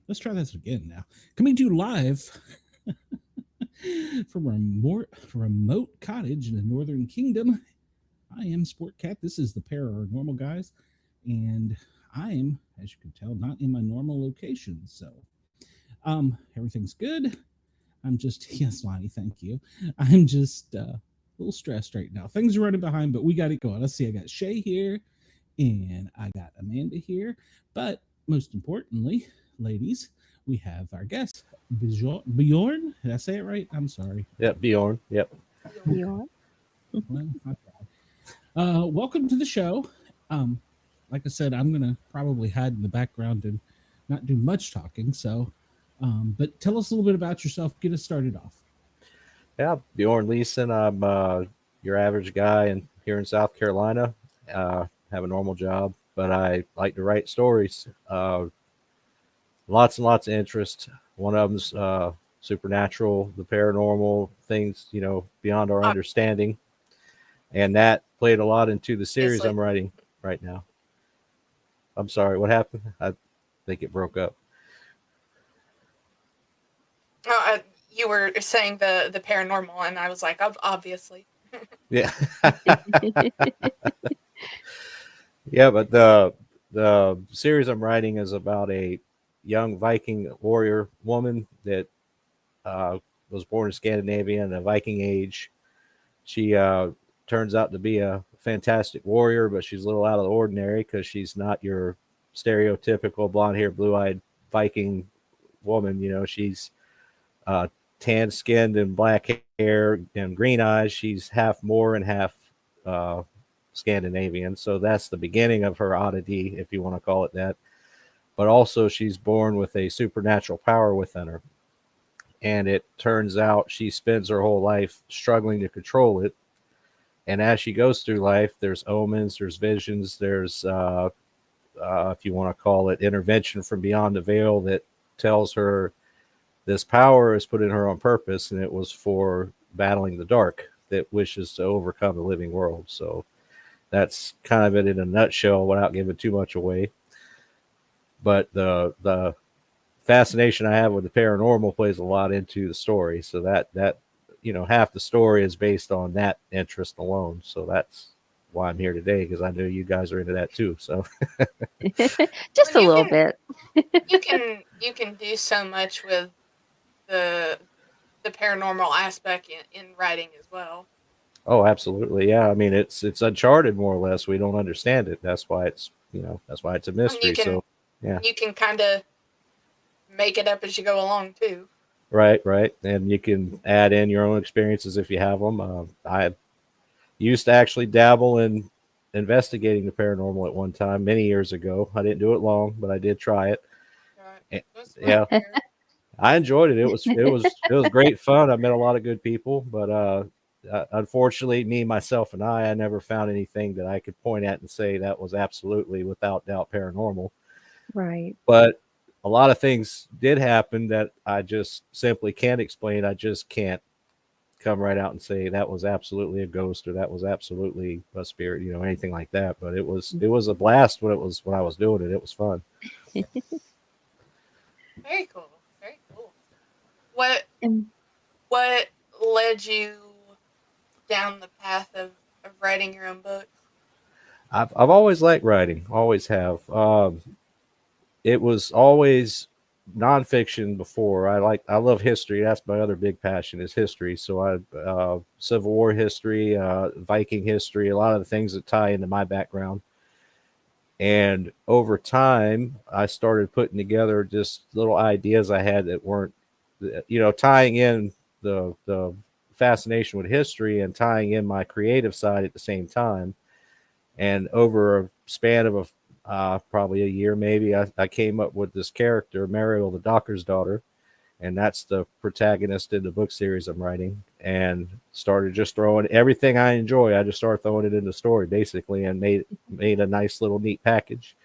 Let's try this again now. Coming to you live from a remote cottage in the Northern Kingdom. I am Sportcat. This is the Paranormal Guyz, and I am, as you can tell, not in my normal location. So, everything's good. I'm just yes, Lonnie, thank you. I'm just a little stressed right now. Things are running behind, but we got it going. Let's see. I got Shay here, and I got Amanda here, but most importantly, ladies, we have our guest, Bjorn. Did I say it right? I'm sorry. Yep, Bjorn. Yep. Bjorn. Well, welcome to the show. Like I said, I'm gonna probably hide in the background and not do much talking. So, but tell us a little bit about yourself. Get us started off. Yeah, Bjorn Leesson. I'm your average guy here in South Carolina. Have a normal job, but I like to write stories. Lots and lots of interest. One of them's supernatural, the paranormal things, beyond our understanding. And that played a lot into the series I'm writing right now. I'm sorry, what happened? I think it broke up. You were saying the paranormal, and I was like, obviously. Yeah. Yeah, but the series I'm writing is about a young Viking warrior woman that was born in Scandinavia in the Viking age. She turns out to be a fantastic warrior, but she's a little out of the ordinary because she's not your stereotypical blonde-haired, blue-eyed Viking woman. She's tan-skinned and black hair and green eyes. She's half Moor and half Scandinavian. So that's the beginning of her oddity, if you want to call it that. But also she's born with a supernatural power within her. And it turns out she spends her whole life struggling to control it. And as she goes through life, there's omens, there's visions, there's, if you want to call it, intervention from beyond the veil that tells her this power is put in her on purpose, and it was for battling the dark that wishes to overcome the living world. So that's kind of it in a nutshell without giving too much away. But the fascination I have with the paranormal plays a lot into the story. So that half the story is based on that interest alone. So that's why I'm here today, because I know you guys are into that too. So just a little bit. you can do so much with the paranormal aspect in writing as well. Oh, absolutely. Yeah. I mean, it's uncharted more or less. We don't understand it. That's why it's a mystery. So yeah, you can kind of make it up as you go along too. Right. And you can add in your own experiences if you have them. I used to actually dabble in investigating the paranormal at one time, many years ago. I didn't do it long, but I did try it. Yeah. I enjoyed it. It was great fun. I met a lot of good people, but unfortunately, me, myself, and I never found anything that I could point at and say that was absolutely without doubt paranormal. Right. But a lot of things did happen that I just simply can't explain. I just can't come right out and say that was absolutely a ghost or that was absolutely a spirit, anything like that. But it was a blast when I was doing it. It was fun. Very cool. Very cool. What led you down the path of writing your own books? I've always liked writing. Always have. It was always nonfiction before. I love history. That's my other big passion is history. So Civil War history, Viking history, a lot of the things that tie into my background. And over time, I started putting together just little ideas I had that weren't, tying in the fascination with history and tying in my creative side at the same time. And over a span of probably a year, maybe, I came up with this character, Mariel, the Dokkrsdottir, and that's the protagonist in the book series I'm writing. And started just throwing everything I enjoy. I just started throwing it in the story, basically, and made a nice little neat package.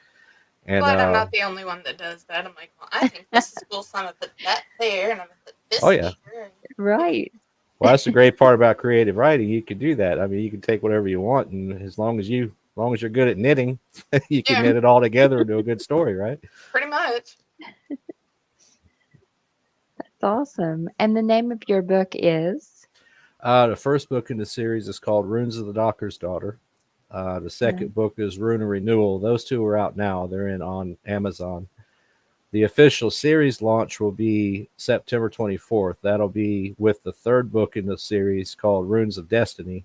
And Glad I'm not the only one that does that. I'm like, well, I think this is cool, so I'm gonna put that there, and I'm gonna put this here. Right. Well, that's the great part about creative writing. You can do that. I mean, you can take whatever you want, and as long as you're good at knitting, you can knit it all together into a good story, right? Pretty much. That's awesome. And the name of your book is? The first book in the series is called Runes of the Dokkrsdottir. The second book is Rune of Renewal. Those two are out now. They're on Amazon. The official series launch will be September 24th. That'll be with the third book in the series called Runes of Destiny.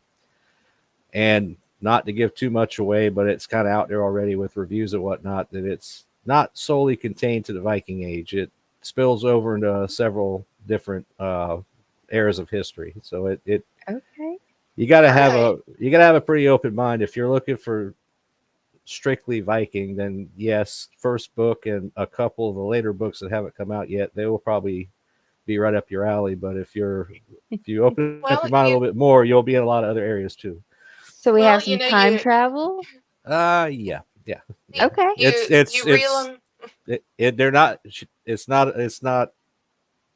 And not to give too much away, but it's kind of out there already with reviews and whatnot, that it's not solely contained to the Viking Age. It spills over into several different eras of history. So it Okay. you gotta have a pretty open mind. If you're looking for strictly Viking, then yes, first book and a couple of the later books that haven't come out yet, they will probably be right up your alley. But if you open up your mind a little bit more, you'll be in a lot of other areas too. So we have some time travel. Yeah. Okay. They're not. It's not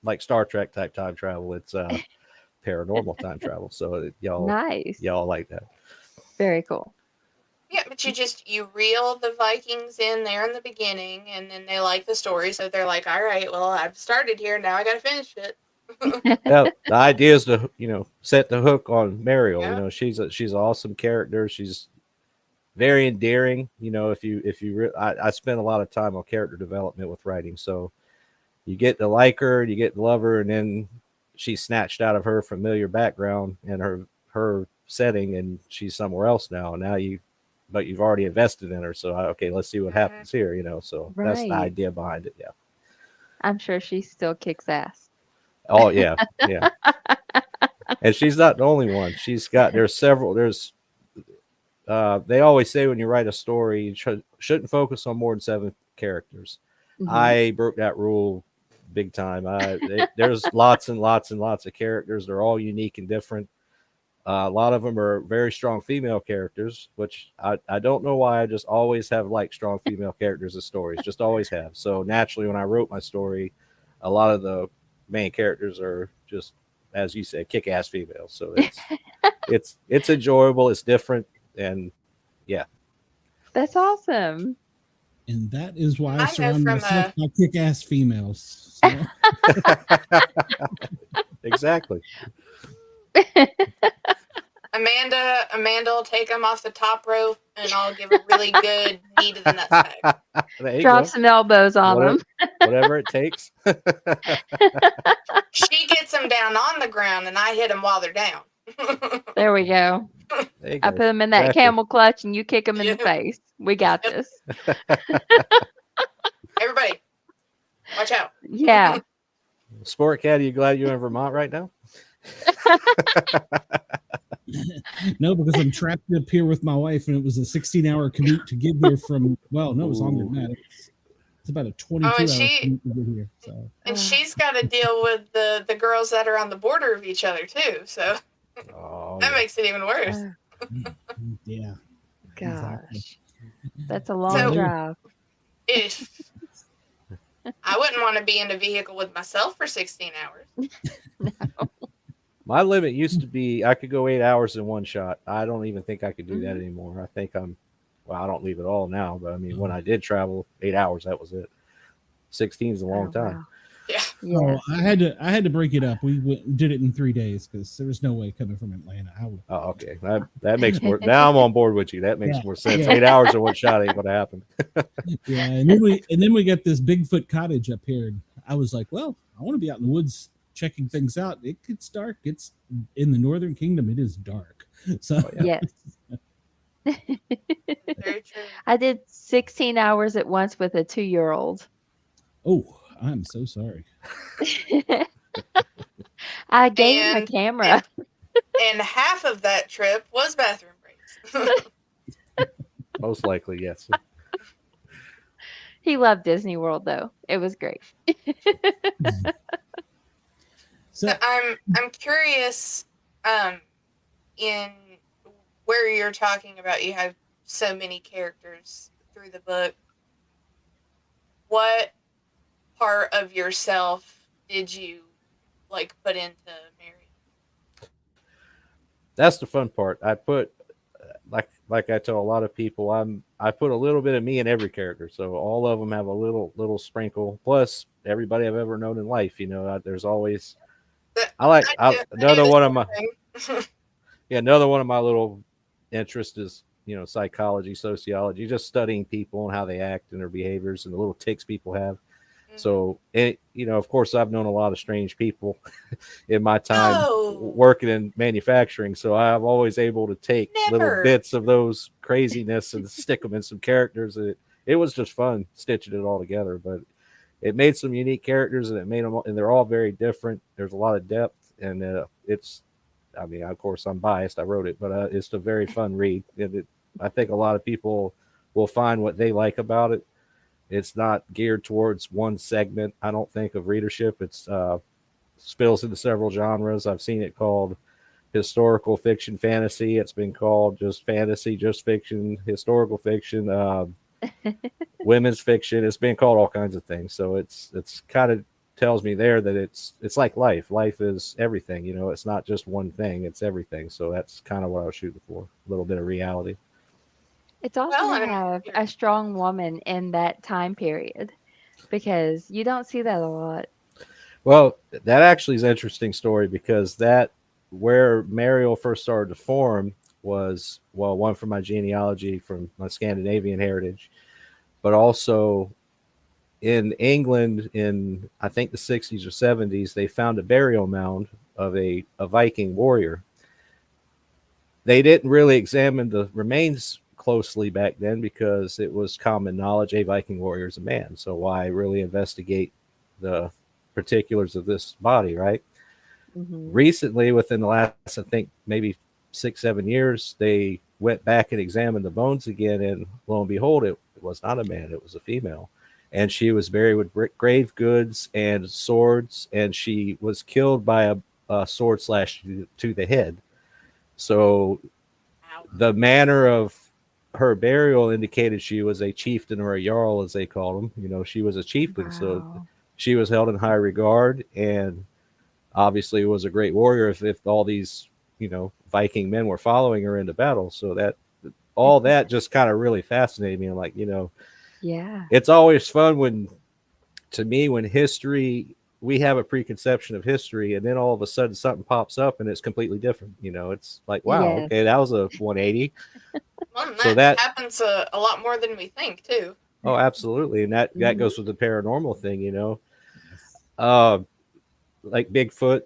like Star Trek type time travel. It's paranormal time travel. So y'all like that. Very cool. Yeah, but you reel the Vikings in there in the beginning, and then they like the story, so they're like, all right, well, I've started here, now I gotta finish it. Yeah, the idea is to set the hook on Mariel. She's an awesome character. She's very endearing. I spend a lot of time on character development with writing, so you get to like her, you get to love her, and then she's snatched out of her familiar background and her setting, and she's somewhere else now. But you've already invested in her, so okay, let's see what happens here. So that's the idea behind it. Yeah, I'm sure she still kicks ass. Oh yeah. And she's not the only one. There's several. They always say when you write a story, you shouldn't focus on more than 7 characters. Mm-hmm. I broke that rule big time. There's lots and lots and lots of characters. They're all unique and different. A lot of them are very strong female characters, which I don't know why. I just always have liked strong female characters in stories. Just always have. So naturally, when I wrote my story, a lot of the main characters are just, as you said, kick-ass females. So it's enjoyable. It's different, and yeah, that's awesome. And that is why I surround myself by kick-ass females. So. Exactly. Amanda will take them off the top rope, and I'll give a really good knee to the nutsack. Drop some elbows on them. Whatever it takes. She gets them down on the ground, and I hit them while they're down. There we go. I put them in that camel clutch, and you kick them in the face. We got this. Everybody, watch out. Yeah. Sportcat, are you glad you're in Vermont right now? No, because I'm trapped up here with my wife, and it was a 16-hour commute to get here from. Well, no, it was longer than that. It's about a 22-hour commute to get here. So. And she's got to deal with the girls that are on the border of each other too. So that makes it even worse. Yeah. Gosh, exactly. That's a long drive. I wouldn't want to be in a vehicle with myself for 16 hours. No. My limit used to be I could go 8 hours in one shot. I don't even think I could do that anymore. I think I don't leave at all now. But I mean, when I did travel 8 hours, that was it. 16 is a long time. Wow. Yeah. So I had to break it up. We did it in 3 days because there was no way coming from Atlanta. Oh, okay. That makes more. Now I'm on board with you. That makes more sense. Yeah. 8 hours in one shot ain't gonna happen. Yeah, and then we got this Bigfoot cottage up here. And I was like, well, I want to be out in the woods checking things out. It gets dark. It's in the Northern Kingdom. It is dark. So Yes. Very true. I did 16 hours at once with a 2-year-old. Oh, I'm so sorry. I gave him a camera. And half of that trip was bathroom breaks. Most likely, yes. He loved Disney World, though. It was great. So I'm curious, in where you're talking about you have so many characters through the book. What part of yourself did you like put into Mary? That's the fun part. I put like I tell a lot of people, I put a little bit of me in every character, so all of them have a little sprinkle. Plus, everybody I've ever known in life, there's always. Another one of my little interests is psychology, sociology, just studying people and how they act and their behaviors and the little tics people have. So, of course, I've known a lot of strange people in my time working in manufacturing. So I've always able to take little bits of those craziness and stick them in some characters. It was just fun stitching it all together. But it made some unique characters, and they're all very different. There's a lot of depth, and of course, I'm biased. I wrote it, but it's a very fun read. And I think a lot of people will find what they like about it. It's not geared towards one segment, I don't think, of readership. It's spills into several genres. I've seen it called historical fiction fantasy. It's been called just fantasy, just fiction, historical fiction, women's fiction. It's been called all kinds of things. So it's kind of tells me there that it's like life. Life is everything. It's not just one thing. It's everything. So that's kind of what I was shooting for. A little bit of reality. It's awesome to have a strong woman in that time period, because you don't see that a lot. Well, that actually is an interesting story, because where Mariel first started to form was, one from my genealogy, from my Scandinavian heritage, but also in England in, I think, the 60s or 70s, they found a burial mound of a Viking warrior. They didn't really examine the remains closely back then, because it was common knowledge a Viking warrior is a man. So why really investigate the particulars of this body, right? Mm-hmm. Recently, within the last, I think, maybe 6-7 years, they went back and examined the bones again, and lo and behold, it was not a man, it was a female. And she was buried with grave goods and swords, and she was killed by a sword slash to the head. So the manner of her burial indicated she was a chieftain, or a jarl, as they called them. She was a chieftain. Wow. So she was held in high regard, and obviously was a great warrior if all these, Viking men were following her into battle. So that just kind of really fascinated me. I'm like, yeah, it's always fun when history, we have a preconception of history, and then all of a sudden something pops up and it's completely different. It's like, wow, yes. Okay, that was a 180. Well, that happens a lot more than we think too. Oh, absolutely. And that goes with the paranormal thing, like Bigfoot.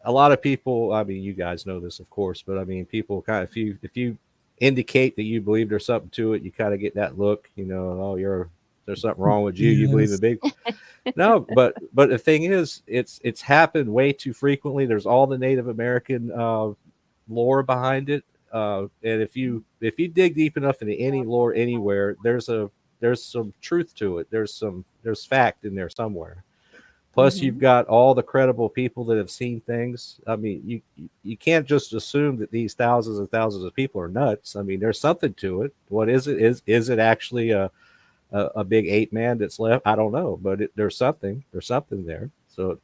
A lot of people, you guys know this, of course, but people kind of, if you indicate that you believe there's something to it, you kind of get that look, there's something wrong with you. Yes. You believe in big. No, but the thing is, it's happened way too frequently. There's all the Native American lore behind it. And if you dig deep enough into any lore anywhere, there's some truth to it. There's fact in there somewhere. Plus, you've got all the credible people that have seen things. You can't just assume that these thousands and thousands of people are nuts. There's something to it. What is it? Is it actually a big ape man that's left? I don't know, but there's something there. So it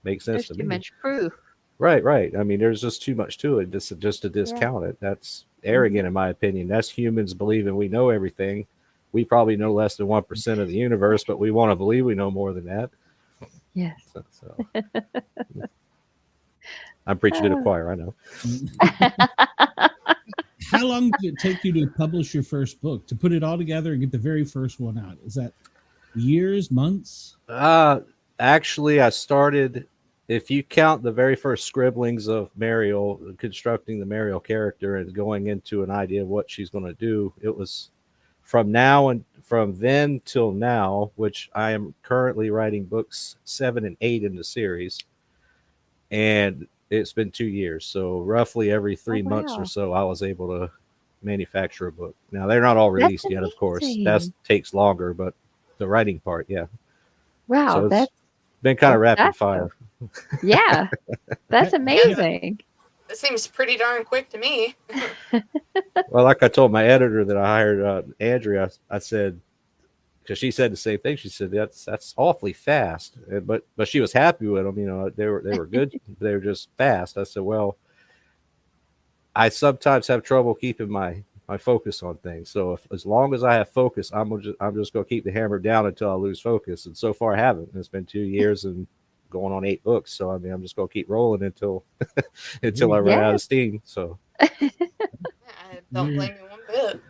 makes sense to me. There's too much proof. Right. There's just too much to it just to discount it. That's arrogant, in my opinion. That's humans believing we know everything. We probably know less than 1% of the universe, but we want to believe we know more than that. Yes. So. I'm preaching to the choir, I know. How long did it take you to publish your first book, to put it all together and get the very first one out? Is that? Years, months? Actually, I started, if you count the very first scribblings of Mariel, constructing the Mariel character and going into an idea of what she's going to do, it was from then till now, which I am currently writing books 7 and 8 in the series. And it's been 2 years. So roughly every 3 months or so, I was able to manufacture a book. Now, they're not all released yet, of course. That takes longer, but the writing part, yeah. Wow, so that's been kind of rapid fire. Yeah, that's amazing. That seems pretty darn quick to me. Well, like I told my editor that I hired, Andrea, I said, because she said the same thing. She said that's awfully fast, but she was happy with them. You know, they were good. They were just fast. I said, well, I sometimes have trouble keeping my focus on things. So as long as I have focus, I'm just going to keep the hammer down until I lose focus. And so far, I haven't. It's been 2 years and going on 8 books. So I mean, I'm just going to keep rolling until I run out of steam. So I don't blame you one bit.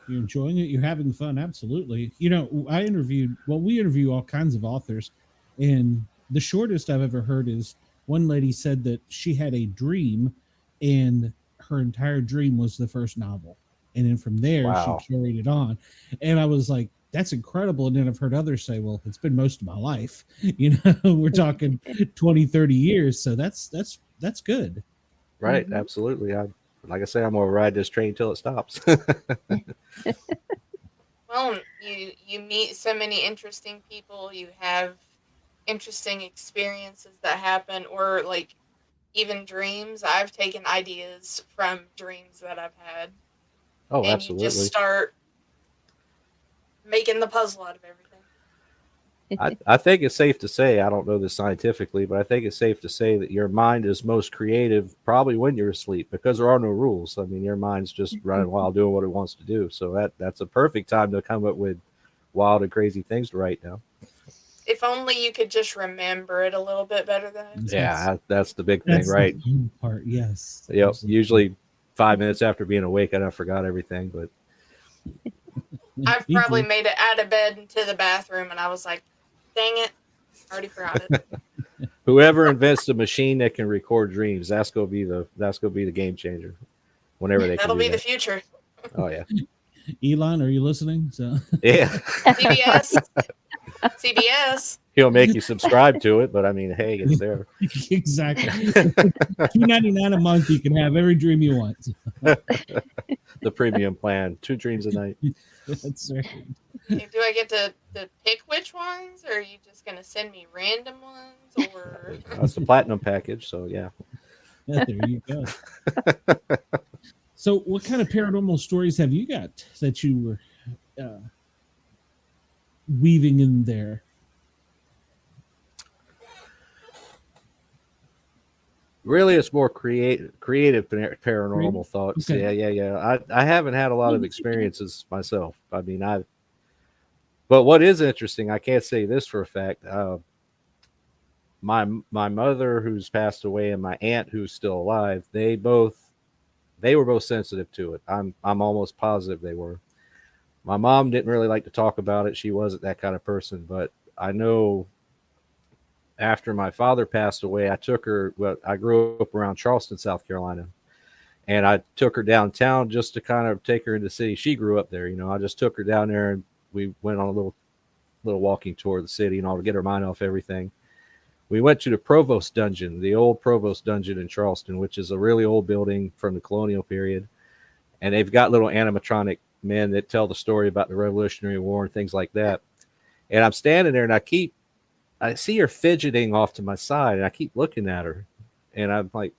You're enjoying it. You're having fun. Absolutely. You know, we interview all kinds of authors, and the shortest I've ever heard is one lady said that she had a dream, and her entire dream was the first novel. And then from there, she carried it on. And I was like, that's incredible. And then I've heard others say, well, it's been most of my life. You know, we're talking 20, 30 years. So that's good. Right. Mm-hmm. Absolutely. Like I say, I'm going to ride this train till it stops. Well, you meet so many interesting people. You have interesting experiences that happen, or like even dreams. I've taken ideas from dreams that I've had. Oh, and absolutely. You just start making the puzzle out of everything. I think it's safe to say, I don't know this scientifically, but I think it's safe to say that your mind is most creative probably when you're asleep, because there are no rules. I mean, your mind's just running wild doing what it wants to do. So that's a perfect time to come up with wild and crazy things to write down. If only you could just remember it a little bit better than. Yeah, that's the big thing, right? The part, yes. Yep. Absolutely. Usually 5 minutes after being awake, I forgot everything, but I've probably made it out of bed into the bathroom, and I was like, dang it, already forgot it. Whoever invents the machine that can record dreams, that's gonna be the game changer. Whenever they that'll be the future. Oh yeah. Elon, are you listening? So yeah. CBS. He'll make you subscribe to it, but I mean, hey, it's there. Exactly. $2.99 a month, you can have every dream you want. The premium plan, 2 dreams a night. That's right. Do I get to pick which ones, or are you just going to send me random ones? Or that's the platinum package, so yeah. There you go. So what kind of paranormal stories have you got that you were weaving in there? Really, it's more creative paranormal thoughts. Okay. Yeah. I haven't had a lot of experiences myself. I mean, but what is interesting, I can't say this for a fact. My mother, who's passed away, and my aunt, who's still alive, they were both sensitive to it. I'm almost positive they were. My mom didn't really like to talk about it. She wasn't that kind of person, but I know after my father passed away, I took her. Well, I grew up around Charleston, South Carolina, and I took her downtown just to kind of take her into the city. She grew up there, you know. I just took her down there, and we went on a little walking tour of the city and all to get her mind off everything. We went to the Provost Dungeon, the old Provost Dungeon in Charleston, which is a really old building from the colonial period, and they've got little animatronic men that tell the story about the Revolutionary War and things like that. And I'm standing there, and I see her fidgeting off to my side, and I keep looking at her, and I'm like,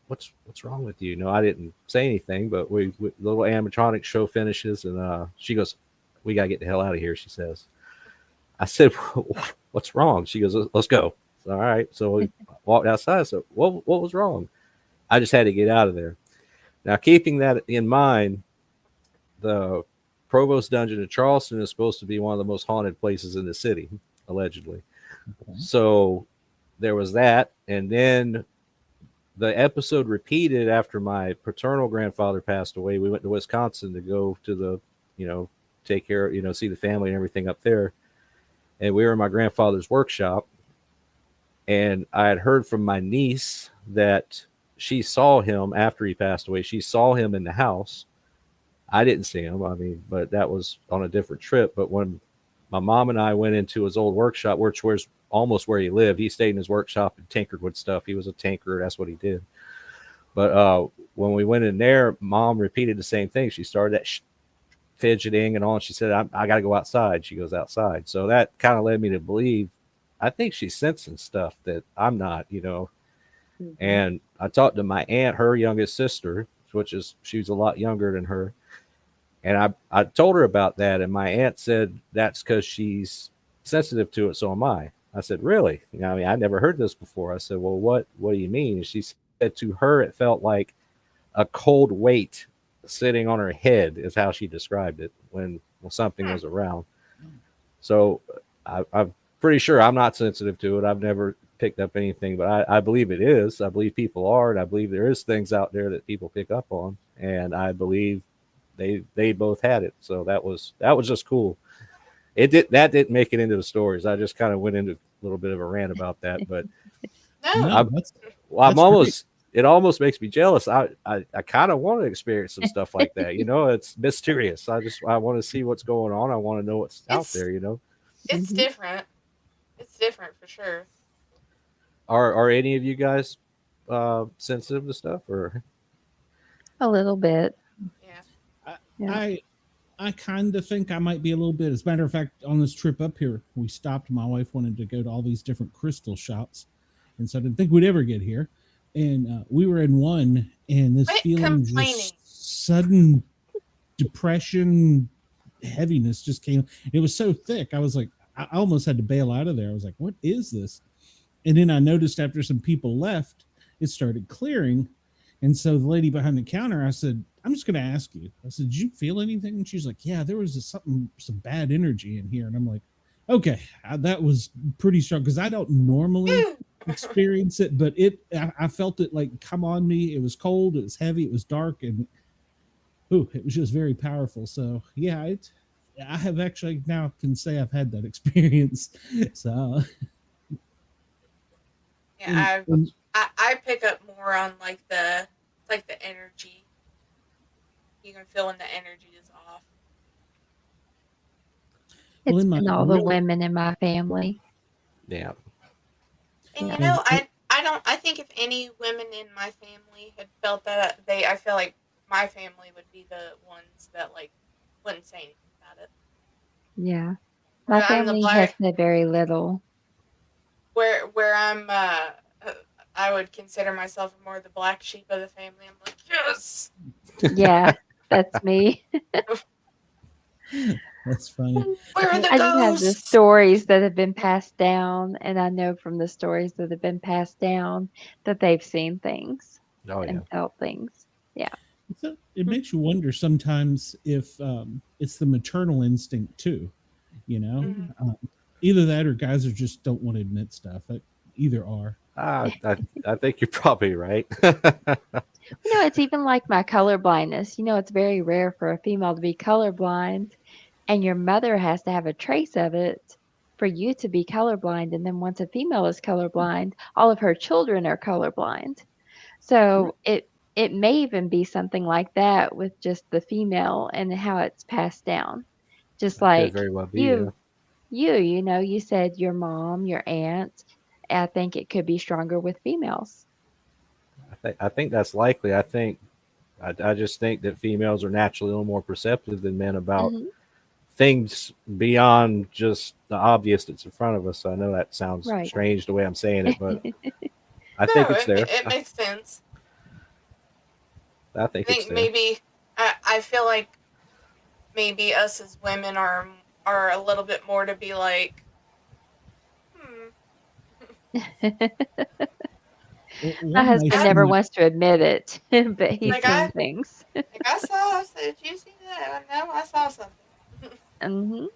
what's wrong with you? No, I didn't say anything, but we little animatronic show finishes, and she goes, we got to get the hell out of here, she says. I said, what's wrong? She goes, let's go. All right. So we walked outside. So what was wrong? I just had to get out of there. Now, keeping that in mind, the Provost Dungeon in Charleston is supposed to be one of the most haunted places in the city, allegedly. Okay. So there was that. And then the episode repeated after my paternal grandfather passed away. We went to Wisconsin to go to take care of, see the family and everything up there. and we were in my grandfather's workshop, and I had heard from my niece that she saw him after he passed away. She saw him in the house. I didn't see him, I mean, but that was on a different trip. But when my mom and I went into his old workshop, which was almost where he lived, he stayed in his workshop and tinkered with stuff. He was a tinkerer. That's what he did. But when we went in there, Mom repeated the same thing. She started that fidgeting and all. And she said, I got to go outside. She goes outside. So that kind of led me to believe, I think she's sensing stuff that I'm not, you know. Mm-hmm. And I talked to my aunt, her youngest sister, she's a lot younger than her. And I told her about that. And my aunt said, that's because she's sensitive to it. So am I. I said, really? You know, I mean, I never heard this before. I said, well, what do you mean? And she said to her, it felt like a cold weight sitting on her head is how she described it when something was around. So I'm pretty sure I'm not sensitive to it. I've never picked up anything, but I believe it is. I believe people are, and I believe there is things out there that people pick up on, and I believe they both had it. So that was just cool. That didn't make it into the stories. I just kind of went into a little bit of a rant about that, but I'm almost. It almost makes me jealous. I kind of want to experience some stuff like that. You know, it's mysterious. I want to see what's going on. I want to know what's out there. You know, it's different. It's different for sure. Are any of you guys sensitive to stuff, or a little bit? Yeah. I kind of think I might be a little bit. As a matter of fact, on this trip up here, we stopped. My wife wanted to go to all these different crystal shops, and so I didn't think we'd ever get here. And we were in one, and this feeling, just sudden depression, heaviness just came. It was so thick. I was like, I almost had to bail out of there. I was like, what is this? And then I noticed after some people left, it started clearing. And so the lady behind the counter, I said, I'm just going to ask you. I said, did you feel anything? And she's like, yeah, there was some bad energy in here. And I'm like, okay, that was pretty strong, because I don't normally experience it, but I felt it like come on me. It was cold, it was heavy, it was dark, and it was just very powerful. So yeah, I have actually now can say I've had that experience. So yeah, I pick up more on like the energy. You can feel when the energy is off. It's been all the women in my family. Yeah. And you know, I think if any women in my family had felt that, I feel like my family would be the ones that like wouldn't say anything about it. Yeah. My family has said very little. Where I'm I would consider myself more the black sheep of the family. I'm like, yes. Yeah, that's me. That's funny. Where are the I ghosts? just have the stories that have been passed down, and I know from the stories that have been passed down that they've seen things and felt things. Yeah. So it makes you wonder sometimes if it's the maternal instinct too, you know. Mm-hmm. Either that or guys just don't want to admit stuff. Either are. I think you're probably right. You know, it's even like my color blindness. You know, it's very rare for a female to be colorblind, and your mother has to have a trace of it for you to be colorblind. And then once a female is colorblind, all of her children are colorblind. So it may even be something like that with just the female and how it's passed down. Just that like very well be, you know, you said your mom, your aunt. I think it could be stronger with females. I think that's likely. I just think that females are naturally a little more perceptive than men about things beyond just the obvious that's in front of us. I know that sounds strange the way I'm saying it, but I think it's there. It makes sense. I think it's there. Maybe I feel like maybe us as women are a little bit more to be like, My husband never wants to admit it, but he's seen things. Like I said, did you see that? No, I saw something.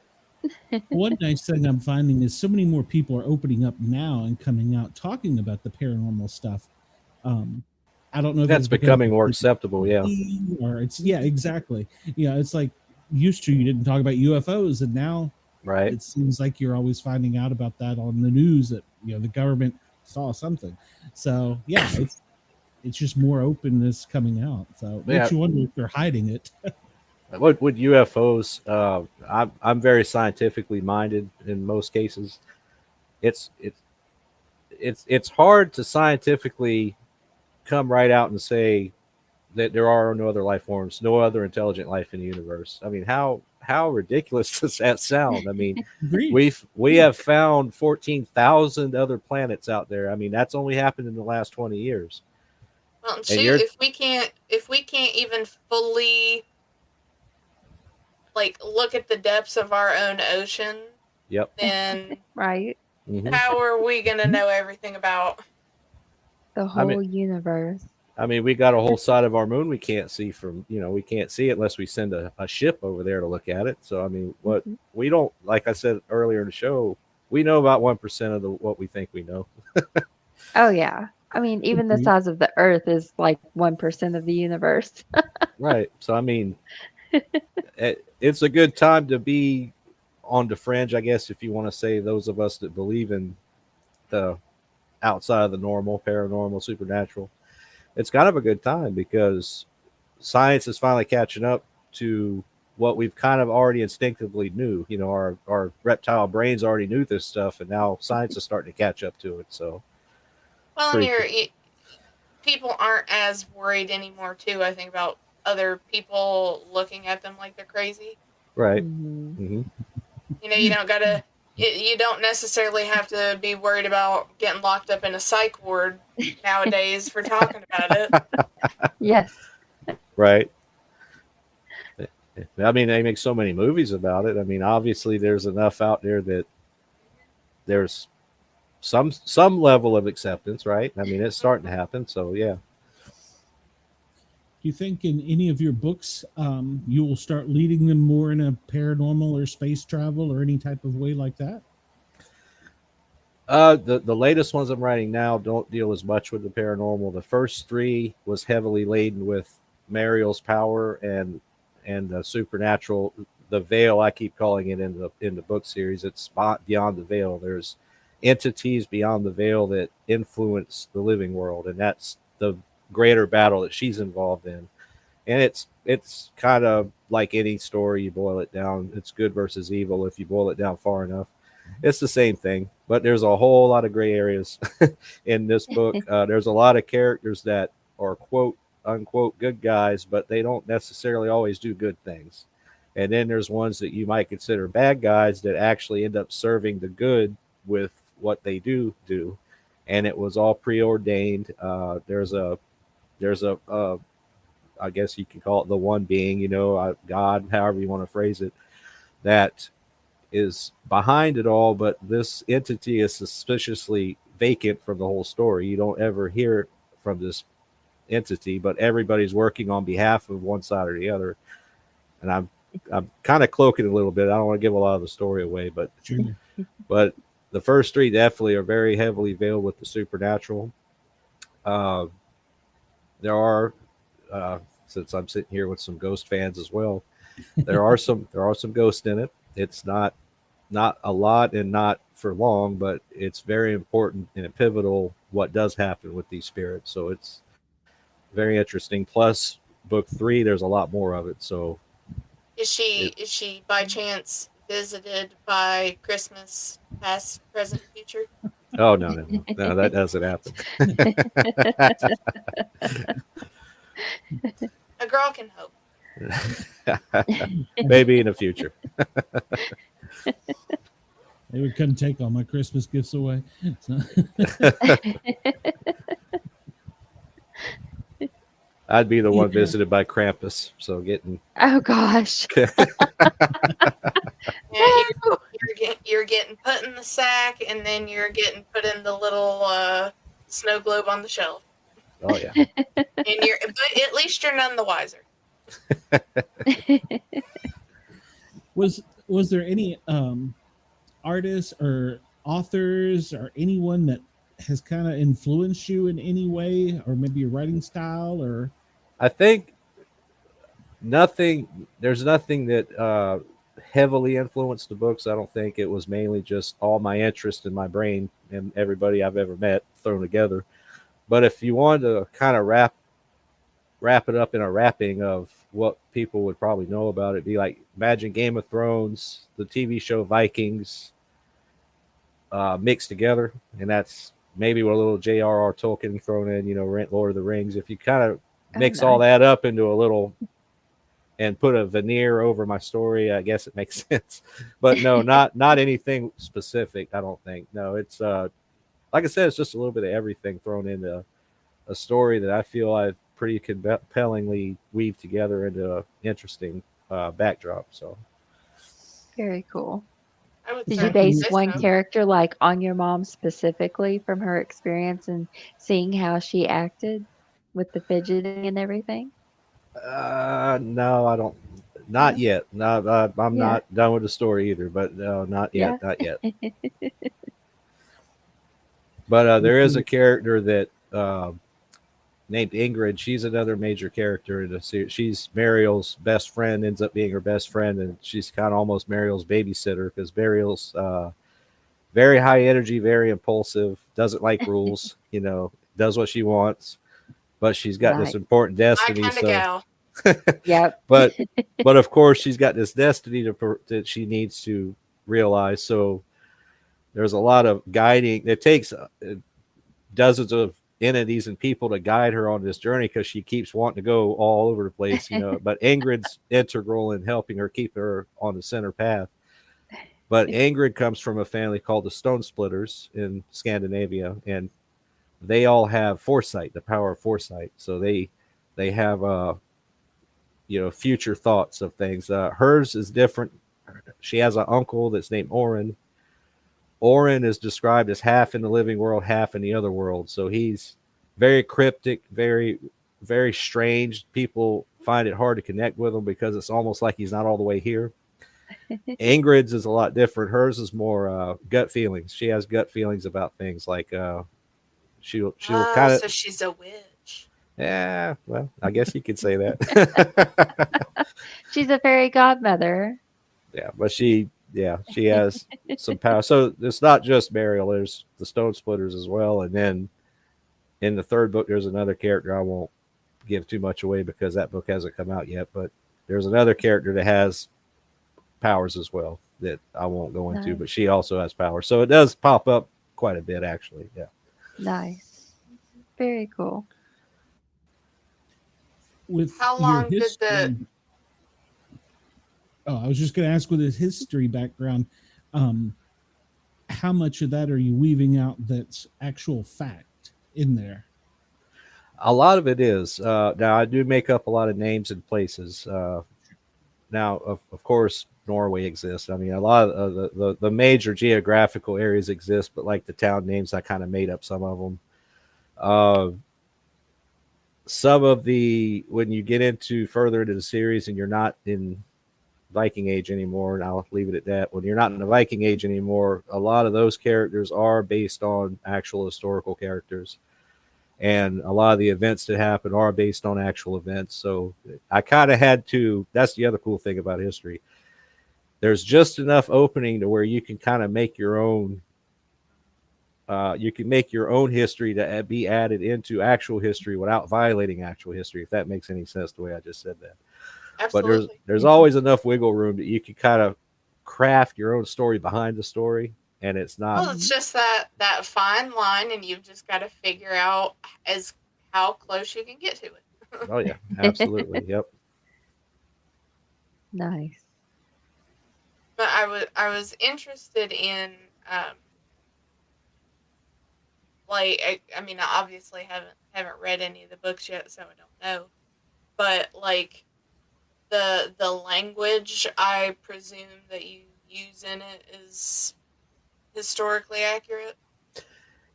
One nice thing I'm finding is so many more people are opening up now and coming out talking about the paranormal stuff. I don't know if that's becoming more acceptable, or it's exactly. Yeah, it's like used to you didn't talk about UFOs, and now Right. It seems like you're always finding out about that on the news that the government saw something. So yeah, it's just more openness coming out. So it makes you wonder if they're hiding it. What would UFOs? I'm very scientifically minded in most cases. It's hard to scientifically come right out and say that there are no other life forms, no other intelligent life in the universe. I mean, how ridiculous does that sound? I mean, we have found 14,000 other planets out there. I mean, that's only happened in the last 20 years. Well, shoot, if we can't even fully like look at the depths of our own ocean, yep, then right. How are we gonna know everything about the whole universe? I mean, we got a whole side of our moon we can't see from, we can't see it unless we send a ship over there to look at it. So, I mean, what we don't, like I said earlier in the show, we know about 1% of what we think we know. Oh, yeah. I mean, even the size of the Earth is like 1% of the universe. Right. So, I mean, it's a good time to be on the fringe, I guess, if you want to say, those of us that believe in the outside of the normal, paranormal, supernatural. It's kind of a good time because science is finally catching up to what we've kind of already instinctively knew. Our reptile brains already knew this stuff, and now science is starting to catch up to it. So, well, and people aren't as worried anymore too. I think about other people looking at them like they're crazy. Right. Mm-hmm. You don't necessarily have to be worried about getting locked up in a psych ward nowadays for talking about it. Yes. Right. I mean, they make so many movies about it. I mean, obviously there's enough out there that there's some level of acceptance, right? I mean, it's starting to happen. So, yeah. Do you think in any of your books you will start leading them more in a paranormal or space travel or any type of way like that? The latest ones I'm writing now don't deal as much with the paranormal. The first 3 was heavily laden with Mariel's power and the supernatural. The veil, I keep calling it in the book series. It's beyond the veil. There's entities beyond the veil that influence the living world, and that's the greater battle that she's involved in. And it's kind of like any story. You boil it down, it's good versus evil if you boil it down far enough. It's the same thing, but there's a whole lot of gray areas in this book. There's a lot of characters that are quote unquote good guys, but they don't necessarily always do good things. And then there's ones that you might consider bad guys that actually end up serving the good with what they do. And it was all preordained. There's a I guess you can call it the one being, God, however you want to phrase it, that is behind it all. But this entity is suspiciously vacant from the whole story. You don't ever hear from this entity, but everybody's working on behalf of one side or the other. And I'm kind of cloaking a little bit. I don't want to give a lot of the story away, but Sure. But the first 3 definitely are very heavily veiled with the supernatural. There are, since I'm sitting here with some ghost fans as well, there are some ghosts in it. It's not a lot and not for long, but it's very important and pivotal what does happen with these spirits. So it's very interesting. Plus, book 3, there's a lot more of it. So, is she by chance visited by Christmas, past, present, future? Oh no, that doesn't happen. A girl can hope. Maybe in the future. They would come take all my Christmas gifts away. So. I'd be the one visited by Krampus. So getting. Oh gosh. You're getting put in the sack, and then you're getting put in the little snow globe on the shelf. Oh yeah. But at least you're none the wiser. Was there any artists or authors or anyone that has kind of influenced you in any way, or maybe your writing style? Or I think there's nothing that heavily influenced the books. I don't think it was mainly just all my interest in my brain and everybody I've ever met thrown together. But if you wanted to kind of wrap it up in a wrapping of what people would probably know about it, be like imagine Game of Thrones, the TV show Vikings, mixed together, and that's maybe with a little J.R.R. Tolkien thrown in, Lord of the Rings. If you kind of Oh, mix all nice. that up into a little and put a veneer over my story, I guess it makes sense. But no, not anything specific. I don't think. No, it's like I said, it's just a little bit of everything thrown into a story that I feel I pretty compellingly weave together into an interesting backdrop. So Very cool. I would Did you certainly base say one so. character like on your mom specifically from her experience and seeing how she acted with the fidgeting and everything? no, I don't. Not No? yet. No, I'm Yeah. not done with the story either. But no, not yet. Yeah. Not yet. But there is a character that named Ingrid. She's another major character in the series. She's Mariel's best friend. Ends up being her best friend, and she's kind of almost Mariel's babysitter because Mariel's very high energy, very impulsive, doesn't like rules. Does what she wants, but she's got this Nice. important My destiny. kind of So, gal. Yep. but of course, she's got this destiny that she needs to realize. So there's a lot of guiding. It takes dozens of entities and people to guide her on this journey because she keeps wanting to go all over the place. But Ingrid's integral in helping her keep her on the center path. But Ingrid comes from a family called the Stone Splitters in Scandinavia, and they all have foresight, the power of foresight. So they have future thoughts of things. Hers is different. She has an uncle that's named Oren. Oren is described as half in the living world, half in the other world. So he's very cryptic, very, very strange. People find it hard to connect with him because it's almost like he's not all the way here. Ingrid's is a lot different. Hers is more gut feelings. She has gut feelings about things like she'll kind of. So she's a witch. Yeah, well, I guess you could say that. She's a fairy godmother. Yeah, but she has some power. So it's not just Mariel. There's the Stone Splitters as well, and then in the third book, there's another character. I won't give too much away because that book hasn't come out yet. But there's another character that has powers as well that I won't go into. Nice. But she also has powers, so it does pop up quite a bit, actually. Yeah. Nice. Very cool. With How your long did the history, I was just going to ask with his history background, how much of that are you weaving out that's actual fact in there? A lot of it is. Now, I do make up a lot of names and places. Now, of course, Norway exists. I mean, a lot of the major geographical areas exist, but like the town names, I kind of made up some of them. Some of when you get into further into the series and you're not in Viking Age anymore, and I'll leave it at that. When you're not in the Viking Age anymore, a lot of those characters are based on actual historical characters. And a lot of the events that happen are based on actual events. So I kind of had to, that's the other cool thing about history. There's just enough opening to where you can kind of make your own, history to be added into actual history without violating actual history, if that makes any sense the way I just said that. absolutely? But there's always enough wiggle room that you can kind of craft your own story behind the story. And it's not. Well, it's just that fine line, and you've just got to figure out how close you can get to it. Oh yeah, absolutely. Yep. Nice. But I was interested in I mean, I obviously haven't read any of the books yet, so I don't know. But like the language, I presume that you use in it is historically accurate.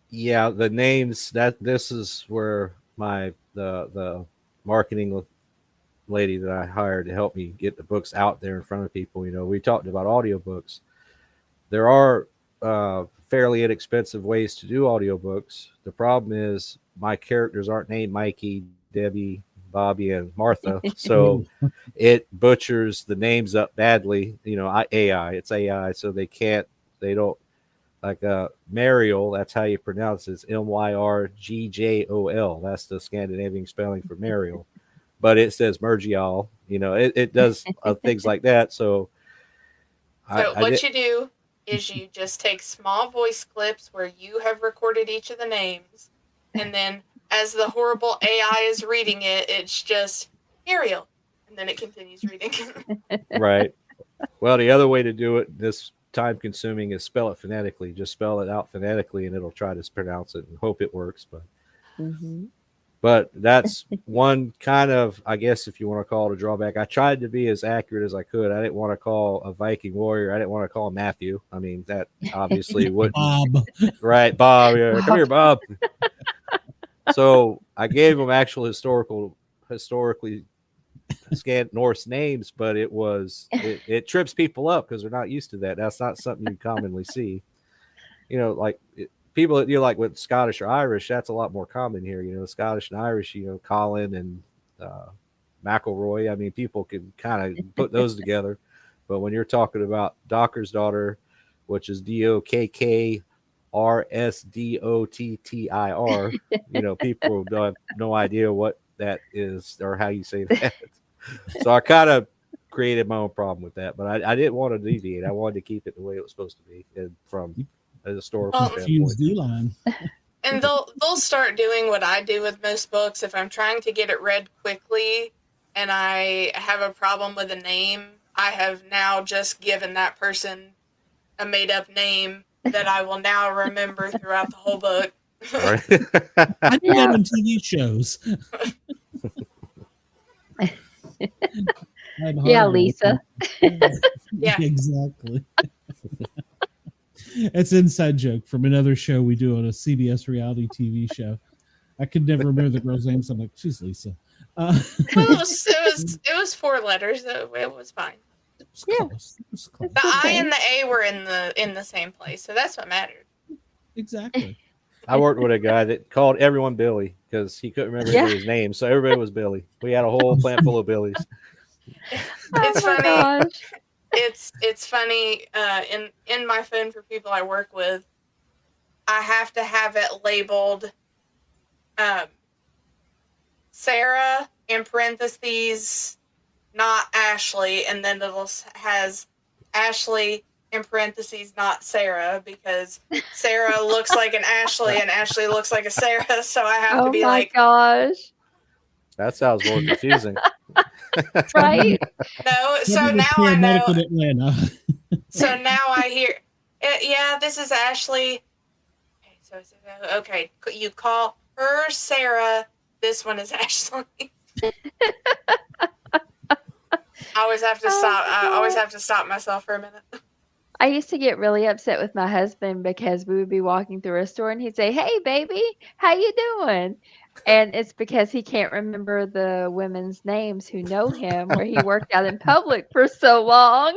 Yeah, the names, that this is where the marketing lady that I hired to help me get the books out there in front of people. We talked about audiobooks. There are fairly inexpensive ways to do audiobooks. The problem is my characters aren't named Mikey, Debbie, Bobby and Martha. So it butchers the names up badly. It's AI, so they don't like Mariol. That's how you pronounce it. It's Myrgjol. That's the Scandinavian spelling for Mariol, but it says Mergial. It does things like that. So what you do is you just take small voice clips where you have recorded each of the names, and then as the horrible AI is reading it, it's just Ariel, and then it continues reading. Right. Well, the other way to do it, this time consuming, is spell it phonetically. Just spell it out phonetically, and it'll try to pronounce it and hope it works. But that's one kind of, I guess, if you want to call it a drawback. I tried to be as accurate as I could. I didn't want to call a Viking warrior. I didn't want to call him Matthew. I mean, that obviously wouldn't. Bob. Right, Bob. Yeah, come here, Bob. So I gave him actual historically scant Norse names, but it trips people up because they're not used to that. That's not something you commonly see. People that like with Scottish or Irish, that's a lot more common here. The Scottish and Irish, Colin and McElroy. I mean, people can kind of put those together. But when you're talking about Dokkrsdottir, which is Dokkrsdottir, people have no idea what that is or how you say that. So I kind of created my own problem with that. But I didn't want to deviate. I wanted to keep it the way it was supposed to be, and from a historical standpoint. And they'll start doing what I do with most books. If I'm trying to get it read quickly and I have a problem with a name, I have now just given that person a made-up name that I will now remember throughout the whole book. Right. I do that in TV shows. Yeah, Lisa. Yeah, exactly. It's an inside joke from another show we do on a CBS reality TV show. I could never remember the girl's name, so I'm like, she's Lisa. It was 4 letters. It was fine. It was close. The I and the A were in the same place, so that's what mattered. Exactly. I worked with a guy that called everyone Billy because he couldn't remember anybody's name, so everybody was Billy. We had a whole plant full of Billies. It's funny. Gosh. It's funny. In my phone for people I work with, I have to have it labeled Sarah in parentheses, not Ashley, and then has Ashley in parentheses, not Sarah, because Sarah looks like an Ashley and Ashley looks like a Sarah, so I have to be like, gosh. That sounds more confusing. Right? No, so now I know. So now I hear, yeah, this is Ashley. Okay, you call her Sarah. This one is Ashley. I always have to stop. I always have to stop myself for a minute. I used to get really upset with my husband because we would be walking through a store and he'd say, "Hey, baby, how you doing?" And it's because he can't remember the women's names who know him, where he worked out in public for so long.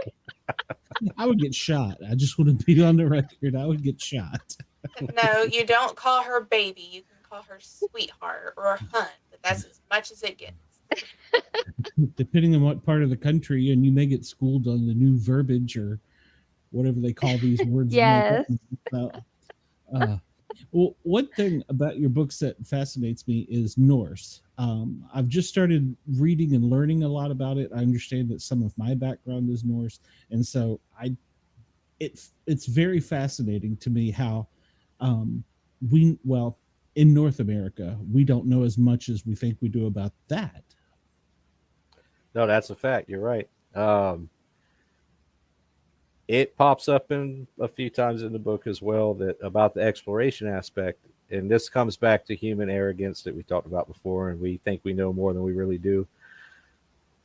I would get shot. I just want to be on the record. I would get shot. No, you don't call her baby. You can call her sweetheart or hun, but that's as much as it gets. Depending on what part of the country, and you may get schooled on the new verbiage or whatever they call these words. Yes. Well, one thing about your books that fascinates me is Norse. I've just started reading and learning a lot about it. I understand that some of my background is Norse, and so it's very fascinating to me how in North America we don't know as much as we think we do about that. No, that's a fact. You're right. It pops up in a few times in the book as well that about the exploration aspect, and this comes back to human arrogance that we talked about before, and we think we know more than we really do.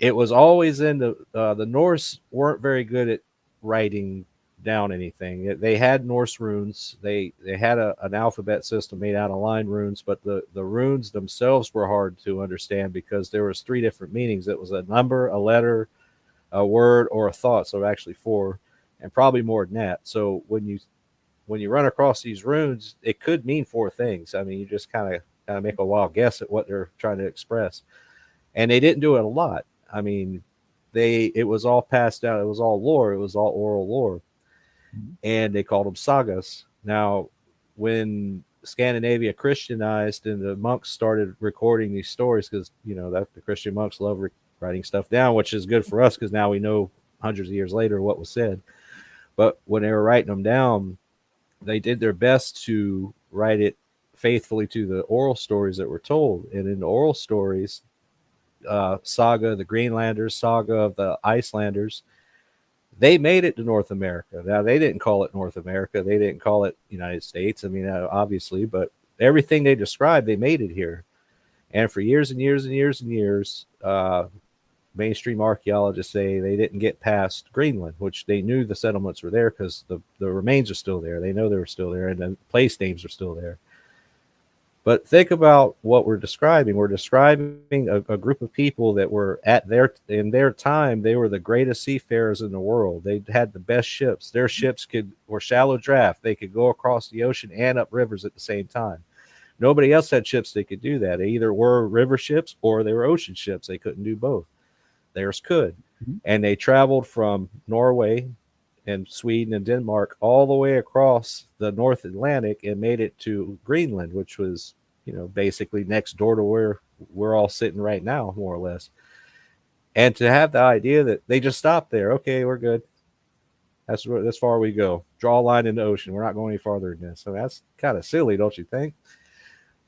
It was always in the Norse weren't very good at writing down anything. They had Norse runes. They had an alphabet system made out of line runes, but the runes themselves were hard to understand because there was 3 different meanings. It was a number, a letter, a word, or a thought. So actually 4. And probably more than that. So when you run across these runes, it could mean 4 things. I mean, you just kind of make a wild guess at what they're trying to express. And they didn't do it a lot. I mean, it was all passed down. It was all lore. It was all oral lore. And they called them sagas. Now, when Scandinavia Christianized and the monks started recording these stories, because, you know, that the Christian monks love writing stuff down, which is good for us because now we know hundreds of years later what was said. But when they were writing them down, they did their best to write it faithfully to the oral stories that were told. And in the oral stories, saga of the Greenlanders, saga of the Icelanders, they made it to North America. Now, they didn't call it North America. They didn't call it United States. I mean, obviously, but everything they described, they made it here. And for years and years and years and years, mainstream archaeologists say they didn't get past Greenland, which they knew the settlements were there because the remains are still there. They know they were still there, and the place names are still there. But think about what we're describing. We're describing a group of people that were in their time, they were the greatest seafarers in the world. They had the best ships. Their ships were shallow draft. They could go across the ocean and up rivers at the same time. Nobody else had ships that could do that. They either were river ships or they were ocean ships. They couldn't do both. Theirs could. And they traveled from Norway and Sweden and Denmark all the way across the North Atlantic and made it to Greenland, which was, you know, basically next door to where we're all sitting right now, more or less. And to have the idea that they just stopped there. Okay, we're good. That's far we go. Draw a line in the ocean. We're not going any farther than this. So that's kind of silly, don't you think?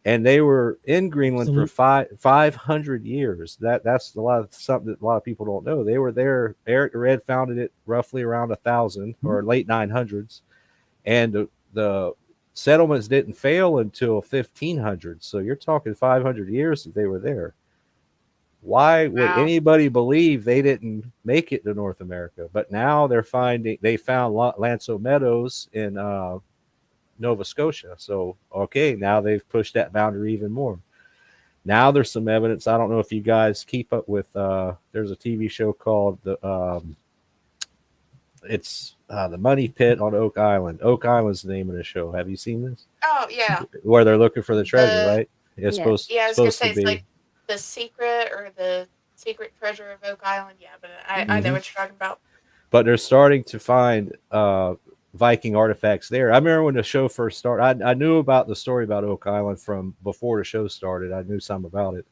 And they were in Greenland for 500 years. That's something that a lot of people don't know. They were there. Eric Erdman founded it roughly around 1000 or late 900s, and the settlements didn't fail until 1500. So you're talking 500 years that they were there. Why would anybody believe they didn't make it to North America? But now they found Lanso Meadows in Nova Scotia. So, okay, now they've pushed that boundary even more. Now there's some evidence. I don't know if you guys keep up with, there's a TV show called The Money Pit on Oak Island. Oak Island's the name of the show. Have you seen this? Oh, yeah. Where they're looking for the treasure, right? It's Yeah. supposed I was going to say to be. it's like The Secret or The Secret Treasure of Oak Island. Yeah, but I know what you're talking about. But they're starting to find Viking artifacts there. I remember when the show first started, I knew about the story about Oak Island from before the show started. I knew some about it.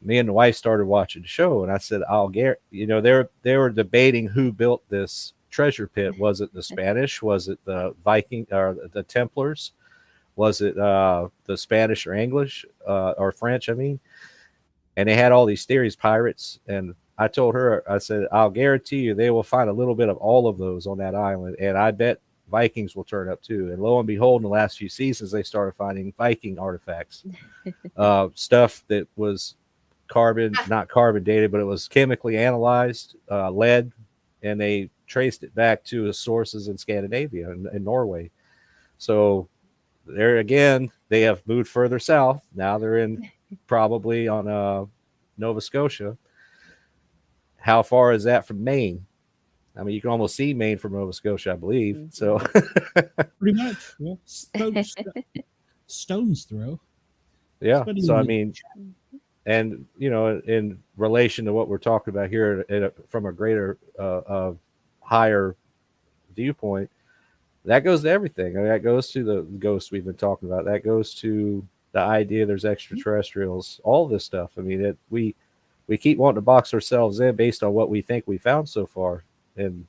Me and the wife started watching the show, and I said, "I'll get." You know, they were debating who built this treasure pit. Was it the Spanish? Was it the Viking or the Templars? Was it the Spanish or English or French? I mean, and they had all these theories, pirates. And I told her, I said, I'll guarantee you they will find a little bit of all of those on that island. And I bet Vikings will turn up too. And lo and behold, in the last few seasons, they started finding Viking artifacts, stuff that was not carbon dated, but it was chemically analyzed, lead, and they traced it back to sources in Scandinavia and Norway. So there again, they have moved further south. Now they're in probably on Nova Scotia. How far is that from Maine? I mean, you can almost see Maine from Nova Scotia, I believe. So pretty much. Well, stone's throw. Yeah. So I mean, and you know, in relation to what we're talking about here, from a greater, higher viewpoint, that goes to everything. I mean, that goes to the ghosts we've been talking about. That goes to the idea there's extraterrestrials. All this stuff. I mean, we keep wanting to box ourselves in based on what we think we found so far, and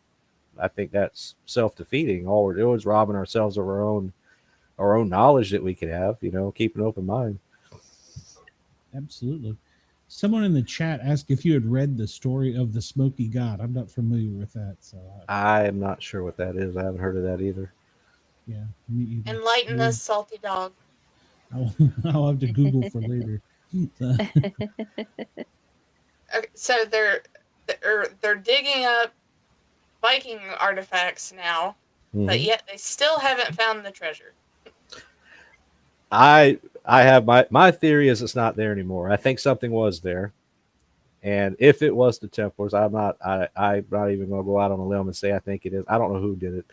I think that's self-defeating. All we're doing is robbing ourselves of our own knowledge that we could have. You know, keep an open mind. Absolutely. Someone in the chat asked if you had read the story of the Smoky God. I'm not familiar with that, so I am not sure what that is. I haven't heard of that either. Yeah, me either. Enlighten us, salty dog. I'll have to Google for later. Okay, so they're digging up Viking artifacts now, but yet they still haven't found the treasure. I have my theory is it's not there anymore. I think something was there, and if it was the Templars, I'm not even going to go out on a limb and say I think it is. I don't know who did it,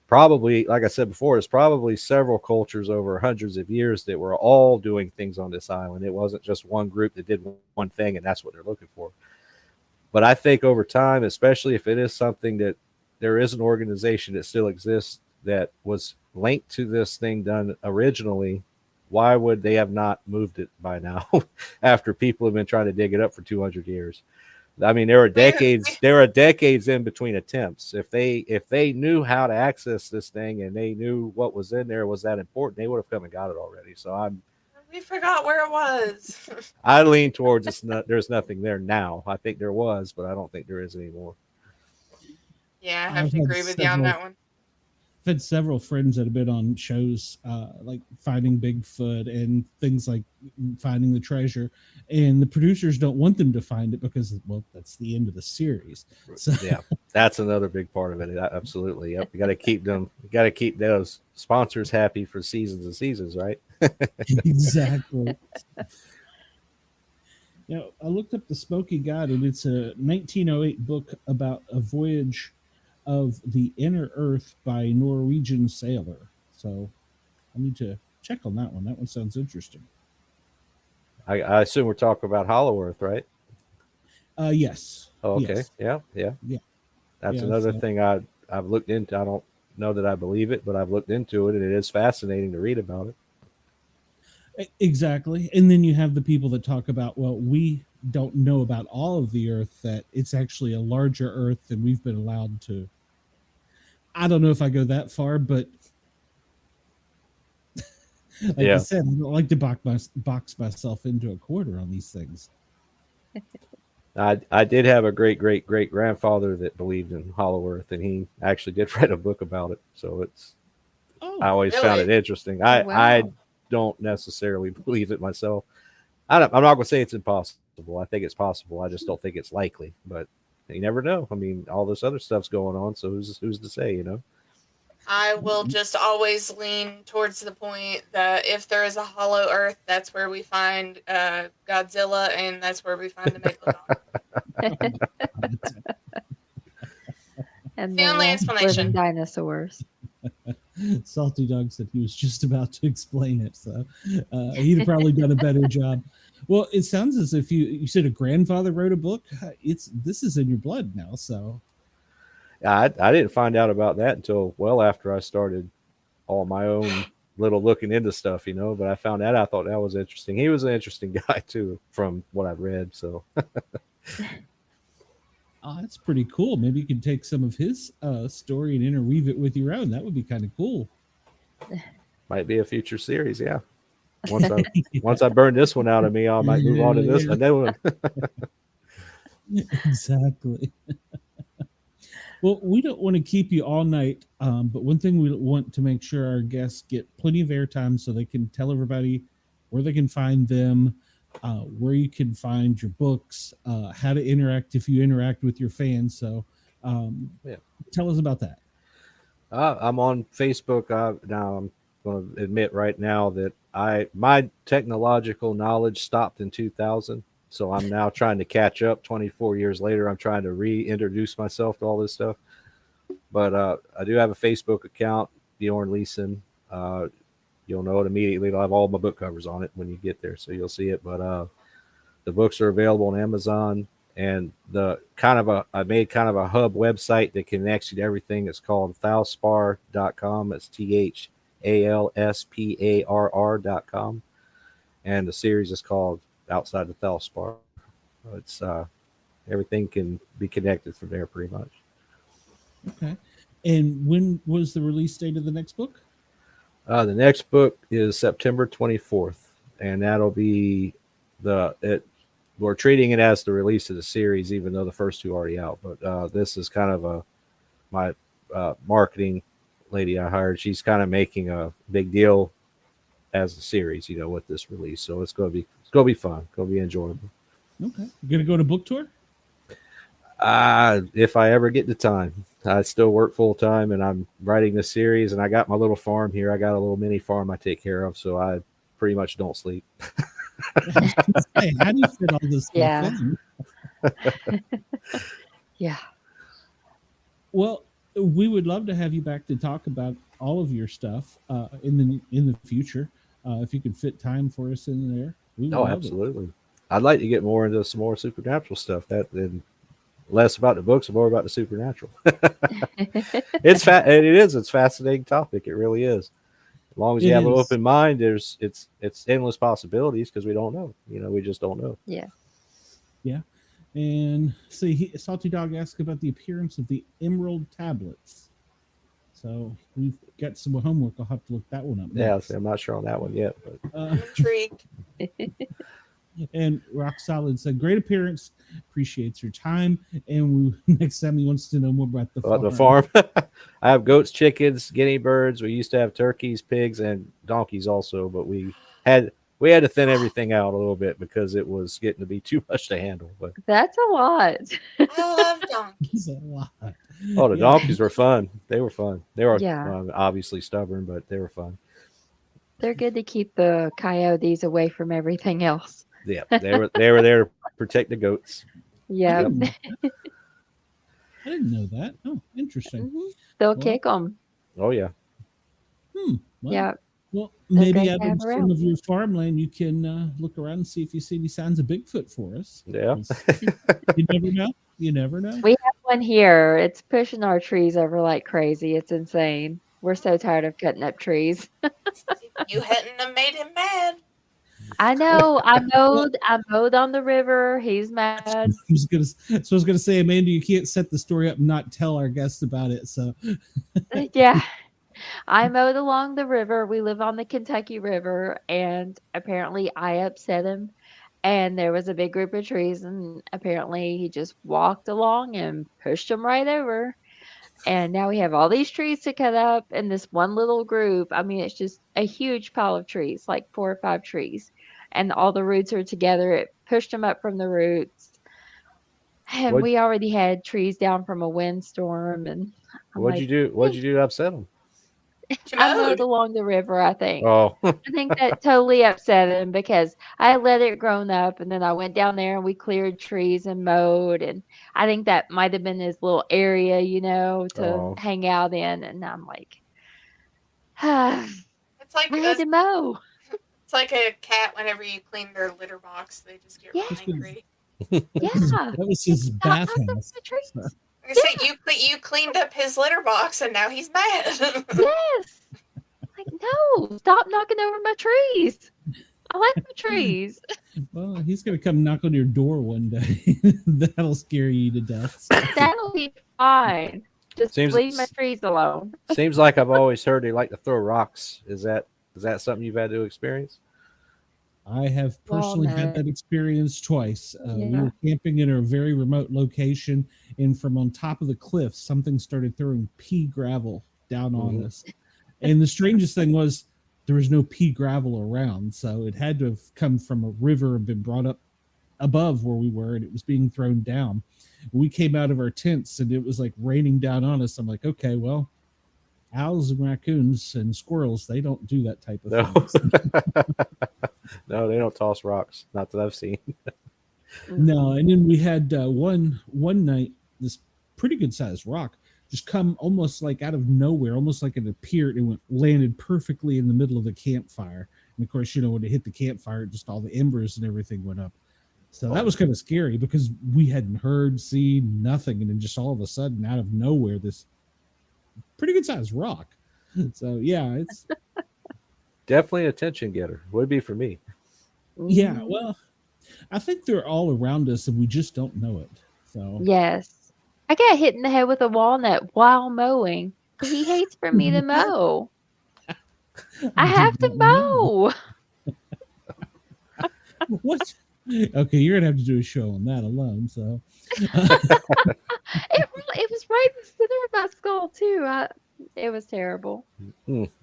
probably, like I said before, it's probably several cultures over hundreds of years that were all doing things on this island. It wasn't just one group that did one thing and that's what they're looking for. But I think over time, especially if it is something that there is an organization that still exists that was linked to this thing done originally, why would they have not moved it by now after people have been trying to dig it up for 200 years? I mean, there are decades in between attempts. If they knew how to access this thing and they knew what was in there was that important, they would have come and got it already. So We forgot where it was. I lean towards there's nothing there now. I think there was, but I don't think there is anymore. Yeah, I have to agree with you on that one. I've had several friends that have been on shows like Finding Bigfoot and things like Finding the Treasure, and the producers don't want them to find it because, well, that's the end of the series. So yeah, that's another big part of it. Absolutely. Yep. You got to keep them. You got to keep those sponsors happy for seasons and seasons, right? Exactly. You know, I looked up the Smoky God, and it's a 1908 book about a voyage of the inner earth by a Norwegian sailor. So I need to check on that one. That one sounds interesting. I assume we're talking about Hollow Earth, right? Yes. Oh, okay. Yes. Yeah. Yeah. That's Yeah, another so- thing I've looked into. I don't know that I believe it, but I've looked into it, and it is fascinating to read about it. Exactly. And then you have the people that talk about, well, we don't know about all of the earth, that it's actually a larger earth than we've been allowed to. I don't know if I go that far, but like Yeah. I said, I don't like to box myself into a corner on these things. I did have a great grandfather that believed in Hollow Earth, and he actually did write a book about it. So I always found it really? interesting. Oh, I wow. don't necessarily believe it myself. I'm not going to say it's impossible. I think it's possible. I just don't think it's likely. But you never know. I mean, all this other stuff's going on, so who's to say? You know. I will just always lean towards the point that if there is a hollow earth, that's where we find Godzilla, and that's where we find the Megalodon. And The the only living explanation. dinosaurs. Salty Dog said he was just about to explain it, so he'd have probably done a better job. Well, it sounds as if you said a grandfather wrote a book. This is in your blood now, so I didn't find out about that until well after I started all my own little looking into stuff, you know. But I found that I thought that was interesting. He was an interesting guy too, from what I've read. So that's pretty cool. Maybe you could take some of his story and interweave it with your own. That would be kind of cool. might be a future series. Yeah. Once I burn this one out of me, I might move on to this another one. Exactly. Well, we don't want to keep you all night, but one thing we want to make sure our guests get plenty of airtime so they can tell everybody where they can find them, where you can find your books, how to interact if you interact with your fans. So tell us about that. I'm on Facebook. Now I'm going to admit right now that my technological knowledge stopped in 2000. So I'm now trying to catch up 24 years later. I'm trying to reintroduce myself to all this stuff. But I do have a Facebook account, Bjorn Leesson. You'll know it immediately. It'll have all my book covers on it when you get there, so you'll see it. But the books are available on Amazon, and I made kind of a hub website that connects you to everything. It's called Thalsparr.com. It's THALSPARR.com, and the series is called Outside the Thalsparr. It's everything can be connected from there pretty much. Okay. And when was the release date of the next book? The next book is September 24th, and that'll be we're treating it as the release of the series, even though the first two are already out. But this is kind of my marketing lady I hired. She's kind of making a big deal as a series, you know, with this release. So it's going to be fun. It's going to be enjoyable. Okay. You're going to go to book tour? If I ever get the time. I still work full time, and I'm writing this series, and I got my little farm here. I got a little mini farm I take care of, so I pretty much don't sleep. Hey, how do you fit all this stuff in? Yeah. Well, we would love to have you back to talk about all of your stuff in the future. If you could fit time for us in there, we would Oh, love it. absolutely. I'd like to get more into some more supernatural stuff. That and less about the books and more about the supernatural. It's it's a fascinating topic. It really is. As long as you It have an is. open mind, it's endless possibilities because we don't know. We just don't know. Yeah. Yeah. And see, Salty Dog asked about the appearance of the emerald tablets. So we've got some homework. I'll have to look that one up. Yeah, next. I'm not sure on that one yet, but I'm intrigued. And Rock Solid said, "Great appearance. Appreciates your time." And next time he wants to know more about the farm. the farm. I have goats, chickens, guinea birds. We used to have turkeys, pigs, and donkeys also, but we had to thin everything out a little bit because it was getting to be too much to handle. But That's a lot. I love donkeys. It's a lot. oh, the Yeah. donkeys were fun. They were fun. They were Yeah. obviously stubborn, but they were fun. They're good to keep the coyotes away from everything else. Yeah, they were there to protect the goats. Yeah. I didn't know that. Oh, interesting. They'll Well, kick them. Oh yeah. Well, Yeah. Well, They're maybe great out to of have some around. of your farmland, you can look around and see if you see any signs of Bigfoot for us. Yeah. 'Cause you never know. You never know. We have one here. It's pushing our trees over like crazy. It's insane. We're so tired of cutting up trees. You hadn't have made him mad. I know. I mowed on the river. He's mad. I was gonna say, Amanda, you can't set the story up and not tell our guests about it. So Yeah. I mowed along the river. We live on the Kentucky River, and apparently I upset him. And there was a big group of trees, and apparently he just walked along and pushed them right over. And now we have all these trees to cut up in this one little group. I mean, it's just a huge pile of trees, like 4 or 5 trees. And all the roots are together. It pushed them up from the roots. And What- we already had trees down from a windstorm. And I'm What'd you do? What'd you do to upset them? I Mowed. mowed along the river, I think. Oh, I think that totally upset him because I let it grown up and then I went down there and we cleared trees and mowed. And I think that might have been his little area, to Oh. hang out in. And I'm like, I It's like had to mow. it's like a cat. Whenever you clean their litter box, they just get real Yeah. angry. Yeah. that was his Stop bathhouse. knocking the trees. So, Like I said, you cleaned up his litter box, and now he's mad. Yes. Like, no, stop knocking over my trees. I like my trees. well, he's gonna come knock on your door one day. That'll scare you to death. So. That'll be fine. Just Seems- leave my trees alone. seems like I've always heard they like to throw rocks. Is that something you've had to experience? I have personally had that experience twice. We were camping in a very remote location, and from on top of the cliff, something started throwing pea gravel down on us. And the strangest thing was there was no pea gravel around, so it had to have come from a river and been brought up above where we were, and it was being thrown down. We came out of our tents, and it was like raining down on us. I'm like, okay, well, owls and raccoons and squirrels, they don't do that type of No. thing. No, they don't toss rocks. Not that I've seen. No, and then we had one night, this pretty good sized rock just come almost like out of nowhere, almost like it appeared and landed perfectly in the middle of the campfire. And of course, when it hit the campfire, just all the embers and everything went up. So that was kind of scary because we hadn't heard, seen nothing, and then just all of a sudden, out of nowhere, this pretty good sized rock. So yeah, it's Definitely an attention getter. Would be for me. yeah. Well, I think they're all around us, and we just don't know it. So Yes. I got hit in the head with a walnut while mowing. He hates for me to mow. I have to mow. What? Okay, you're gonna have to do a show on that alone. So It was right in the center of my skull too. It was terrible.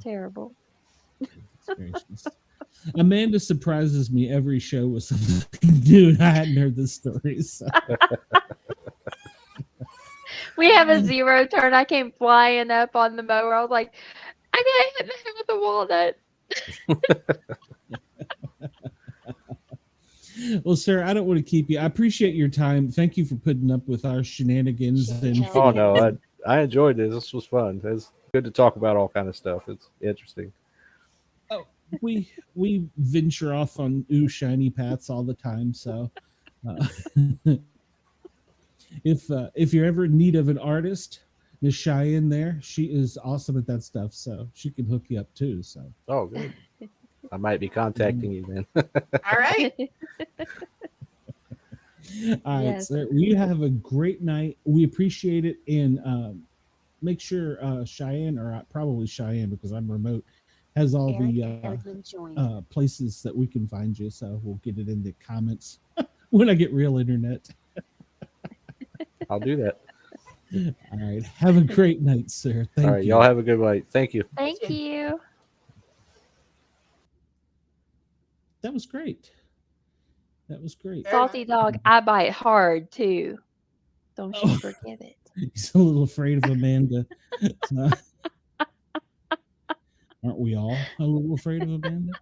Terrible. gracious. Amanda surprises me every show with something new, and I hadn't heard this story. So. We have a 0 turn. I came flying up on the mower. I was like, I got hit in the head with a walnut. Well, sir, I don't want to keep you. I appreciate your time. Thank you for putting up with our shenanigans. And Oh no, I enjoyed this. This was fun. It's good to talk about all kind of stuff. It's interesting. Oh, we venture off on shiny paths all the time. So, uh, if you're ever in need of an artist, Miss Cheyenne there, she is awesome at that stuff. So she can hook you up too. So, Oh, good. I might be contacting you then. All right. all right, Yes. sir. We have a great night. We appreciate it, and make sure Cheyenne, or probably Cheyenne because I'm remote, has all Eric the Erdman joined. places that we can find you. So we'll get it in the comments when I get real internet. I'll do that. All right. Have a great night, sir. Thank All right, you. y'all have a good night. Thank you. Thank you. That was great. That was great. Very Salty dog, I bite hard too. Don't you Oh. forget it. He's a little afraid of Amanda. Aren't we all a little afraid of Amanda?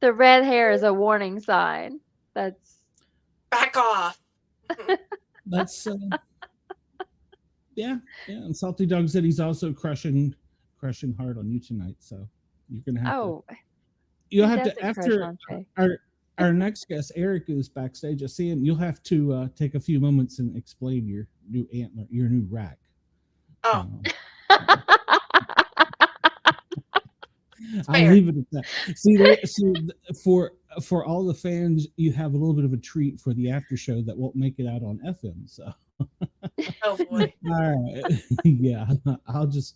The red hair is a warning sign. That's Back off. That's yeah. And Salty Dog said he's also crushing hard on you tonight. So you're gonna have to. You'll have to doesn't crush after on Trey. our next guest, Eric, is backstage. I see him. You'll have to take a few moments and explain your new antler, your new rack. Oh, I'll fair. leave it at that. See, for all the fans, you have a little bit of a treat for the after show that won't make it out on FM. So, Oh boy. all right, yeah, I'll just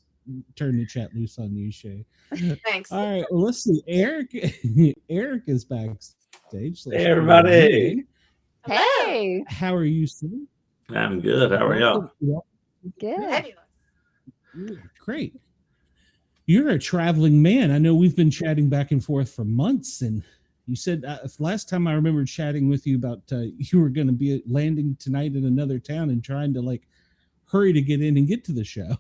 turn the chat loose on you, Shay. Thanks. All right, well, let's see. Eric is backstage. So Hey, everybody. Hello. Hey, How are you, sir? I'm good. How are y'all? good. Fabulous. Great. You're a traveling man. I know we've been chatting back and forth for months, and you said last time I remember chatting with you about you were going to be landing tonight in another town and trying to like hurry to get in and get to the show.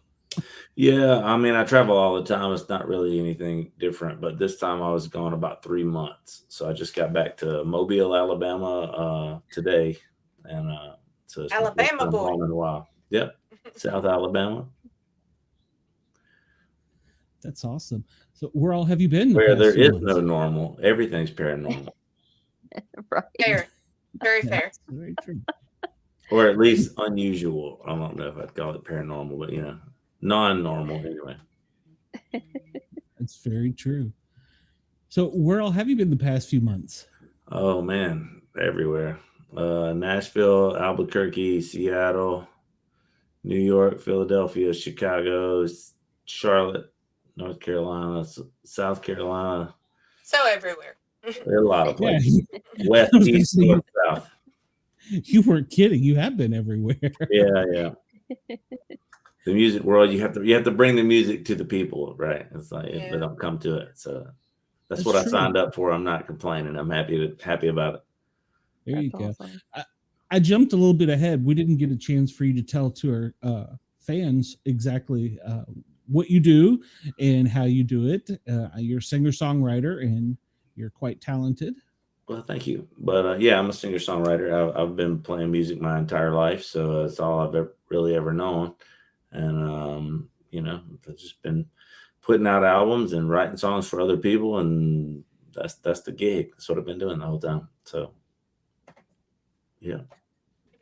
Yeah, I mean, I travel all the time. It's not really anything different, but this time I was gone about 3 months. So I just got back to Mobile, Alabama today. And so it's my first Alabama time boy. home in a while. Yep. South Alabama. That's awesome. So where all have you been? Where there is months? no normal. Everything's paranormal. Right. Fair. Very fair. That's very true. Or at least unusual. I don't know if I'd call it paranormal, but non-normal anyway. That's very true. So where all have you been the past few months? Oh man, everywhere. Nashville, Albuquerque, Seattle, New York, Philadelphia, Chicago, Charlotte, North Carolina, South Carolina. So everywhere. There are a lot of Yeah, places. West, I was gonna east, say, north, south. you weren't kidding. You have been everywhere. Yeah. The music world, you have to bring the music to the people, right? It's like if they don't come to it. So that's what I true. signed up for. I'm not complaining. I'm happy about it. There you That's go. awesome. I jumped a little bit ahead. We didn't get a chance for you to tell to our fans exactly what you do and how you do it. You're a singer-songwriter and you're quite talented. Well, thank you. But yeah, I'm a singer-songwriter. I've been playing music my entire life, so that's all I've really ever known. And I've just been putting out albums and writing songs for other people, and that's the gig. That's what I've been doing the whole time. So yeah.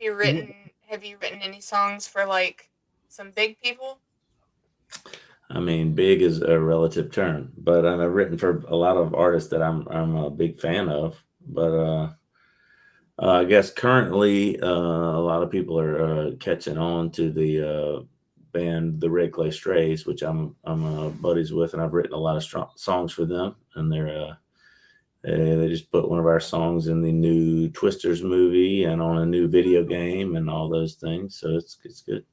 Have you written any songs for like some big people? I mean, big is a relative term, but I've written for a lot of artists that I'm a big fan of. But I guess currently a lot of people are catching on to the band the Red Clay Strays, which I'm buddies with, and I've written a lot of songs for them. And they just put one of our songs in the new Twisters movie and on a new video game and all those things. So it's good.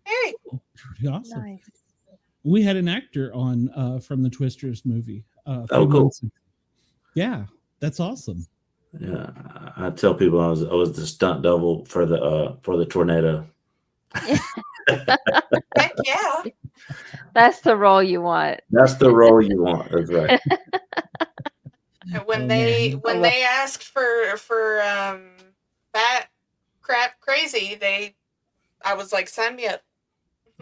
Very cool. Pretty awesome. Nice. We had an actor on from the Twisters movie. A few Oh, cool. months ago. Yeah, that's awesome. Yeah, I tell people I was the stunt double for the tornado. Heck yeah. That's the role you want. That's the role you want. That's right. And when Oh, they man. asked for Bat Crap Crazy, I was like, sign me up.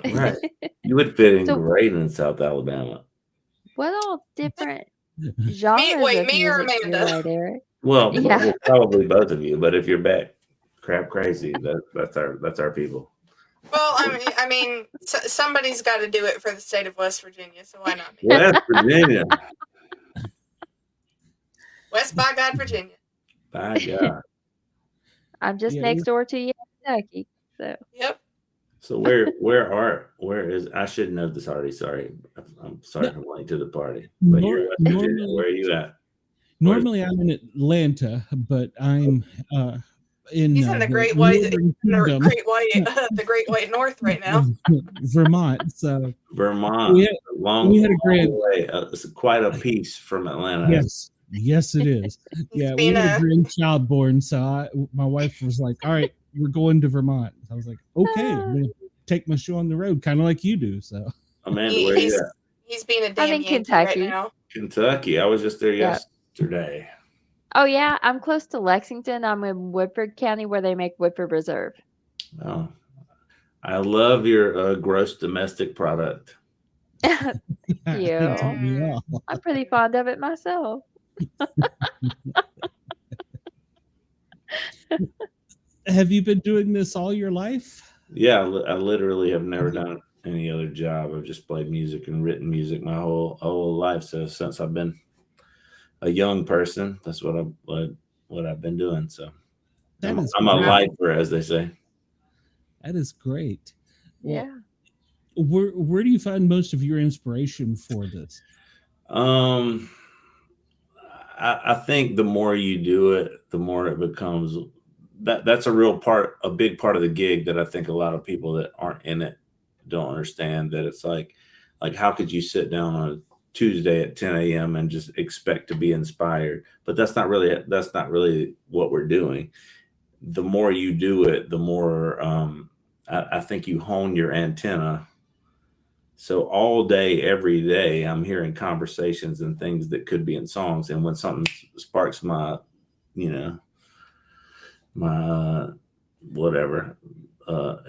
Right. You would fit in So- great in South Alabama. What all different genres wait, of me or music do you Amanda? write, Eric? Well, Yeah. well, probably both of you, but if you're back crap crazy, that's our people. Well, I mean, somebody's got to do it for the state of West Virginia, so why not me? West Virginia. West by God, Virginia. By God. I'm just Yeah, next door to you in Kentucky. So Yep. So where is I should know this already. Sorry. I'm sorry No. for going to the party. But you're in West Virginia. Normally- Where are you at? Normally I'm in Atlanta, but I'm in He's in the Great White, Northern Kingdom, the Great White North right now. Vermont. So Vermont. we had a grand- way. It's quite a piece from Atlanta. yes, it is. Yeah, we had a grandchild born, so my wife was like, "All right, we're going to Vermont." I was like, "Okay, I'm gonna take my show on the road, kind of like you do." So Amanda, where are you at? He's being a damn I'm in Yankee Kentucky. right now. Kentucky. I was just there Yeah. yesterday. Oh yeah, I'm close to Lexington. I'm in Woodford County where they make Woodford Reserve. Oh, I love your gross domestic product. yeah. I'm pretty fond of it myself. Have you been doing this all your life? Yeah, I literally have never done any other job. I've just played music and written music my whole life. So since I've been a young person, that's what I've been doing. So I'm a lifer, as they say. That is great. Well, Yeah. Where do you find most of your inspiration for this? I think the more you do it, the more it becomes that's a big part of the gig that I think a lot of people that aren't in it don't understand. That it's like how could you sit down on a Tuesday at 10 a.m. and just expect to be inspired? But that's not really what we're doing. The more you do it, the more I think you hone your antenna. So all day, every day, I'm hearing conversations and things that could be in songs. And when something sparks my whatever,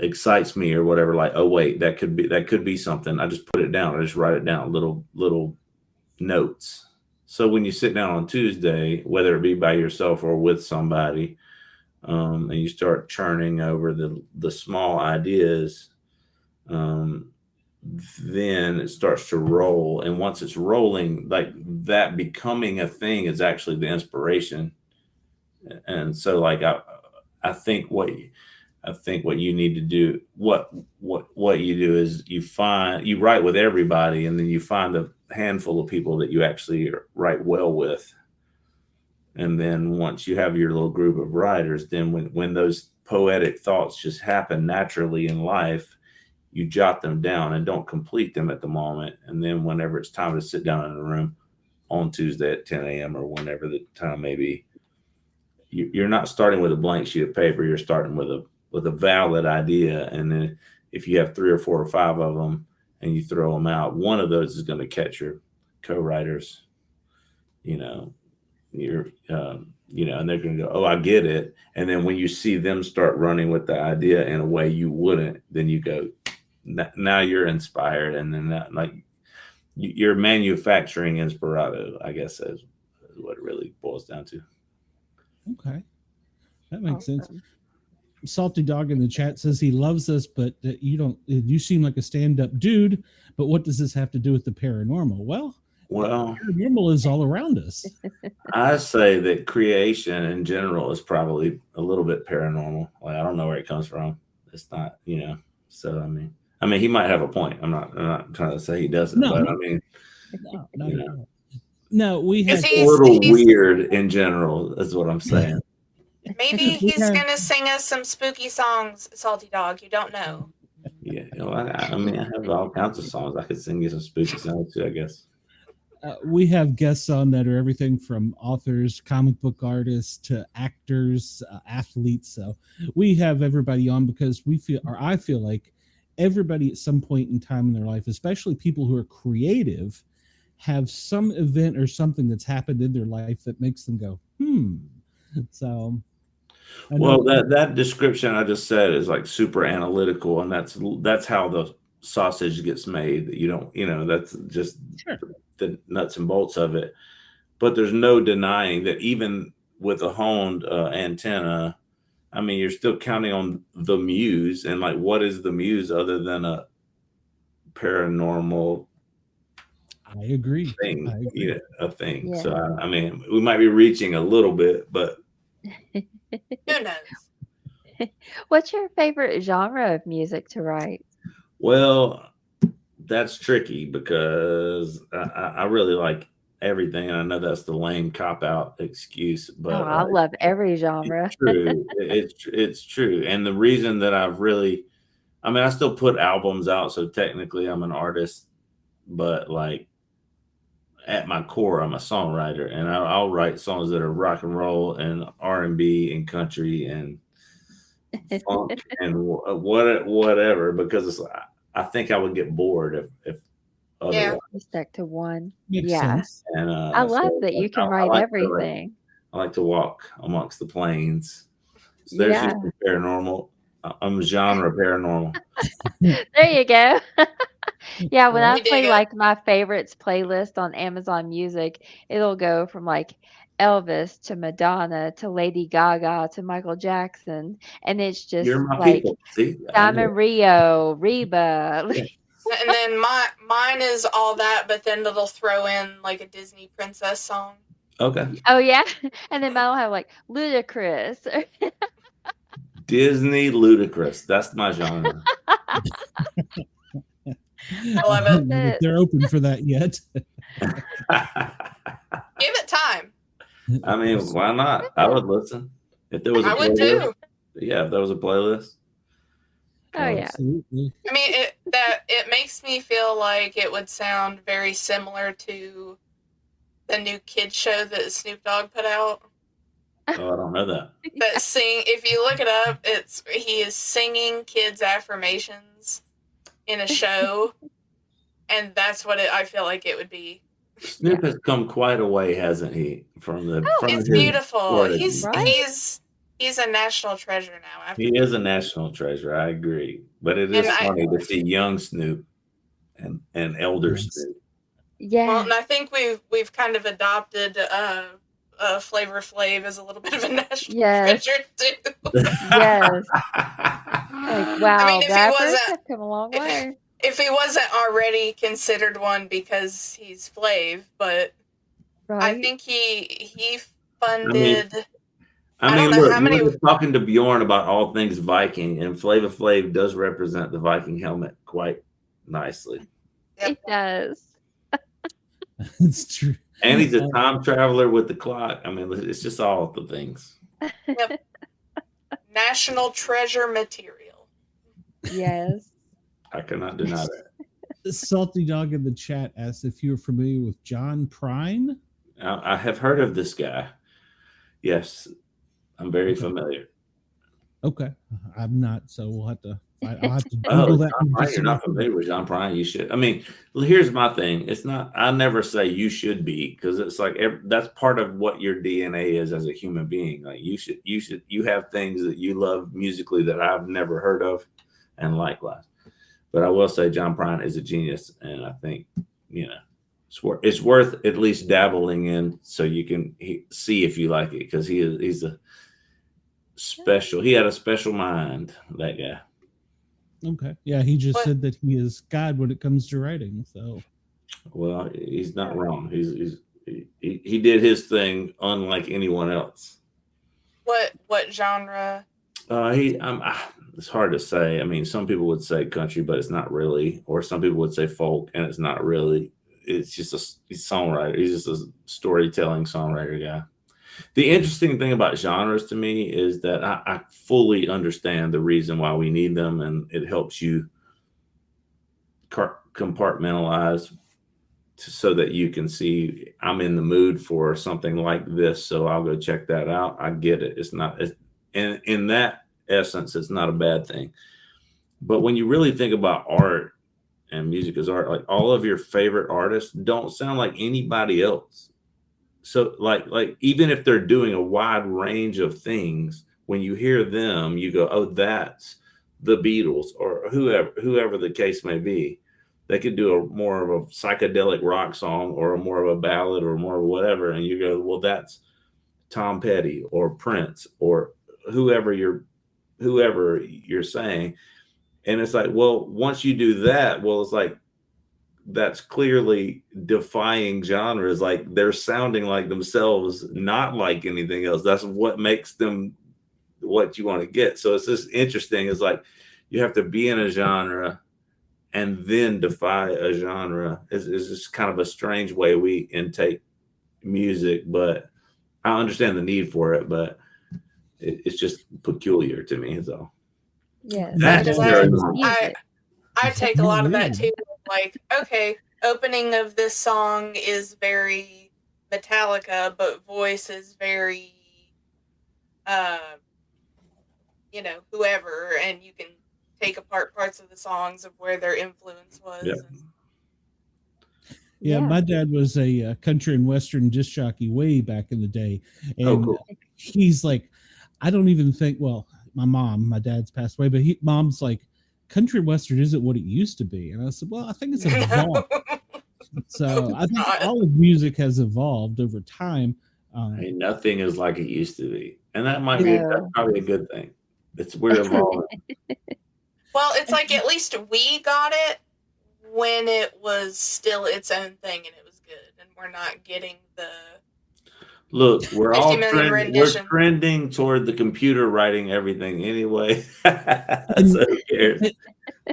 excites me or whatever, like, oh wait, that could be something. I just put it down. I just write it down, little notes. So when you sit down on Tuesday, whether it be by yourself or with somebody, and you start churning over the small ideas, then it starts to roll. And once it's rolling, like that becoming a thing is actually the inspiration. And so like I think what you need to do, what you do is you write with everybody, and then you find a handful of people that you actually write well with. And then once you have your little group of writers, then when those poetic thoughts just happen naturally in life, you jot them down and don't complete them at the moment. And then whenever it's time to sit down in a room on Tuesday at 10 a.m. or whenever the time may be, you're not starting with a blank sheet of paper. You're starting with a valid idea. And then if you have 3 or 4 or 5 of them and you throw them out, one of those is going to catch your co-writers, and they're going to go, oh, I get it. And then when you see them start running with the idea in a way you wouldn't, then you go, now you're inspired. And then you're manufacturing inspirato, I guess, is what it really boils down to. Okay, that makes sense. Salty Dog in the chat says he loves us, but you seem like a stand-up dude, but what does this have to do with the paranormal? Well, paranormal is all around us. I say that creation in general is probably a little bit paranormal. Like, I don't know where it comes from. It's not, so I mean he might have a point. I'm not trying to say he doesn't, but I mean, no, we have it's a little weird in general, is what I'm saying. Maybe he's gonna sing us some spooky songs, Salty Dog. You don't know. Yeah, I have all kinds of songs. I could sing you some spooky songs too, I guess. We have guests on that are everything from authors, comic book artists, to actors, athletes. So we have everybody on because I feel like everybody at some point in time in their life, especially people who are creative, have some event or something that's happened in their life that makes them go, So I Well, know. that description I just said is like super analytical, and that's how the sausage gets made. You don't, that's just Sure. the nuts and bolts of it. But there's no denying that even with a honed antenna, I mean, you're still counting on the muse, and like, what is the muse other than a paranormal I agree. thing? I agree. A thing. Yeah. So I mean, we might be reaching a little bit, but Who knows? What's your favorite genre of music to write? well, that's tricky because I really like everything, and I know that's the lame cop out excuse, Oh, but I love every genre. it's true. It's true, and the reason that I've really, I mean, I still put albums out, so technically I'm an artist, but like at my core, I'm a songwriter, and I'll write songs that are rock and roll and R&B and country and funk and whatever, because I think I would get bored if Yeah. otherwise. You stuck to one. Makes Yeah. sense. And I love so, that you like, can I write like everything. I like to walk amongst the plains. So there's Yeah. just some paranormal. I'm genre paranormal. There you go. Yeah, when I We dig play it. like my favorites playlist on Amazon Music, it'll go from like Elvis to Madonna to Lady Gaga to Michael Jackson, and it's just You're my like people. See, I knew Diamond it. Rio, Reba. Yeah. And then mine is all that, but then it'll throw in like a Disney princess song. Okay. Oh yeah, and then mine will have like Ludacris. Disney ludicrous. That's my genre. I love I it. don't know if they're open for that yet. Give it time. I mean, why not? I would listen if there was a I would playlist. too. Yeah, if there was a playlist. Oh yeah. Absolutely. I mean, it makes me feel like it would sound very similar to the new kids show that Snoop Dogg put out. Oh, I don't know that. That if you look it up, he is singing kids' affirmations in a show, and that's what I feel like it would be. Snoop has come quite a way, hasn't he? From It's his beautiful. origin. Right? He's a national treasure now. After He is a national treasure. I agree, but it is And funny to see young Snoop and elder Yes. Snoop. Yeah. Well, and I think we've kind of adopted Flavor Flav as a little bit of a national Yes. treasure too. Yes. Like wow, I mean, if he rappers wasn't- have come a long way. If he wasn't already considered one because he's Flav, but Right? I think he funded. I I mean, don't know look, how we many- were just talking to Bjorn about all things Viking, and Flava Flav does represent the Viking helmet quite nicely. It does. It's true. And he's a time traveler with the clock. I mean, it's just all the things. National treasure material. Yes. I cannot deny that. Salty Dog in the chat asks if you're familiar with John Prine. I have heard of this guy. Yes, I'm very Okay. familiar. Okay, I'm not, so I'll have to Oh, Google that. John and Prine, just you're not see- familiar with John Prine. You should. I mean, here's my thing. It's not. I never say you should be, because it's like that's part of what your DNA is as a human being. Like you have things that you love musically that I've never heard of, and likewise. But I will say John Prine is a genius, and I think it's worth at least dabbling in so you can see if you like it, because he's a special. He had a special mind, that guy. Okay, yeah, he just What? said that he is God when it comes to writing. So Well, he's not wrong. He did his thing unlike anyone else. What genre? It's hard to say. I mean, some people would say country, but it's not really. Or some people would say folk, and it's not really. It's just he's a songwriter. He's just a storytelling songwriter guy. The interesting thing about genres to me is that I fully understand the reason why we need them, and it helps you compartmentalize so that you can see I'm in the mood for something like this, so I'll go check that out. I get it. It's not, in that essence, it's not a bad thing. But when you really think about art and music as art, like all of your favorite artists don't sound like anybody else. So like even if they're doing a wide range of things, when you hear them, you go, oh, that's the Beatles or whoever the case may be. They could do a more of a psychedelic rock song or a more of a ballad or more of whatever. And you go, well, that's Tom Petty or Prince or whoever you're saying. And it's like, well, once you do that, well, it's like, that's clearly defying genres. Like they're sounding like themselves, not like anything else. That's what makes them what you want to get. So it's just interesting. It's like you have to be in a genre and then defy a genre. It's just kind of a strange way we intake music, but I understand the need for it, but it's just peculiar to me. So Yes. That's Because very I take a lot of that too. Like, okay, opening of this song is very Metallica, but voice is very, whoever, and you can take apart parts of the songs of where their influence was. Yep. Yeah, my dad was a country and western disc jockey way back in the day, and cool. he's like, I don't even think. Well, my dad's passed away, but mom's like, country western isn't what it used to be, and I said, well, I think it's evolved. So I think all of music has evolved over time. Nothing is like it used to be, and that might be that's probably a good thing. We're evolving. Well, it's like at least we got it when it was still its own thing and it was good, and we're not getting the look. We're all rendition. trending toward the computer writing everything anyway. So who cares?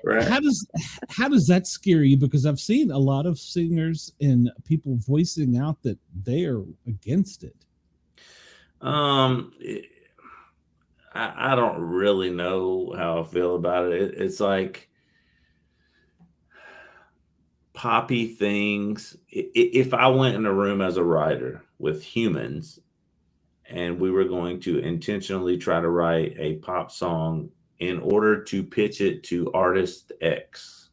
Right. How does that scare you? Because I've seen a lot of singers and people voicing out that they are against it. I don't really know how I feel about it. It's like poppy things. If I went in a room as a writer with humans and we were going to intentionally try to write a pop song in order to pitch it to artist X,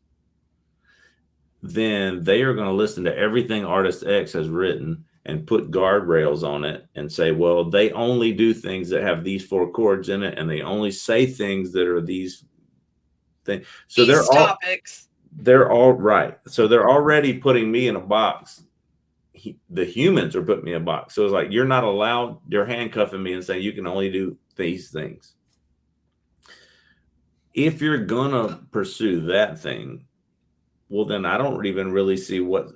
then they are going to listen to everything artist X has written and put guardrails on it and say, well, they only do things that have these 4 chords in it, and they only say things that are these things. So they're all right. So they're already putting me in a box. The humans are putting me in a box. So it's like, you're not allowed, they're handcuffing me and saying you can only do these things. If you're gonna pursue that thing, well, then I don't even really see what's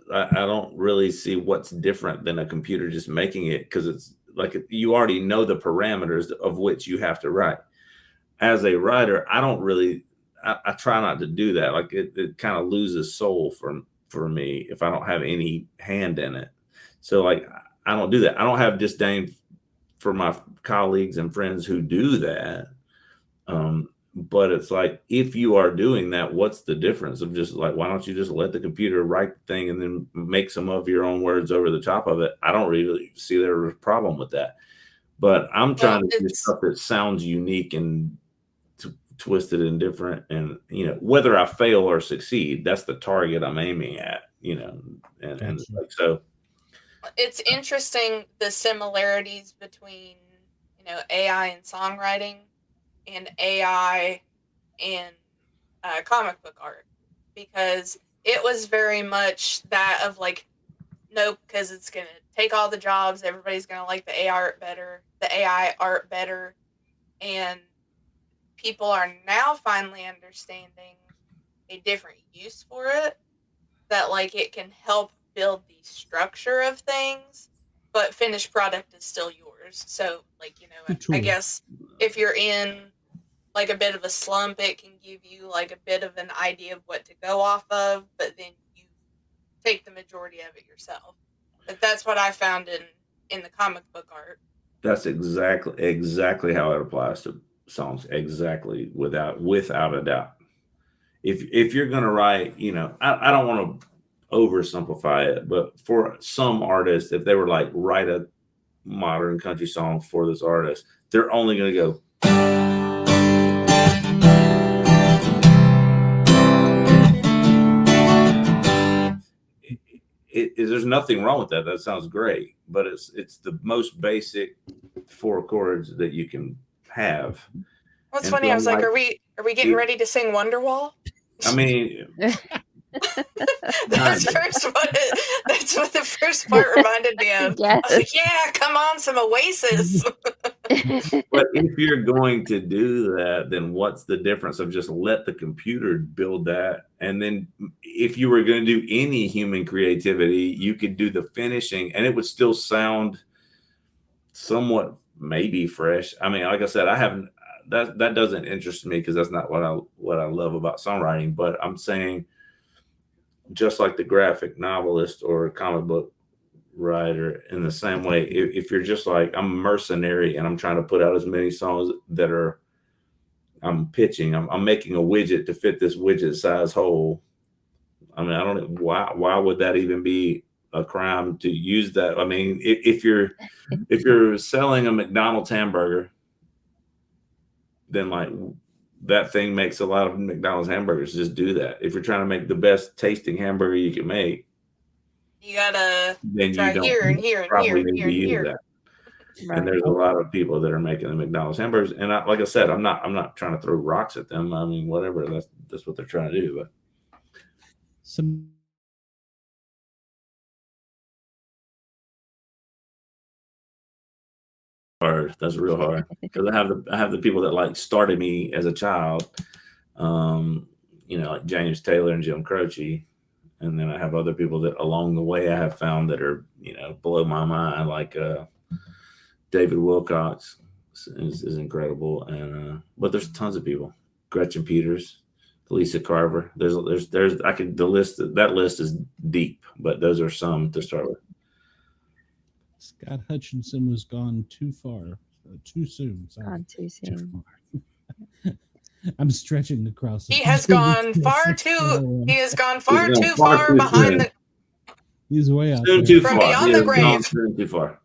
different than a computer just making it, because it's like you already know the parameters of which you have to write. As a writer, I don't really, I try not to do that. Like it kind of loses soul for me if I don't have any hand in it. So like I don't do that. I don't have disdain for my colleagues and friends who do that. But it's like, if you are doing that, what's the difference of just like, why don't you just let the computer write the thing and then make some of your own words over the top of it? I don't really see there's a problem with that. But I'm trying to do stuff that sounds unique and twisted and different. And, whether I fail or succeed, that's the target I'm aiming at, and like, so. It's interesting, the similarities between, AI and songwriting and AI and comic book art, because it was very much that of like, nope, because it's going to take all the jobs. Everybody's going to like the AI art better. And people are now finally understanding a different use for it, that like it can help build the structure of things, but finished product is still yours. So like, I guess if you're in like a bit of a slump, it can give you like a bit of an idea of what to go off of, but then you take the majority of it yourself. But that's what I found in the comic book art. That's exactly how it applies to songs. Exactly, without a doubt. If you're gonna write, I don't want to oversimplify it, but for some artists, if they were like, write a modern country song for this artist, they're only going to go. There's nothing wrong with that. That sounds great, but it's the most basic 4 chords that you can have. What's And funny? so I I'm was like, like, are we getting ready to sing Wonderwall? I mean, That's that's what the first part reminded me of. I was like, yeah, come on, some Oasis. but if you're going to do that, then what's the difference of just let the computer build that? And then if you were going to do any human creativity, you could do the finishing and it would still sound somewhat maybe fresh. I mean, like I said, I haven't, that doesn't interest me because that's not what I love about songwriting. But I'm saying, just like the graphic novelist or comic book writer, in the same way, if you're just like, I'm a mercenary and I'm trying to put out as many songs that are, I'm pitching, I'm making a widget to fit this widget size hole. I mean, I don't know why would that even be a crime to use that? I mean, if you're selling a McDonald's hamburger, then like that thing makes a lot of McDonald's hamburgers. Just do that. If you're trying to make the best tasting hamburger you can make, you gotta then try you don't here and here and probably here and need here to and use here. that. Right. And there's a lot of people that are making the McDonald's hamburgers. And like I said, I'm not trying to throw rocks at them. I mean, whatever, that's what they're trying to do. But Some hard. That's real hard because I have the people that like started me as a child, like James Taylor and Jim Croce, and then I have other people that along the way I have found that are blow my mind, like David Wilcox is incredible, and but there's tons of people, Gretchen Peters, Lisa Carver. There's that list is deep, but those are some to start with. Scott Hutchinson was gone too far, too soon. Sorry. Gone too soon. I'm stretching across. He has gone far too. He has gone far too far behind the. He's way out soon there. too From far. beyond the grave. Soon too far.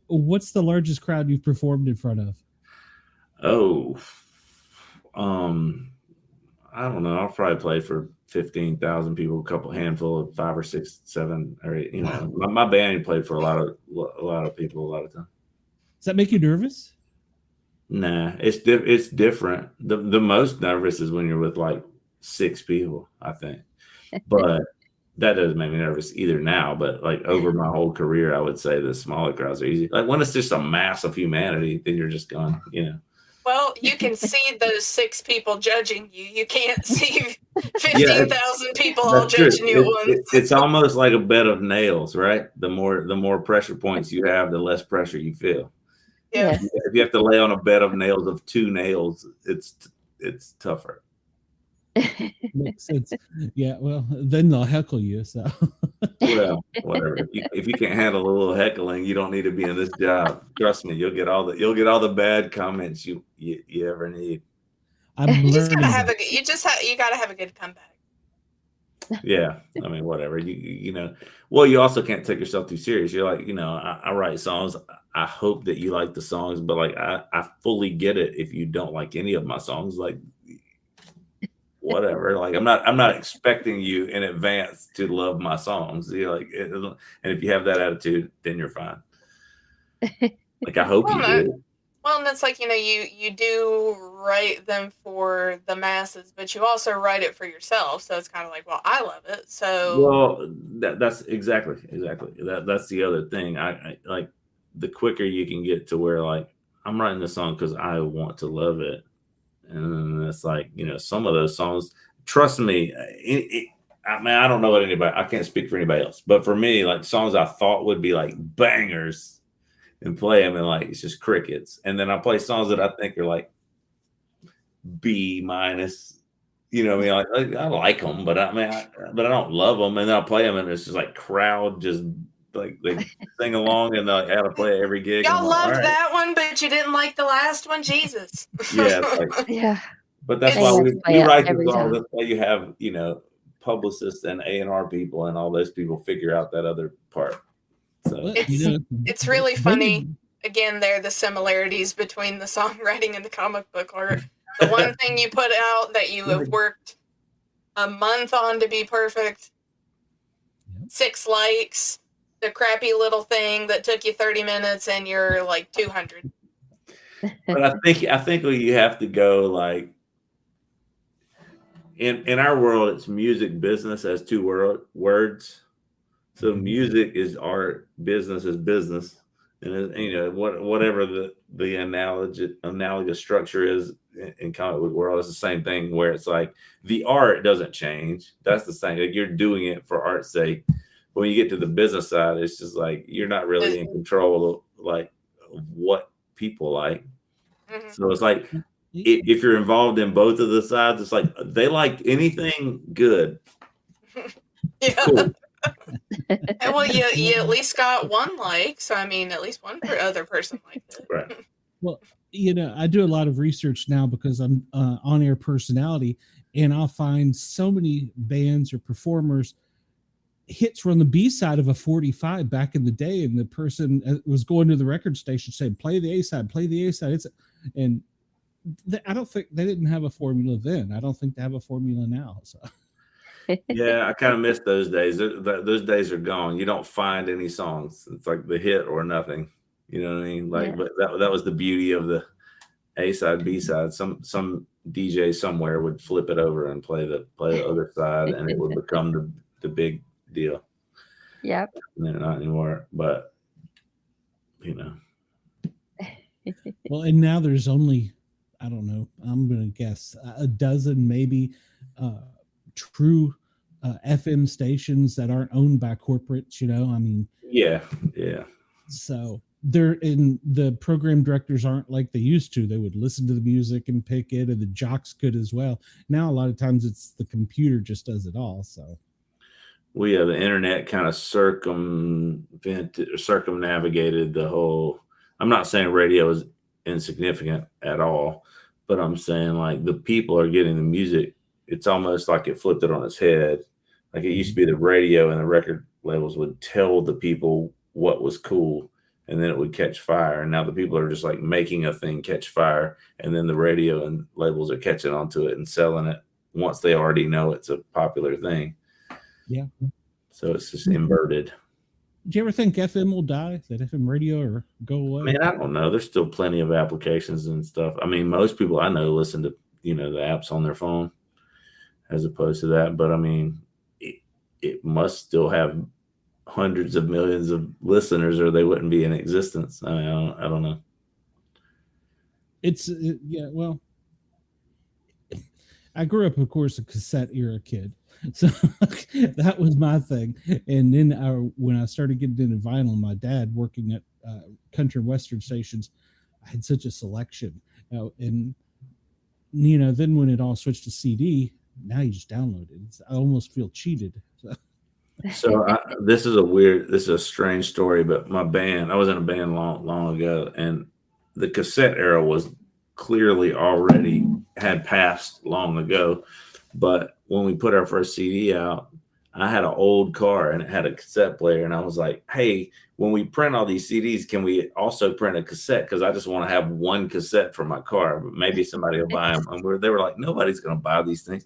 What's the largest crowd you've performed in front of? Oh, I don't know. I'll probably play for 15,000 people, a couple handful of 5 or 6, 7 or 8. My band played for a lot of people a lot of time. Does that make you nervous? Nah, it's different. The most nervous is when you're with like 6 people, I think. But that doesn't make me nervous either now. But like over my whole career, I would say the smaller crowds are easy. Like when it's just a mass of humanity, then you're just going, Well, you can see those 6 people judging you. You can't see 15,000 people all judging you at once. It's almost like a bed of nails, right? The more pressure points you have, the less pressure you feel. Yeah. If you have to lay on a bed of nails of 2 nails, it's tougher. Makes sense. Yeah, well, then they'll heckle you. So, well, whatever. If you can't handle a little heckling, you don't need to be in this job. Trust me, you'll get all the bad comments you ever need. You gotta have a good comeback. Yeah, I mean, whatever. Well, you also can't take yourself too serious. You're like, I write songs. I hope that you like the songs, but like, I fully get it if you don't like any of my songs. Like, whatever. Like, I'm not expecting you in advance to love my songs. And if you have that attitude, then you're fine. Like, I hope you do. Well, and it's like, you do write them for the masses, but you also write it for yourself. So it's kind of like, well, I love it. So, well, that's exactly. That's the other thing. I like the quicker you can get to where like I'm writing this song because I want to love it. And it's like, some of those songs, trust me, I mean, I don't know what I can't speak for anybody else, but for me, like songs I thought would be like bangers and play them and like, it's just crickets. And then I play songs that I think are like B minus, what I mean? Like, I like them, but I don't love them. And then I play them and it's just like crowd just like they sing along and I had to play every gig. Y'all loved that one, but you didn't like the last one. Jesus. Yeah. Yeah. But that's why we write the song. That's why you have, publicists and A&R people and all those people figure out that other part. So it's really funny. Again, there are the similarities between the songwriting and the comic book art. The one thing you put out that you have worked a month on to be perfect, 6 likes. The crappy little thing that took you 30 minutes and you're like 200. But I think you have to go like in our world, it's music business as two words. So music is art, business is business, and whatever the analogous structure is in comic book world, it's the same thing where it's like the art doesn't change. That's the thing. Like you're doing it for art's sake. But when you get to the business side, it's just like you're not really in control of what people like. Mhm. So it's like if you're involved in both of the sides, it's like they like anything good. Yeah. Cool. And well, you at least got one like, so I mean, at least one other person liked it. Right. Well, I do a lot of research now because I'm on-air personality, and I'll find so many bands or performers hits were on the B side of a 45 back in the day, and the person was going to the record station saying, "Play the A side, play the A side." I don't think they didn't have a formula then. I don't think they have a formula now. So. Yeah, I kind of miss those days. Those days are gone. You don't find any songs. It's like the hit or nothing. You know what I mean? Like, Yeah. but that was the beauty of the A side, B side. Some DJ somewhere would flip it over and play the other side, and it would become the big deal. Yep. Not anymore, but Well, and now there's only, I don't know, I'm going to guess a dozen maybe true FM stations that aren't owned by corporates, I mean. Yeah. So they're in the program directors aren't like they used to. They would listen to the music and pick it, and the jocks could as well. Now, a lot of times it's the computer just does it all. So. The internet kind of circumnavigated the whole. I'm not saying radio is insignificant at all, but I'm saying like the people are getting the music. It's almost like it flipped it on its head. Like it used to be the radio and the record labels would tell the people what was cool, and then it would catch fire. And now the people are just like making a thing catch fire, and then the radio and labels are catching onto it and selling it once they already know it's a popular thing. Yeah. So it's just inverted. Do you ever think FM will die? That FM radio or go away? I mean, I don't know. There's still plenty of applications and stuff. I mean, most people I know listen to, the apps on their phone as opposed to that. But I mean, it must still have hundreds of millions of listeners or they wouldn't be in existence. I mean, I don't know. Well, I grew up, of course, a cassette era kid. So that was my thing. And then when I started getting into vinyl, my dad working at country and western stations, I had such a selection. And, then when it all switched to CD, now you just download it. I almost feel cheated. So this is a strange story, but my band, I was in a band long ago, and the cassette era was clearly already had passed long ago. But when we put our first CD out, I had an old car and it had a cassette player. And I was like, hey, when we print all these CDs, can we also print a cassette? Because I just want to have one cassette for my car. Maybe somebody will buy them. And they were like, nobody's going to buy these things.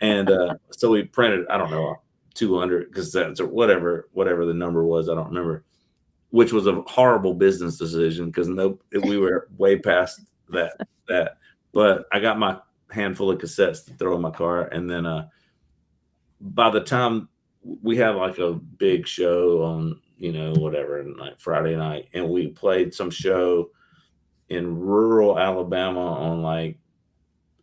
And so we printed, I don't know, 200 cassettes or whatever the number was. I don't remember, which was a horrible business decision because we were way past that. But I got my handful of cassettes to throw in my car, and then by the time we had like a big show on whatever like Friday night, and we played some show in rural Alabama on like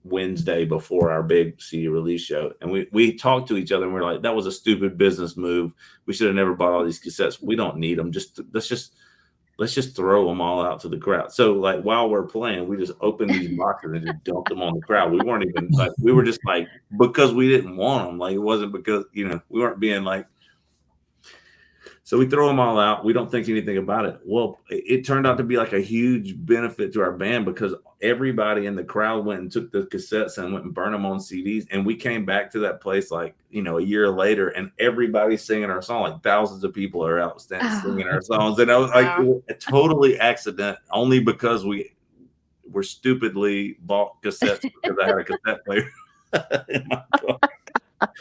Wednesday before our big CD release show, and we talked to each other and we're like, that was a stupid business move. We should have never bought all these cassettes. We don't need them. Let's just throw them all out to the crowd. So like while we're playing, we just opened these boxes and just dumped them on the crowd. We weren't even like, we were just like, because we didn't want them. Like it wasn't because, we weren't being like, so we throw them all out. We don't think anything about it. Well, it turned out to be like a huge benefit to our band because everybody in the crowd went and took the cassettes and went and burned them on CDs. And we came back to that place like, a year later, and everybody's singing our song. Like thousands of people are out singing our songs. And I was like, totally accident, only because we were stupidly bought cassettes because I had a cassette player in my car.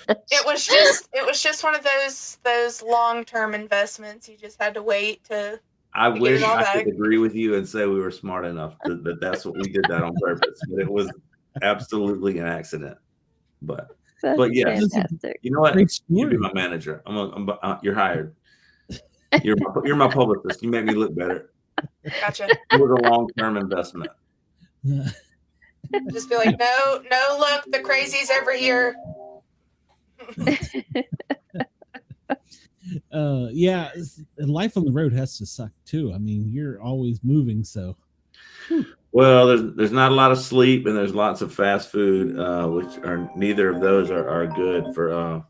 It was just one of those long-term investments. You just had to wait to I We get it wish all I back. could agree with you and say we were smart enough that's what we did that on purpose, but it was absolutely an accident. But That's yes, fantastic. you know what? Great You be story. my manager. You're hired. You're my publicist. You make me look better. Gotcha. It was a long-term investment. Just be like, no, look, the crazy's over here. Yeah, life on the road has to suck too. I mean, you're always moving, so. Well, there's not a lot of sleep, and there's lots of fast food, which are neither of those are good for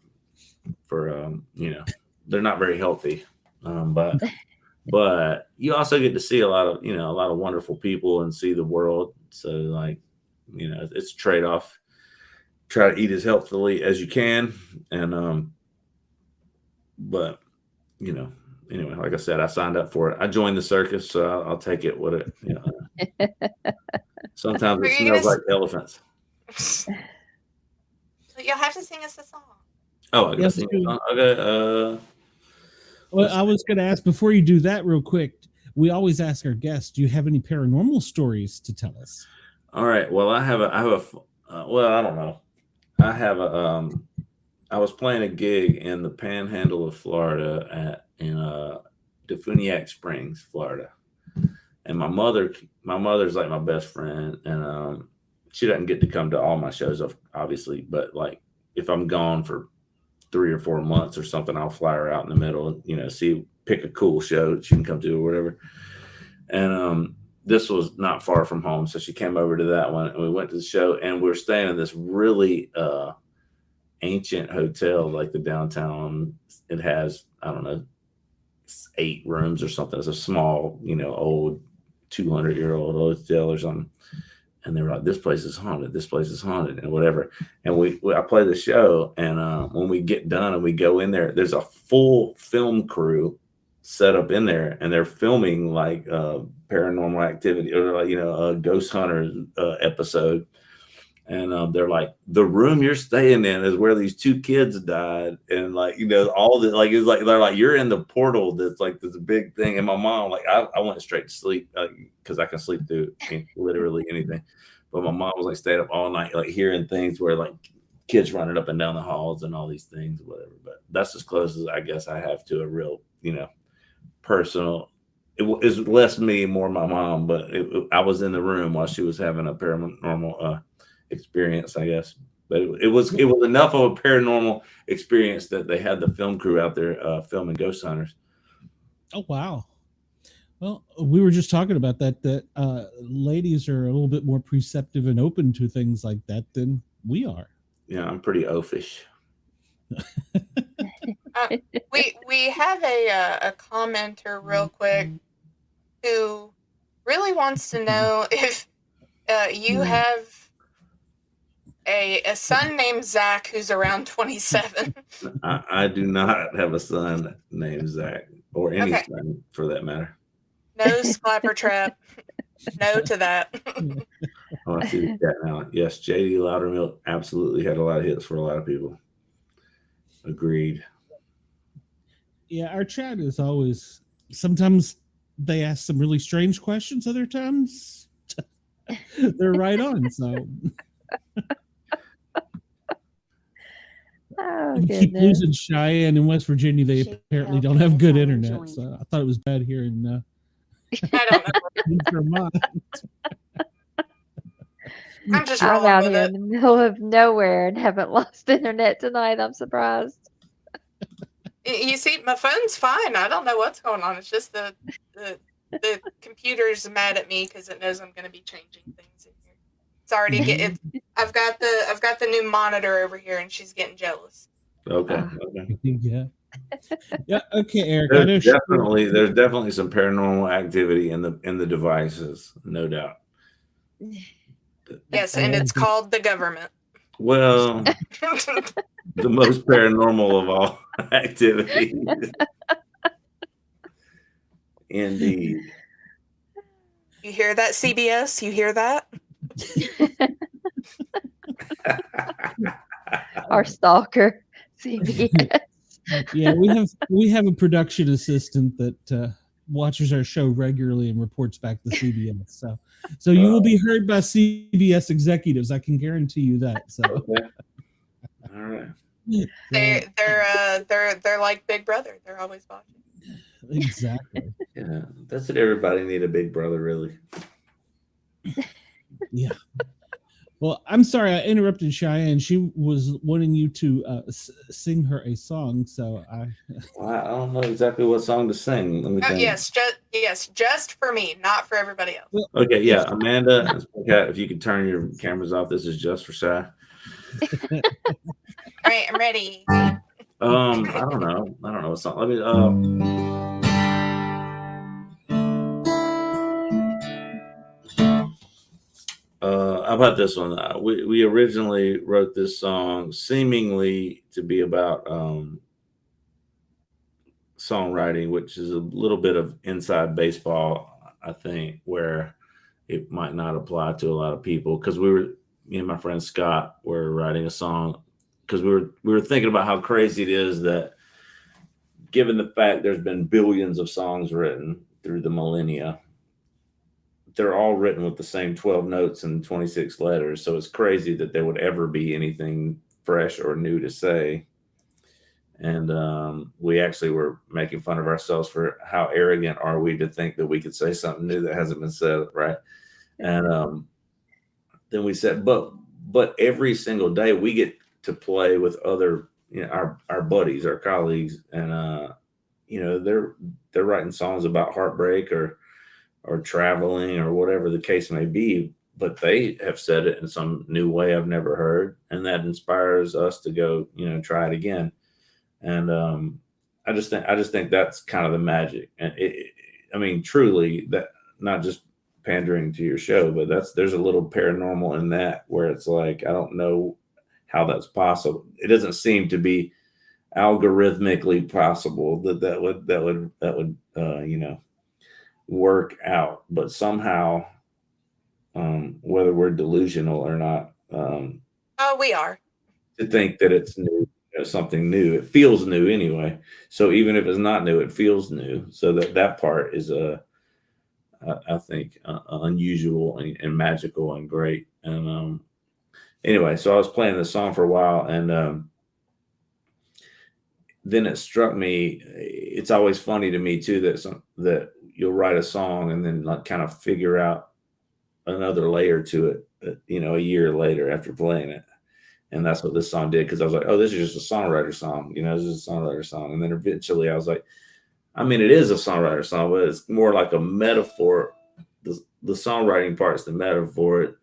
they're not very healthy. But you also get to see a lot of wonderful people and see the world. So like, it's a trade-off. Try to eat as healthily as you can, and but anyway, like I said, I signed up for it. I joined the circus, so I'll take it. Sometimes it smells like elephants. You'll have to sing us a song. Oh, I gotta sing a song. Okay. Well, I was going to ask before you do that real quick. We always ask our guests, do you have any paranormal stories to tell us? All right. Well, I don't know. I was playing a gig in the Panhandle of Florida in Defuniak Springs, Florida, and my mother's like my best friend, and she doesn't get to come to all my shows, obviously, but like if I'm gone for 3 or 4 months or something, I'll fly her out in the middle and pick a cool show that she can come to or whatever. And this was not far from home, so she came over to that one, and we went to the show, and we were staying in this really ancient hotel, like the downtown. It has, I don't know, 8 rooms or something. It's a small, old 200-year-old hotel or something. And they were like, this place is haunted, and whatever. And I play the show, and when we get done and we go in there, there's a full film crew set up in there, and they're filming like Paranormal Activity or like, a Ghost Hunters episode. And they're like, the room you're staying in is where these 2 kids died. And like, all the, like, it's like, they're like, you're in the portal. That's like, this big thing. And my mom, like, I went straight to sleep because I can sleep through literally anything. But my mom was like, stayed up all night, like hearing things where like kids running up and down the halls and all these things, whatever. But that's as close as I guess I have to a real, personal. It was less me, more my mom, but I was in the room while she was having a paranormal experience, I guess. But it was enough of a paranormal experience that they had the film crew out there filming Ghost Hunters. Oh wow. Well, we were just talking about that ladies are a little bit more perceptive and open to things like that than we are. Yeah, I'm pretty oafish. We have a commenter real quick who really wants to know if you have a son named Zach who's around 27. I do not have a son named Zach, or any son for that matter. No splapper trap. No to that. Oh, I see that now. Yes, JD Loudermilk absolutely had a lot of hits for a lot of people. Agreed. Yeah, our chat is always, sometimes they ask some really strange questions, other times they're right on. So Oh, we keep losing Cheyenne in West Virginia. They apparently don't have good internet. So I thought it was bad here in I don't know. Vermont. I'm just I'm rolling out with here it. in the middle of nowhere and haven't lost internet tonight. I'm surprised. You see, my phone's fine. I don't know what's going on. It's just the computer's mad at me because it knows I'm going to be changing things in here. It's already getting. I've got the new monitor over here, and she's getting jealous. Okay. Yeah. Yeah. Okay, Eric. There's definitely some paranormal activity in the devices, no doubt. Yes, and it's called the government. Well, the most paranormal of all activities. Indeed. You hear that, CBS? You hear that? Our stalker, CBS. Yeah, we have a production assistant that watches our show regularly and reports back to CBS. So you will be heard by CBS executives. I can guarantee you that. So Okay. All right. They're like Big Brother. They're always watching. Exactly. Yeah, that's what everybody need, a big brother, really. Yeah. Well, I'm sorry I interrupted Cheyenne. She was wanting you to sing her a song, so Well, I don't know exactly what song to sing. Let me think. Yes, just for me, not for everybody else. Okay, yeah, Amanda and Sportcat, if you could turn your cameras off, this is just for Shy. All right, I'm ready. I don't know what song. Let me. How about this one? We originally wrote this song seemingly to be about songwriting, which is a little bit of inside baseball, I think, where it might not apply to a lot of people. Because me and my friend Scott were writing a song because we were thinking about how crazy it is that, given the fact there's been billions of songs written through the millennia, they're all written with the same 12 notes and 26 letters. So it's crazy that there would ever be anything fresh or new to say. And we actually were making fun of ourselves for how arrogant are we to think that we could say something new that hasn't been said, right? And then we said, but every single day we get to play with other, our buddies, our colleagues, and they're writing songs about heartbreak or traveling or whatever the case may be, but they have said it in some new way I've never heard, and that inspires us to go, try it again. And I just think that's kind of the magic. And truly, that, not just pandering to your show, but there's a little paranormal in that, where it's like, I don't know how that's possible. It doesn't seem to be algorithmically possible that would work out, but somehow, whether we're delusional or not, We are. to think that it's new, something new, it feels new anyway. So even if it's not new, it feels new. So that part is I think unusual and magical and great. And anyway, so I was playing this song for a while, and then it struck me. It's always funny to me too that you'll write a song and then like kind of figure out another layer to it, a year later after playing it. And that's what this song did, because I was like, oh, this is just a songwriter song. This is a songwriter song. And then eventually I was like, it is a songwriter song, but it's more like a metaphor. The songwriting part is the metaphor.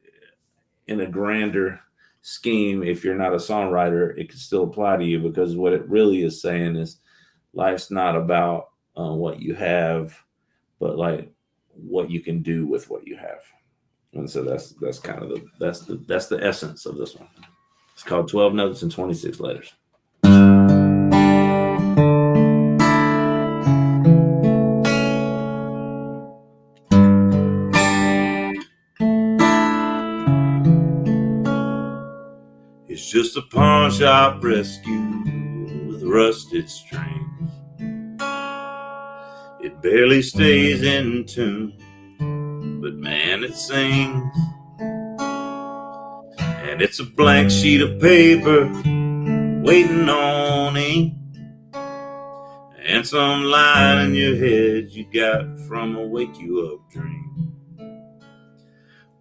In a grander scheme, if you're not a songwriter, it can still apply to you, because what it really is saying is life's not about what you have, but like what you can do with what you have. And so that's kind of that's the essence of this one. It's called 12 Notes and 26 Letters. It's just a pawn shop rescue with rusted strings. It barely stays in tune, but man, it sings. And it's a blank sheet of paper waiting on ink, and some line in your head you got from a wake you up dream.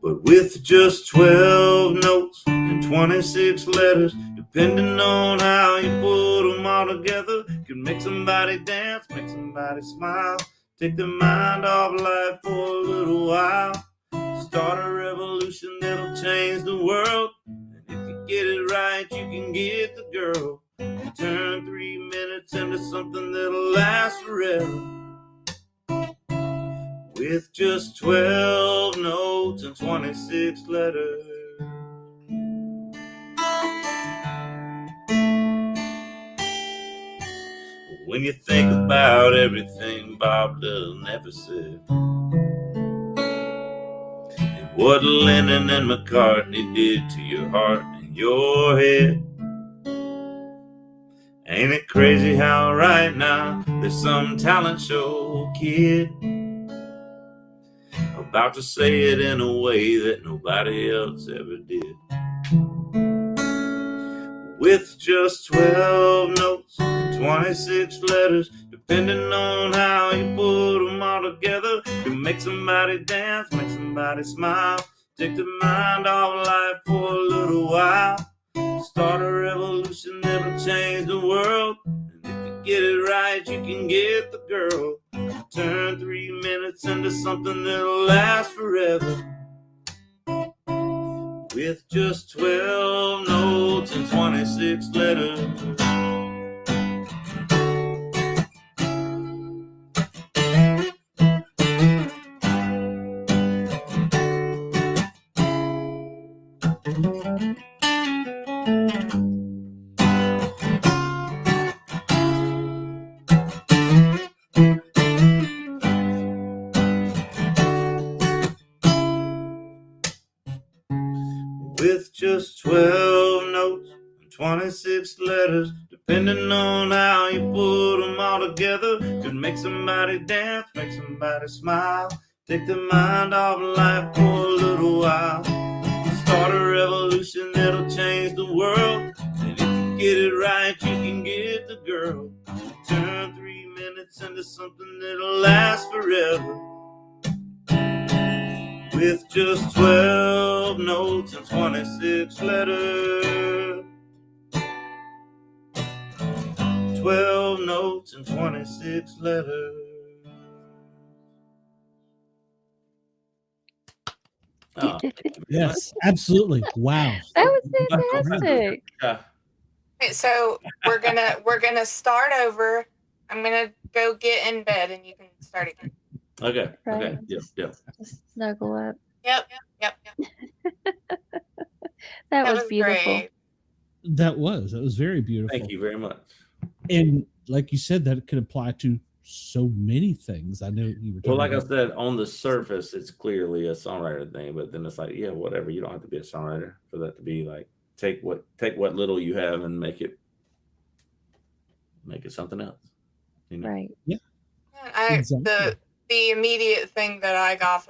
But with just 12 notes and 26 letters, depending on how you put them all together, can make somebody dance, make somebody smile, take their mind off life for a little while, start a revolution that'll change the world. And if you get it right, you can get the girl, and turn 3 minutes into something that'll last forever. With just 12 notes and 26 letters. When you think about everything Bob Dylan never said, and what Lennon and McCartney did to your heart and your head, Ain't it crazy how right now there's some talent show kid about to say it in a way that nobody else ever did. With just 12 notes, 26 letters, depending on how you put them all together, to make somebody dance, make somebody smile, take the mind off life for a little while, start a revolution that'll change the world. And if you get it right, you can get the girl. Turn 3 minutes into something that'll last forever. With just 12 notes and 26 letters. With just 12 notes and 26 letters, depending on how you put them all together, could make somebody dance, make somebody smile, take their mind off life for a little while, start a revolution that'll change the world. And if you get it right, you can get the girl. Turn 3 minutes into something that'll last forever. With just 12 notes and 26 letters. 12 notes and 26 letters. Oh, Yes, absolutely. Wow. That was fantastic. Okay, so we're gonna start over. I'm gonna go get in bed, and you can start again. Okay. Right. Okay. Yep. Just snuggle up. Yep. That was beautiful. Great. That was very beautiful. Thank you very much. And like you said, that could apply to so many things. I know you were talking Well, like I about. said, on the surface, it's clearly a songwriter thing, but then it's like, yeah, whatever. You don't have to be a songwriter for that to be like, take what little you have and make it something else. You know? Right. Yeah. The immediate thing that I got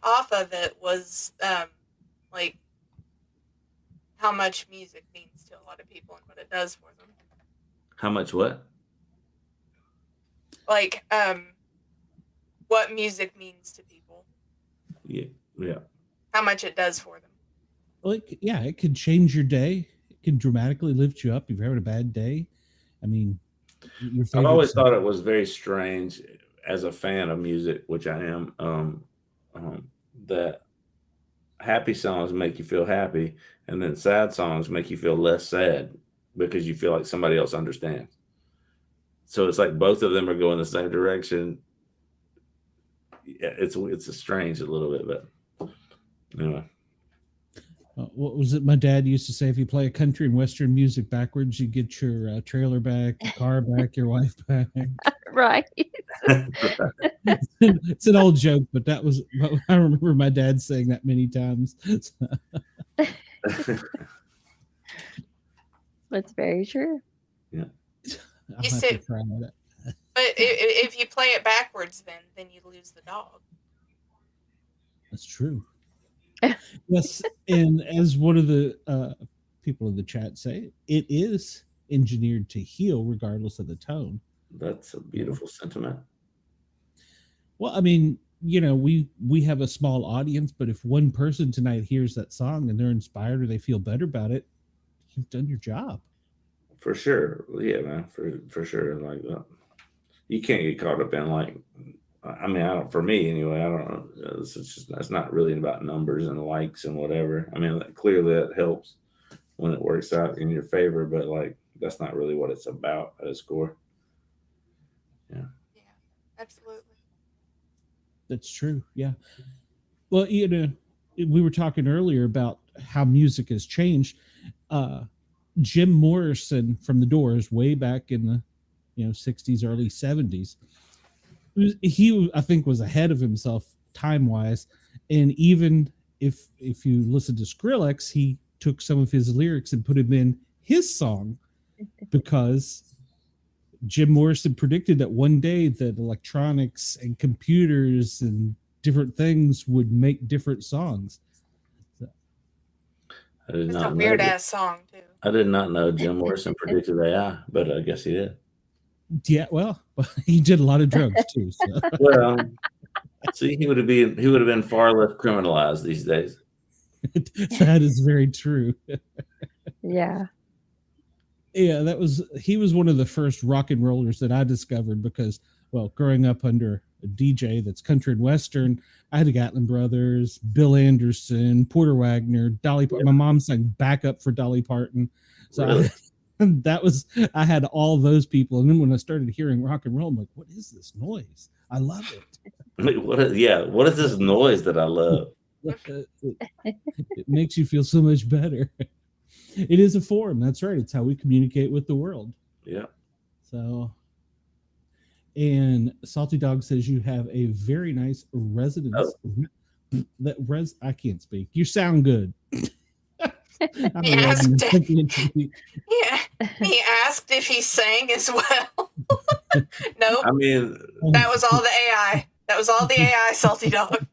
off of it was like how much music means to a lot of people and what it does for them. How much what? Like what music means to people. Yeah. How much it does for them. Like, yeah, it could change your day. It can dramatically lift you up if you're having a bad day. I mean, I've always thought it was very strange as a fan of music, which I am, that happy songs make you feel happy, and then sad songs make you feel less sad because you feel like somebody else understands. So it's like both of them are going the same direction. Yeah, it's a strange a little bit, but anyway. What was it my dad used to say? If you play a country and western music backwards, you get your trailer back, your car back, your wife back. Right. It's an old joke, but I remember my dad saying that many times. That's very true. Yeah. I'll You have said- to try that. But if you play it backwards, then you lose the dog. That's true. Yes, and as one of the people in the chat say, it is engineered to heal regardless of the tone. That's a beautiful sentiment. Well, I mean, we have a small audience, but if one person tonight hears that song and they're inspired or they feel better about it, you've done your job. For sure. Yeah, man. For sure. Like that. You can't get caught up in like, I mean, for me anyway, I don't know. That's not really about numbers and likes and whatever. I mean, clearly that helps when it works out in your favor, but like, that's not really what it's about at a score. Yeah. Yeah, absolutely. That's true. Yeah. Well, we were talking earlier about how music has changed. Jim Morrison from the Doors, way back in the 60s, early 70s, he I think was ahead of himself time wise, and even if you listen to Skrillex, he took some of his lyrics and put him in his song because Jim Morrison predicted that one day that electronics and computers and different things would make different songs. So, I did It's a not know weird that. ass song too. I did not know Jim Morrison predicted AI, but I guess he did. yeah, well, he did a lot of drugs too. So. Well, see, he would have been far less criminalized these days. That is very true. Yeah. Yeah, he was one of the first rock and rollers that I discovered because, well, growing up under a DJ that's country and western, I had the Gatlin Brothers, Bill Anderson, Porter Wagner, Dolly Parton. My mom sang backup for Dolly Parton. So Really? I had all those people. And then when I started hearing rock and roll, I'm like, what is this noise? I love it. What is this noise that I love? It makes you feel so much better. It is a form. That's right. It's how we communicate with the world. Yeah. So, and Salty Dog says you have a very nice residence. I can't speak. You sound good. He asked if he sang as well. Nope. I mean, that was all the AI. That was all the AI, Salty Dog.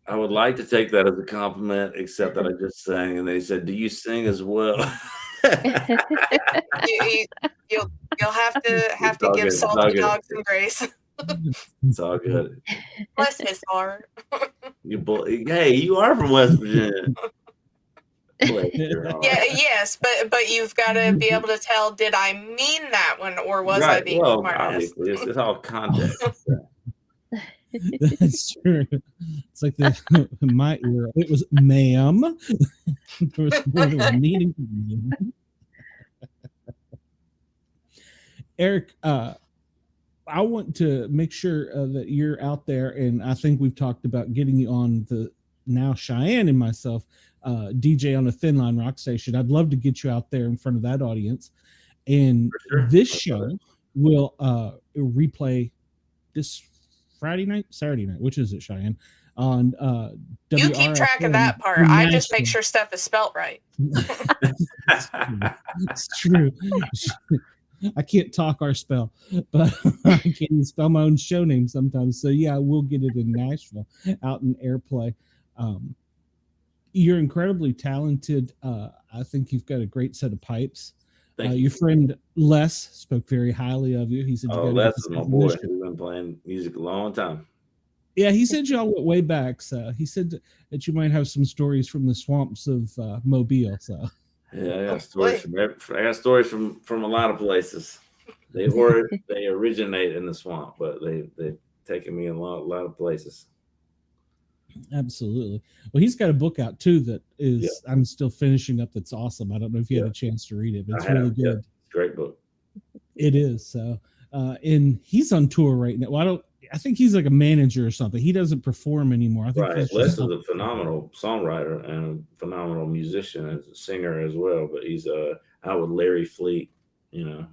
I would like to take that as a compliment, except that I just sang, and they said, "Do you sing as well?" You'll have to give Salty Dog some grace. It's all good. Bless his heart. Hey, you are from West Virginia. Yes, but you've got to be able to tell, did I mean that one, or was I being smart? Obviously, it's all context. That's true. It's like in my era, it was ma'am. There was more of a meaning. Eric, I want to make sure that you're out there, and I think we've talked about getting you on the now Cheyenne and myself DJ on a Thin Line Rock station. I'd love to get you out there in front of that audience. And this show will replay this Saturday night, which is it, Cheyenne? On you keep track of that part. I just make sure stuff is spelt right. It's true. I can't talk or spell, but I can't even spell my own show name sometimes. So yeah, we'll get it in Nashville, out in airplay. You're incredibly talented. I think you've got a great set of pipes. Your friend Les spoke very highly of you. He said, Les is my boy. We've been playing music a long time. Yeah, he said y'all went way back. So he said that you might have some stories from the swamps of Mobile. So yeah, I got stories from a lot of places. They originate in the swamp, but they've taken me a lot of places. Absolutely. Well, he's got a book out too that is I'm still finishing up. That's awesome. I don't know if you had a chance to read it, but it's really good. Yeah. Great book. It is. So, and he's on tour right now. Well, I think he's like a manager or something. He doesn't perform anymore. I think Les is a phenomenal songwriter and a phenomenal musician and a singer as well. But he's out with Larry Fleet. You know,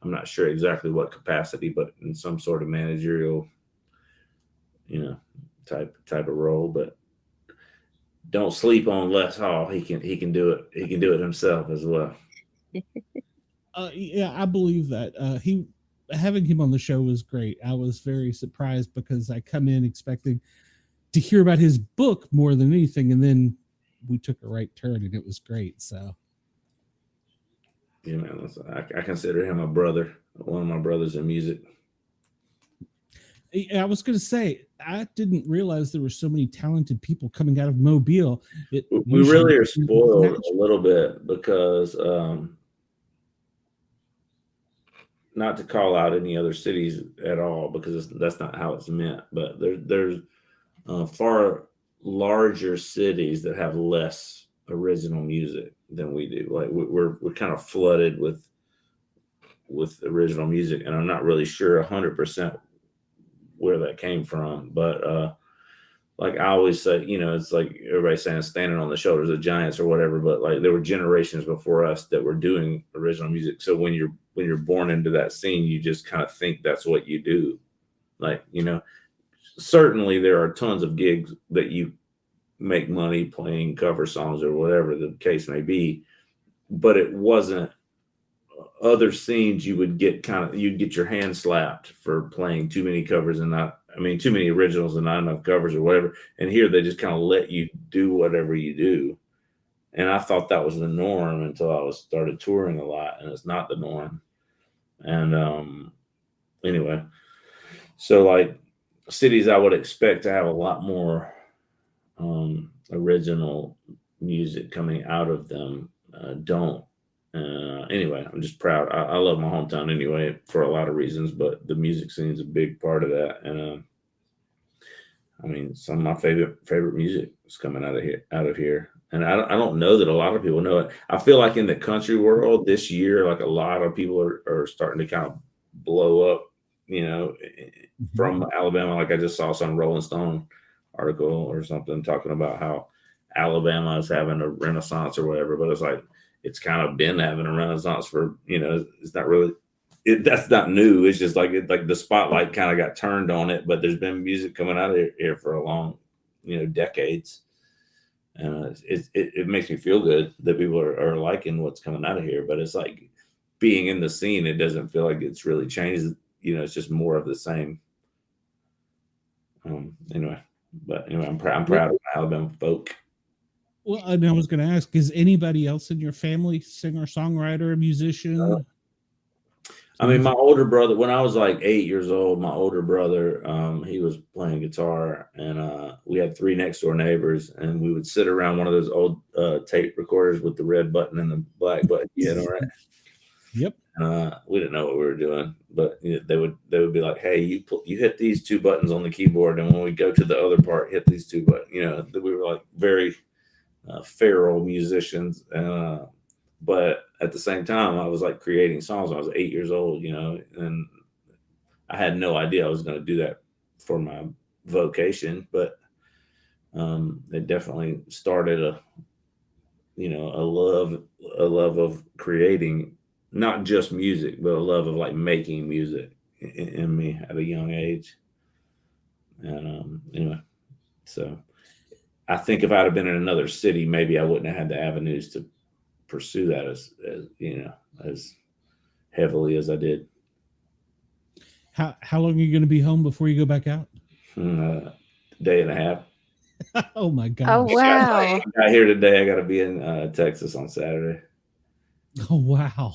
I'm not sure exactly what capacity, but in some sort of managerial, type of role. But don't sleep on Les Hall. He can do it. He can do it himself as well. Yeah, I believe that. Having him on the show was great. I was very surprised because I come in expecting to hear about his book more than anything, and then we took a right turn, and it was great. So, yeah, man, I consider him a brother, one of my brothers in music. I was going to say, I didn't realize there were so many talented people coming out of Mobile. We really are spoiled a little bit because, not to call out any other cities at all, because that's not how it's meant, but there's far larger cities that have less original music than we do. Like we're kind of flooded with original music, and I'm not really sure 100% where that came from, but like I always say, it's like everybody's saying standing on the shoulders of giants or whatever, but like there were generations before us that were doing original music. So when you're born into that scene, you just kind of think that's what you do. Like, certainly there are tons of gigs that you make money playing cover songs or whatever the case may be. but it wasn't. Other scenes you would get you'd get your hand slapped for playing too many covers and too many originals and not enough covers or whatever. And here they just kind of let you do whatever you do. And I thought that was the norm until I started touring a lot, and it's not the norm. And anyway, so like cities I would expect to have a lot more original music coming out of them don't. Anyway, I'm just proud. I love my hometown anyway for a lot of reasons, but the music scene is a big part of that. And some of my favorite music is coming out of here. And I don't know that a lot of people know it. I feel like in the country world this year, like a lot of people are starting to kind of blow up, from Alabama. Like I just saw some Rolling Stone article or something talking about how Alabama is having a renaissance or whatever, but it's like, it's kind of been having a renaissance for, it's not really, that's not new. It's just like the spotlight kind of got turned on it, but there's been music coming out of here for a long, decades. And it makes me feel good that people are liking what's coming out of here, but it's like being in the scene, it doesn't feel like it's really changed. It's just more of the same. Anyway, I'm proud of Alabama folk. Well, and I was going to ask, is anybody else in your family singer-songwriter, musician? My older brother, when I was like 8 years old, my older brother, he was playing guitar, and we had 3 next door neighbors, and we would sit around one of those old tape recorders with the red button and the black button. Right? Yep. We didn't know what we were doing, but they would be like, "Hey, you hit these 2 buttons on the keyboard, and when we go to the other part, hit these 2 buttons." We were like very feral musicians, but at the same time I was like creating songs when I was 8 years old, and I had no idea I was going to do that for my vocation, but it definitely started a love of creating, not just music, but a love of like making music in me at a young age. And anyway, so I think if I'd have been in another city, maybe I wouldn't have had the avenues to pursue that as heavily as I did. How long are you going to be home before you go back out? Day and a half. Oh my gosh. Oh wow. I got here today. I got to be in Texas on Saturday. Oh wow.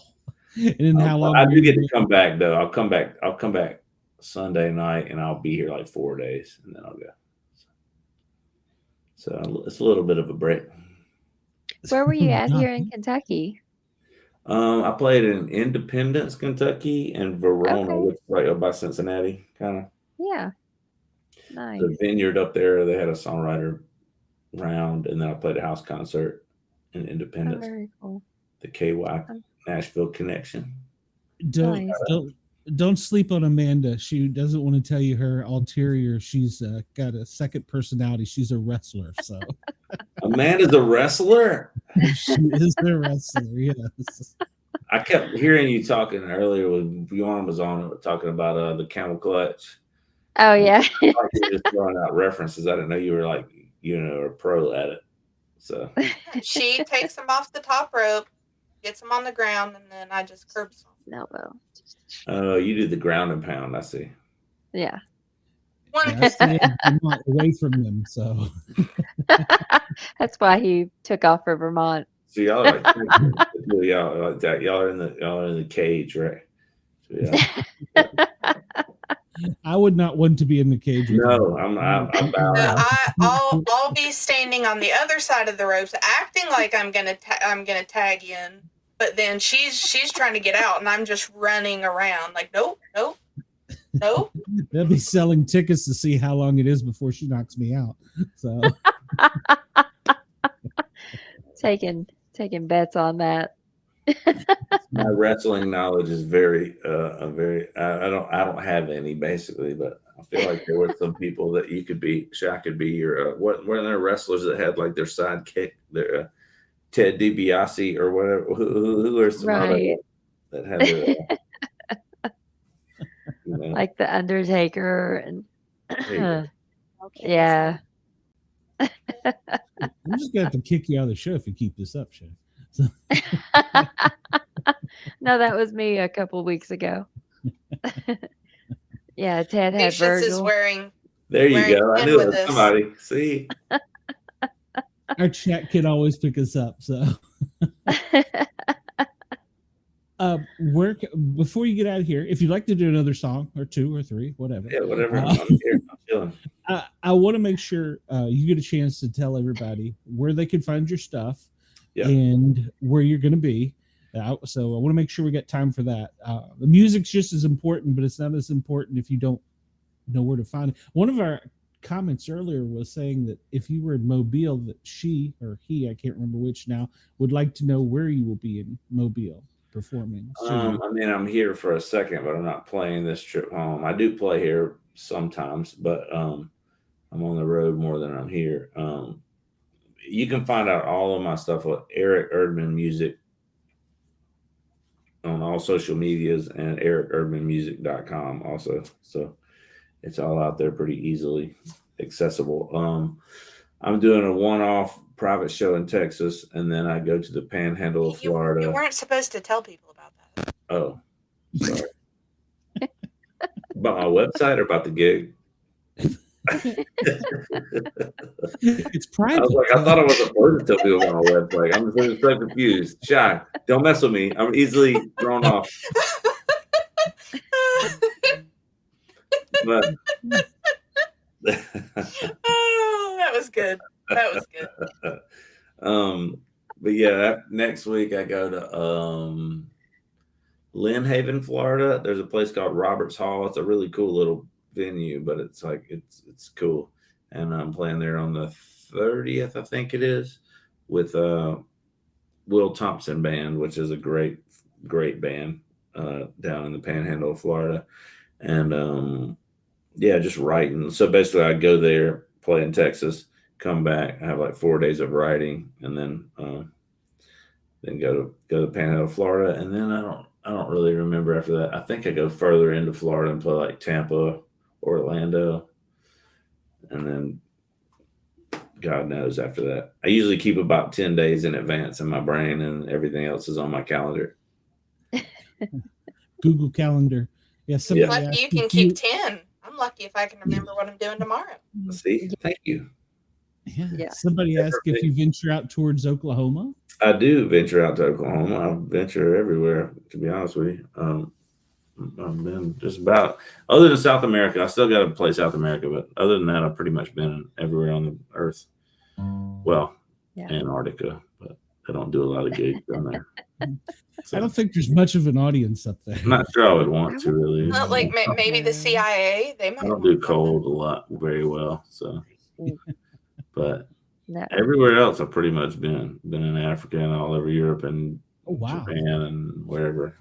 And then how long? I do get to come back though. I'll come back Sunday night, and I'll be here like 4 days, and then I'll go. So it's a little bit of a break. Where were you at here in Kentucky? I played in Independence, Kentucky, and Verona, which is right up by Cincinnati, kind of. Yeah. Nice. The vineyard up there, they had a songwriter round, and then I played a house concert in Independence. Oh, very cool. The KY Nashville connection. Don't sleep on Amanda. She doesn't want to tell you her ulterior. She's got a second personality. She's a wrestler. So Amanda's a wrestler. She is a wrestler. Yes. I kept hearing you talking earlier when Bjorn was on talking about the camel clutch. Oh yeah. I thought you were just throwing out references. I didn't know you were like a pro at it. So she takes them off the top rope, gets them on the ground, and then I just curb stomp. Elbow. Oh, you do the ground and pound. I see. Yeah. I'm not away from them, so that's why he took off for Vermont. So y'all are like y'all are like that. Y'all are in the cage, right? So, yeah. I would not want to be in the cage. No, I'm I'll be standing on the other side of the ropes, acting like I'm gonna tag in, but then she's trying to get out, and I'm just running around like nope. They'll be selling tickets to see how long it is before she knocks me out. So taking bets on that. My wrestling knowledge is very I don't have any basically, but I feel like there were some people that you could be. Shaq could be your what were there wrestlers that had like their sidekick, their Ted DiBiase or whatever. Who are some other that had their like the Undertaker and yeah. I'm just gonna have to kick you out of the show if you keep this up, Shaq. So, No, that was me a couple weeks ago. Yeah, Ted had Patience is Virgil. wearing There you wearing go. I in knew it with was us. somebody. See, our chat kid always pick us up. So, before you get out of here, if you'd like to do another song or two or three, whatever. yeah, whatever. Uh, I'm here. I'm chilling. I want to make sure you get a chance to tell everybody where they can find your stuff Yeah. and where you're going to be. So I want to make sure we got time for that. The music's just as important, but it's not as important if you don't know where to find it. One of our comments earlier was saying that if you were in Mobile, that she or he, I can't remember which now, would like to know where you will be in Mobile performing. I mean, I'm here for a second, but I'm not playing this trip home. I do play here sometimes, but I'm on the road more than I'm here. You can find out all of my stuff with Eric Erdman Music on all social medias and ericerdmanmusic.com also. So it's all out there pretty easily accessible. I'm doing a one-off private show in Texas, and then I go to the Panhandle of Florida. You weren't supposed to tell people about that. Oh, sorry. About my website or about the gig? It's private. I was like, I thought I wasn't supposed to tell people about my website. I'm just so confused. Shy, don't mess with me. I'm easily thrown off. But Oh, that was good. That was good. but yeah, next week I go to Lynn Haven, Florida. There's a place called Roberts Hall. It's a really cool little venue, but it's like it's cool. And I'm playing there on the 30th, I think it is, with Will Thompson Band, which is a great band down in the Panhandle of Florida. And yeah, just writing. So basically I go there, play in Texas, come back, I have like 4 days of writing, and then go to Panhandle, Florida, and then I don't really remember after that. I think I go further into Florida and play like Tampa, Orlando, and then God knows after that. I usually keep about 10 days in advance in my brain, and everything else is on my calendar. Google Calendar. Yeah, somebody Lucky you asked can if keep 10. I'm lucky if I can remember what I'm doing tomorrow. See, thank you. Yeah. Somebody asked if you venture out towards Oklahoma. I do venture out to Oklahoma. I venture everywhere, to be honest with you. I've been just about, other than South America, I still got to play South America, but other than that, I've pretty much been everywhere on the earth. Well, Yeah. Antarctica, but I don't do a lot of gigs down there. So, I don't think there's much of an audience up there. I'm not sure I would want to really. Well, like maybe the CIA, they might. I don't do cold a lot very well, so. But No. everywhere else, I've pretty much been in Africa and all over Europe and Oh, wow. Japan and wherever,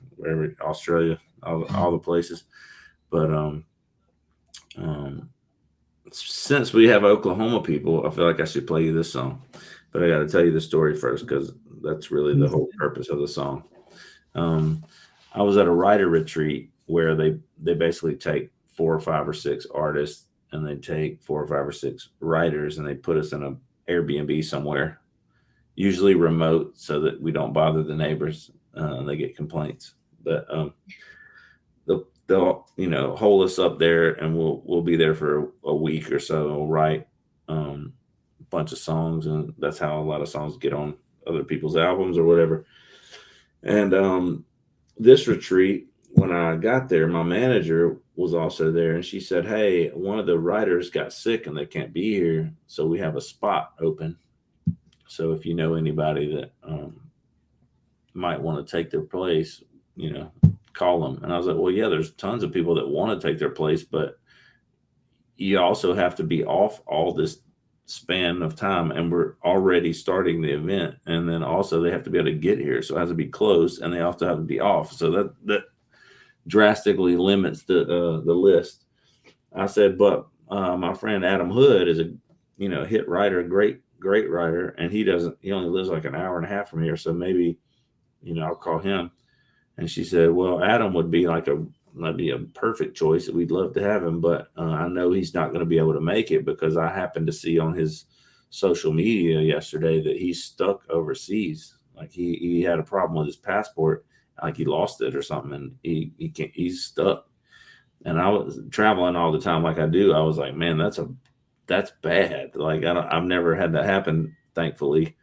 Australia, all the places. But since we have Oklahoma people, I feel like I should play you this song. But I got to tell you the story first, because that's really the whole purpose of the song. I was at a writer retreat where they basically take 4 or 5 or 6 artists, and they take 4 or 5 or 6 writers, and they put us in an Airbnb somewhere, usually remote, so that we don't bother the neighbors. They get complaints, but they'll hole us up there, and we'll be there for a week or so. We'll write a bunch of songs, and that's how a lot of songs get on other people's albums or whatever. And this retreat, when I got there, my manager was also there, and she said, "Hey, one of the writers got sick and they can't be here, so we have a spot open. So if you know anybody that might want to take their place, call them." And I was like, "Well, yeah, there's tons of people that want to take their place, but you also have to be off all this span of time, and we're already starting the event, and then also they have to be able to get here, so it has to be close, and they also have to be off. So that drastically limits the list." I said, "But my friend Adam Hood is a hit writer, great writer, and he only lives like an hour and a half from here, so maybe I'll call him." And she said, "Well, Adam would be might be a perfect choice. We'd love to have him, but I know he's not going to be able to make it, because I happened to see on his social media yesterday that he's stuck overseas. Like he had a problem with his passport, like he lost it or something, and he's stuck. And I was traveling all the time, like I do. I was like, man, that's bad. Like I've never had that happen, thankfully.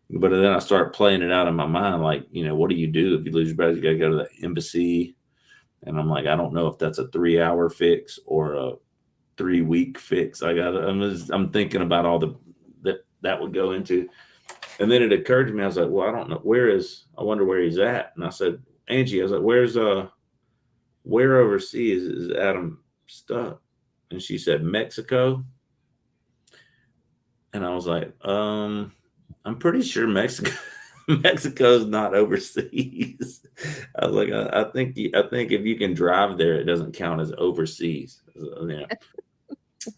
But then I start playing it out in my mind, like, what do you do if you lose your badge? You got to go to the embassy. And I'm like, I don't know if that's a 3-hour fix or a 3-week fix. I'm thinking about all that would go into. And then it occurred to me, I was like, well, I don't know. I wonder where he's at. And I said, Angie, I was like, where overseas is Adam stuck? And she said, Mexico. And I was like, I'm pretty sure Mexico's not overseas. I was like, I think if you can drive there, it doesn't count as overseas.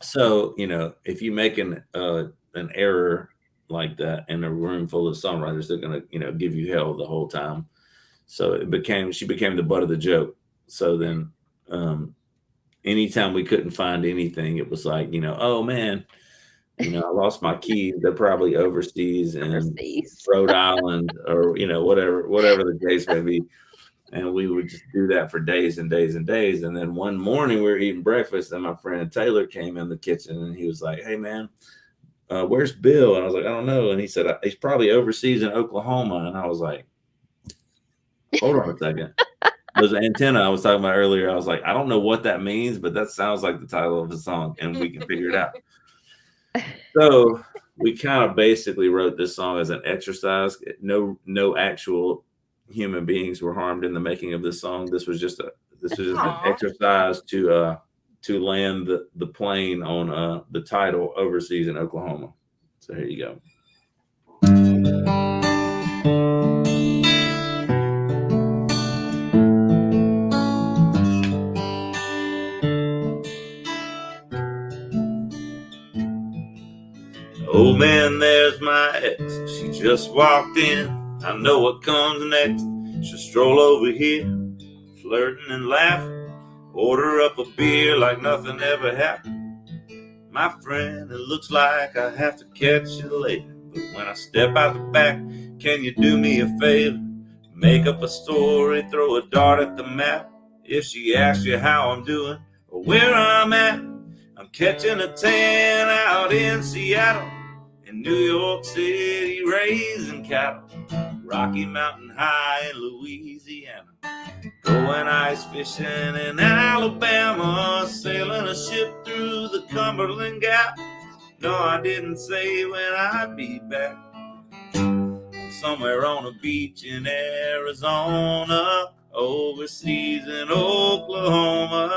So, if you make an error like that in a room full of songwriters, they're going to, give you hell the whole time. So she became the butt of the joke. So then, anytime we couldn't find anything, it was like, oh man, I lost my keys. They're probably overseas in Rhode Island or, whatever the case may be. And we would just do that for days and days and days. And then one morning we were eating breakfast and my friend Taylor came in the kitchen and he was like, hey man, where's Bill? And I was like, I don't know. And he said, he's probably overseas in Oklahoma. And I was like, hold on a second. Those antenna I was talking about earlier, I was like, I don't know what that means, but that sounds like the title of the song and we can figure it out. So we kind of basically wrote this song as an exercise. No actual human beings were harmed in the making of this song. This was just an exercise to land the plane on the title overseas in Oklahoma. So here you go. Oh man, there's my ex. She just walked in. I know what comes next. She'll stroll over here, flirting and laughing, order up a beer like nothing ever happened. My friend, it looks like I have to catch you later. But when I step out the back, can you do me a favor? Make up a story, throw a dart at the map. If she asks you how I'm doing or where I'm at, I'm catching a tan out in Seattle, in New York City, raising cattle, Rocky Mountain High in Louisiana, going ice fishing in Alabama, sailing a ship through the Cumberland Gap. No, I didn't say when I'd be back. Somewhere on a beach in Arizona, overseas in Oklahoma.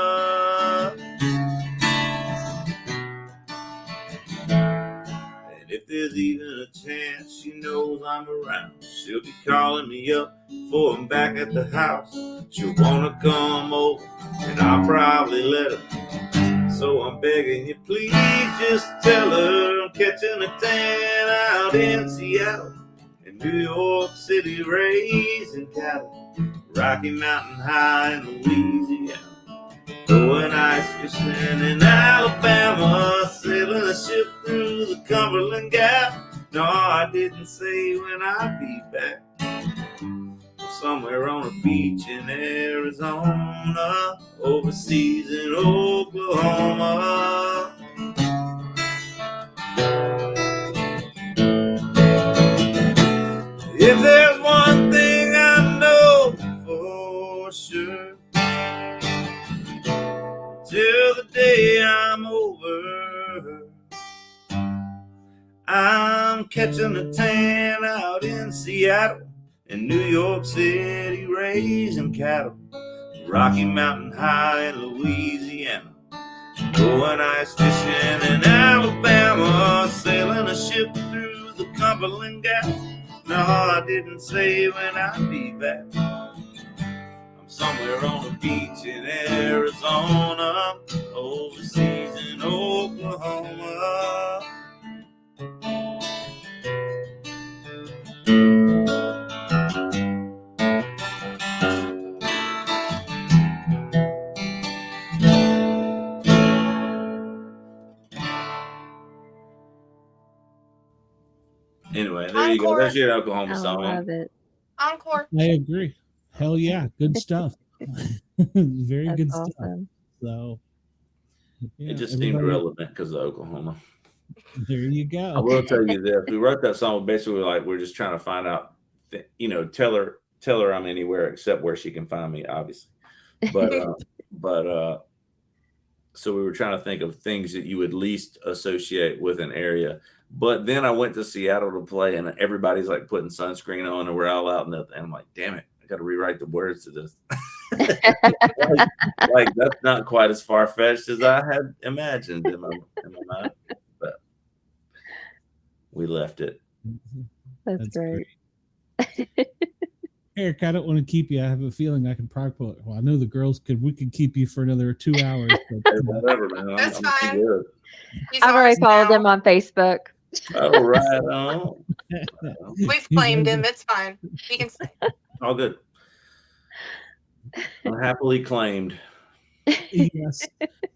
If there's even a chance she knows I'm around, she'll be calling me up before I'm back at the house. She'll wanna come over, and I'll probably let her. So I'm begging you, please just tell her I'm catching a tan out in Seattle, in New York City, raising cattle, Rocky Mountain High in Louisiana, going ice fishing in Alabama, sailing a ship through the Cumberland Gap. No, I didn't say when I'd be back. Somewhere on a beach in Arizona, overseas in Oklahoma. If there's one thing I know for sure, till the day I'm over, I'm catching a tan out in Seattle, in New York City, raising cattle, Rocky Mountain High in Louisiana, going ice fishing in Alabama, sailing a ship through the Cumberland Gap. No, I didn't say when I'd be back. I'm somewhere on a beach in Arizona, overseas in Oklahoma. Anyway, there you go. Encore. There's your Oklahoma I song. love it. Encore. I agree. Hell yeah, good stuff. Very That's good stuff. awesome. So, yeah, It just seemed everybody, relevant because of Oklahoma. there you I go. will tell you this: we wrote that song basically like we're just trying to find out, tell her I'm anywhere except where she can find me, obviously. But so we were trying to think of things that you would least associate with an area. But then I went to Seattle to play, and everybody's like putting sunscreen on, and we're all out in the. And I'm like, damn it, I got to rewrite the words to this. like that's not quite as far fetched as I had imagined in my mind, but we left it. That's great. Eric, I don't want to keep you. I have a feeling I can probably. Well, I know the girls could. We could keep you for another 2 hours. But, Hey, whatever, man. That's I'm fine. good. He's I've already ours followed now. them on Facebook. Oh, right on. We've claimed him. It's fine. We can say. All good. Unhappily claimed. Yes.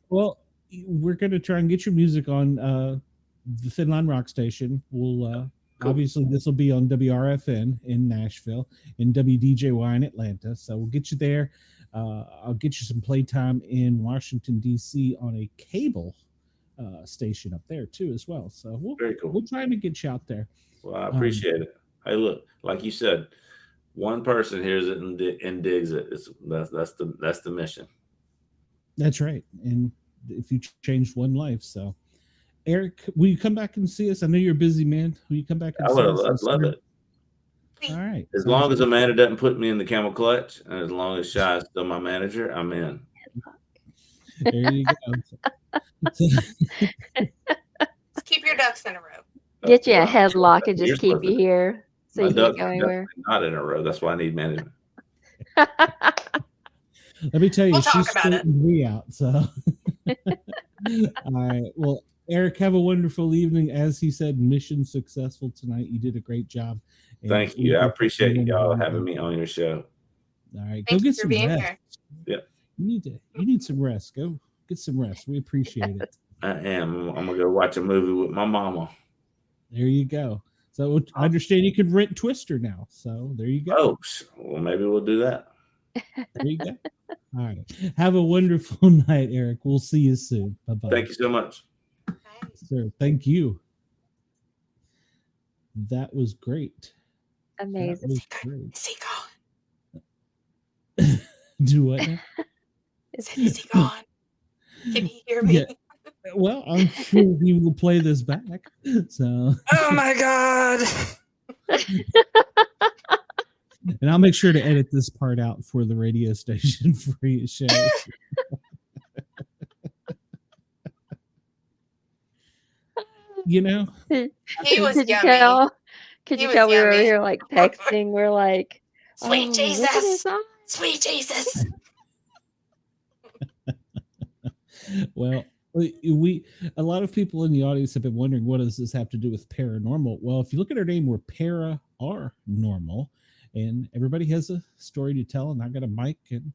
Well, we're going to try and get your music on the Thin Line Rock Station. We'll Cool. obviously this will be on WRFN in Nashville and WDJY in Atlanta. So we'll get you there. I'll get you some playtime in Washington D.C. on a cable station up there too as well. So Very cool. we'll try to get you out there. Well, I appreciate it. Hey, look, like you said, one person hears it and digs it. That's the mission. That's right. And if you change one life, so Eric, will you come back and see us? I know you're a busy man. Will you come back and I see would us? love it. All right. As long as Amanda doesn't put me in the camel clutch, and as long as Shy is still my manager, I'm in. There you go. Just keep your ducks in a row. Get you a Wow. headlock and You're just keep supposed you to- here so My you can't ducks go are anywhere. definitely not in a row. That's why I need management. Let me tell you, We'll she's talk about it. straightened me out. So, all right. Well, Eric, have a wonderful evening. As he said, mission successful tonight. You did a great job. And Thank we you. I hope appreciate that y'all everyone- having me on your show. All right, Thank go you get for some being rest. here. Yeah. You need some rest. Go get some rest. We appreciate it. I am. I'm gonna go watch a movie with my mama. There you go. So I understand you could rent Twister now. So there you go. Oh, well, maybe we'll do that. There you go. All right. Have a wonderful night, Eric. We'll see you soon. Bye-bye. Thank you so much. Nice. Sir, thank you. That was great. That Amazing. was great. Is he gone? Do what now? Is he gone? Can he hear me? Yeah. Well, I'm sure he will play this back. So, Oh my god. and I'll make sure to edit this part out for the radio station for your show. You know, He was Could you yummy. tell? Could He you was tell we were over yummy. here like texting? We're like, Sweet "Oh, Jesus. look at his eyes." Sweet Jesus. well, we a lot of people in the audience have been wondering, what does this have to do with paranormal? Well, if you look at our name, we're para are normal, and everybody has a story to tell, and I got a mic, and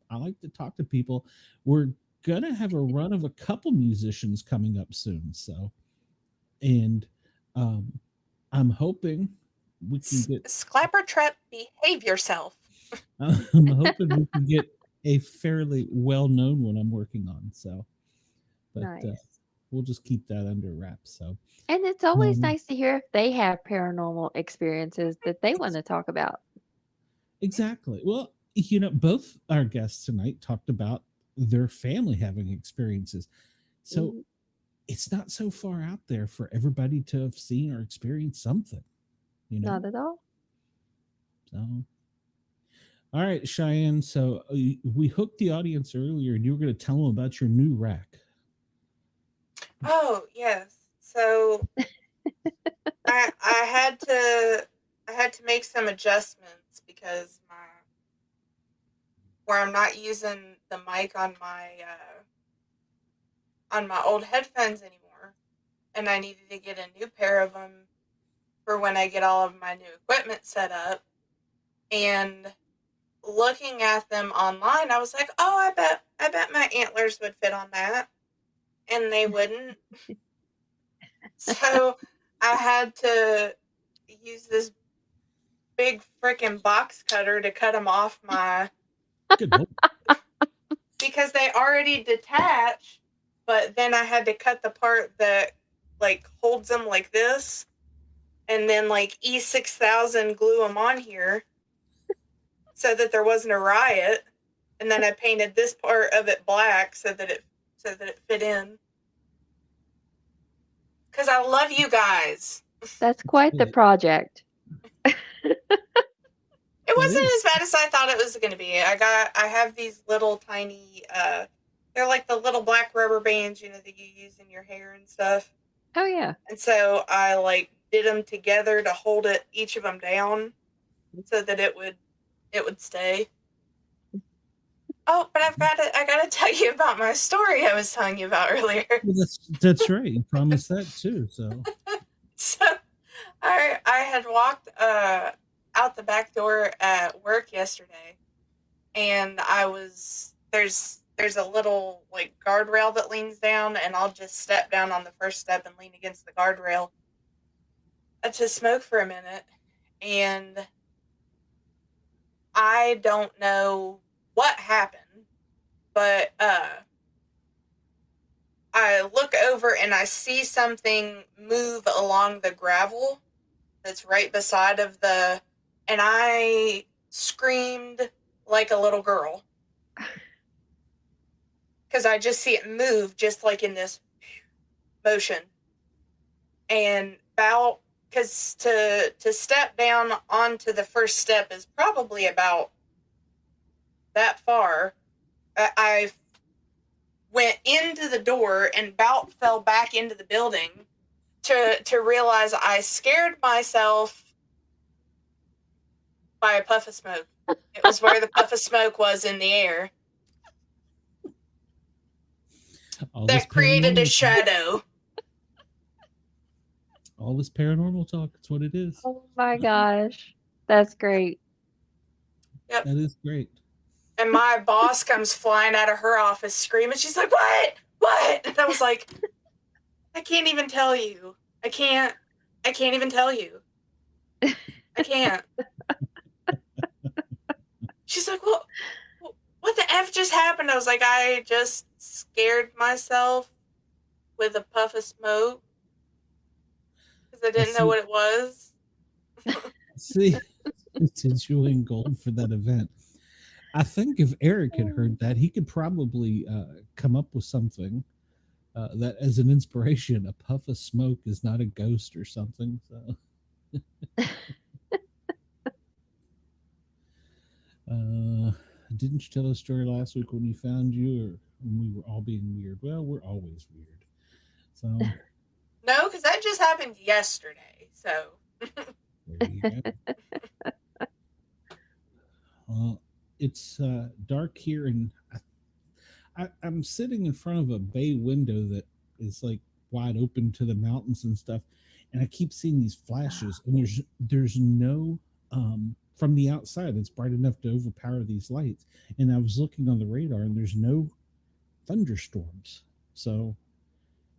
I like to talk to people. We're gonna have a run of a couple musicians coming up soon, so, and I'm hoping we can get Sclapper Trap, behave yourself. I'm hoping we can get a fairly well-known one I'm working on. So, but Nice. we'll just keep that under wraps. So, And it's always Um, nice to hear if they have paranormal experiences that they want to talk about. exactly. Well, you know, both our guests tonight talked about their family having experiences. So Mhm. it's not so far out there for everybody to have seen or experienced something. You know. Not at all. So, all right, Cheyenne. So we hooked the audience earlier, and you were going to tell them about your new rack. Oh yes. So I had to make some adjustments because where I'm not using the mic on my old headphones anymore, and I needed to get a new pair of them for when I get all of my new equipment set up. And looking at them online, I was like, "Oh, I bet my antlers would fit on that," and they wouldn't. So I had to use this big freaking box cutter to cut them off my... Good hope. Because they already detach, but then I had to cut the part that like holds them like this, and then like E6000 glue them on here so that there wasn't a riot, and then I painted this part of it black so that it fit in. Because I love you guys. That's quite the project. It wasn't as bad as I thought it was going to be. I have these little tiny, they're like the little black rubber bands, you know, that you use in your hair and stuff. Oh yeah. And so I like did them together to hold each of them down so that it would stay. Oh, but I gotta tell you about my story I was telling you about earlier. Well, that's right. You promised that too. So I had walked out the back door at work yesterday, and there's a little like guardrail that leans down, and I'll just step down on the first step and lean against the guardrail to smoke for a minute, and I don't know what happened, but I look over and I see something move along the gravel that's right beside of and I screamed like a little girl. Because I just see it move just like in this motion. And because to step down onto the first step is probably about that far. I went into the door and about fell back into the building to realize I scared myself by a puff of smoke. It was where the puff of smoke was in the air. That created a shadow. All this paranormal talk, that's what it is. Oh my gosh. That's great. Yep. That is great. And my boss comes flying out of her office screaming. She's like, "What? What?" And I was like, "I can't even tell you. I can't even tell you. I can't." She's like, "Well, what the F just happened?" I was like, "I just scared myself with a puff of smoke because I didn't know what it was." See, continuing gold for that event. I think if Eric had heard that, he could probably come up with something that as an inspiration. A puff of smoke is not a ghost or something. So. Didn't you tell a story last week when you found you, or when we were all being weird? Well, we're always weird. So. No, because that just happened yesterday. So. There you go. Well, it's dark here, and I'm sitting in front of a bay window that is like wide open to the mountains and stuff, and I keep seeing these flashes, and there's no from the outside it's bright enough to overpower these lights. And I was looking on the radar, and there's no thunderstorms, so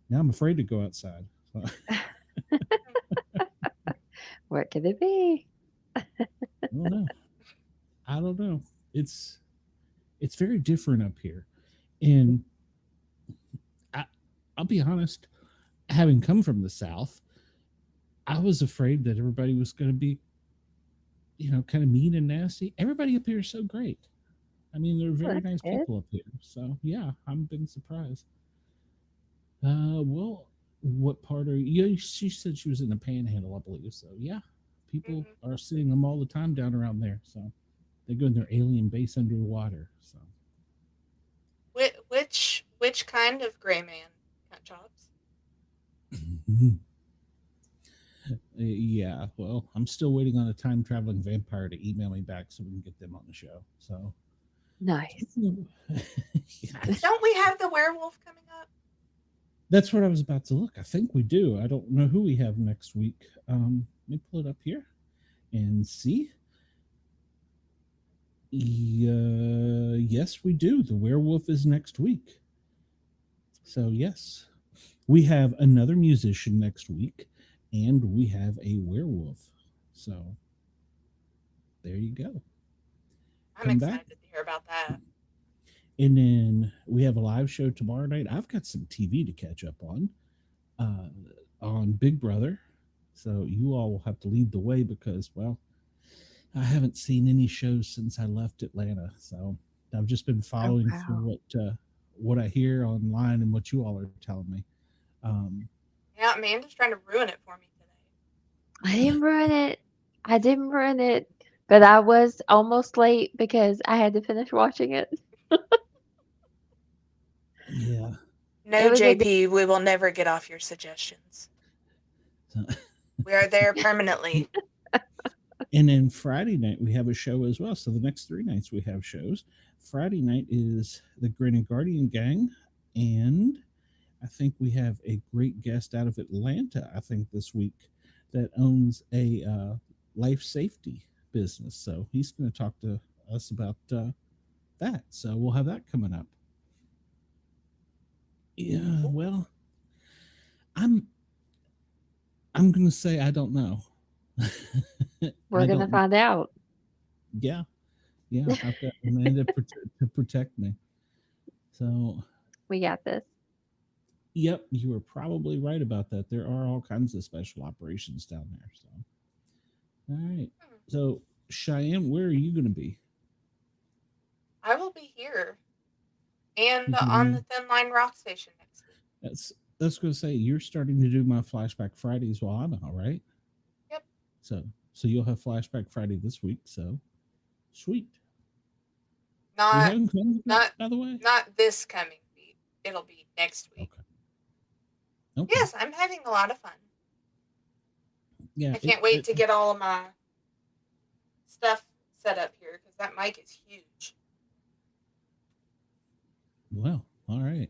now I'm afraid to go outside. So. What could it be? I don't know. It's very different up here, and I'll be honest. Having come from the South, I was afraid that everybody was going to be, kind of mean and nasty. Everybody up here is so great. I mean, they're very nice people up here. So yeah, I've been surprised. Well, what part are you? She said she was in the Panhandle, I believe. So yeah, people are seeing them all the time down around there. So they go in their alien base underwater. So which kind of gray man cut chops? Yeah, well, I'm still waiting on a time traveling vampire to email me back so we can get them on the show. So nice. Don't we have the werewolf coming up? That's what I was about to look. I think we do. I don't know who we have next week. Let me pull it up here and see. Yes, we do. The werewolf is next week. So yes, we have another musician next week, and we have a werewolf. So there you go. I'm Come back. excited to hear about that. And then we have a live show tomorrow night. I've got some TV to catch up on Big Brother. So you all will have to lead the way because, well, I haven't seen any shows since I left Atlanta. So I've just been following through what I hear online and what you all are telling me. Yeah, Amanda's trying to ruin it for me today. I didn't ruin it. I didn't ruin it, but I was almost late because I had to finish watching it. Yeah. No, It was a JP, we will never get off your suggestions. We are there permanently. And then Friday night we have a show as well. So the next 3 nights we have shows. Friday night is the Grin and Guardian Gang, and I think we have a great guest out of Atlanta, I think, this week that owns a life safety business. So he's going to talk to us about that. So we'll have that coming up. Yeah, well, I'm going to say I don't know. We're going to find out. Yeah. I've got Amanda to protect me. So we got this. Yep, you were probably right about that. There are all kinds of special operations down there. So, all right. So, Cheyenne, where are you going to be? I will be here and on the Thin Line Rock Station next week. That's going to say you're starting to do my Flashback Fridays while I'm out, right? Yep. So you'll have Flashback Friday this week. So, sweet. Not by the way. Not this coming week. It'll be next week. Okay. Yes, I'm having a lot of fun. Yeah, I can't wait to get all of my stuff set up here because that mic is huge. Well, all right.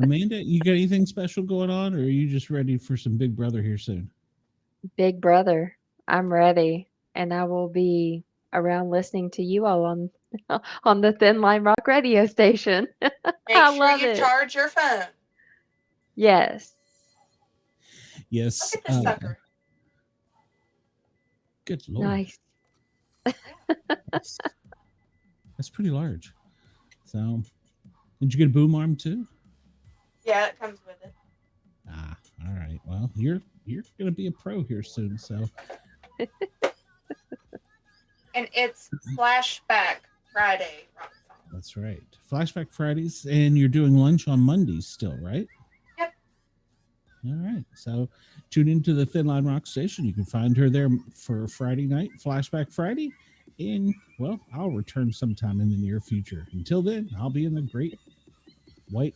Amanda, you got anything special going on, or are you just ready for some Big Brother here soon? Big Brother, I'm ready, and I will be around listening to you all on the Thin Line Rock radio station. Make sure you charge your phone. Yes. Yes. Look at this sucker. Good Lord. Nice. That's pretty large. So, did you get a boom arm too? Yeah, it comes with it. Ah, all right. Well, you're going to be a pro here soon, so. And it's Flashback Friday. That's right. Flashback Fridays, and you're doing lunch on Mondays still, right? Yep. All right. So tune into the Thin Line Rock Station. You can find her there for Friday night, Flashback Friday. And, well, I'll return sometime in the near future. Until then, I'll be in the great white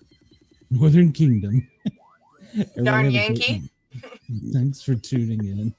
Northern Kingdom. Darn Yankee. Thanks for tuning in.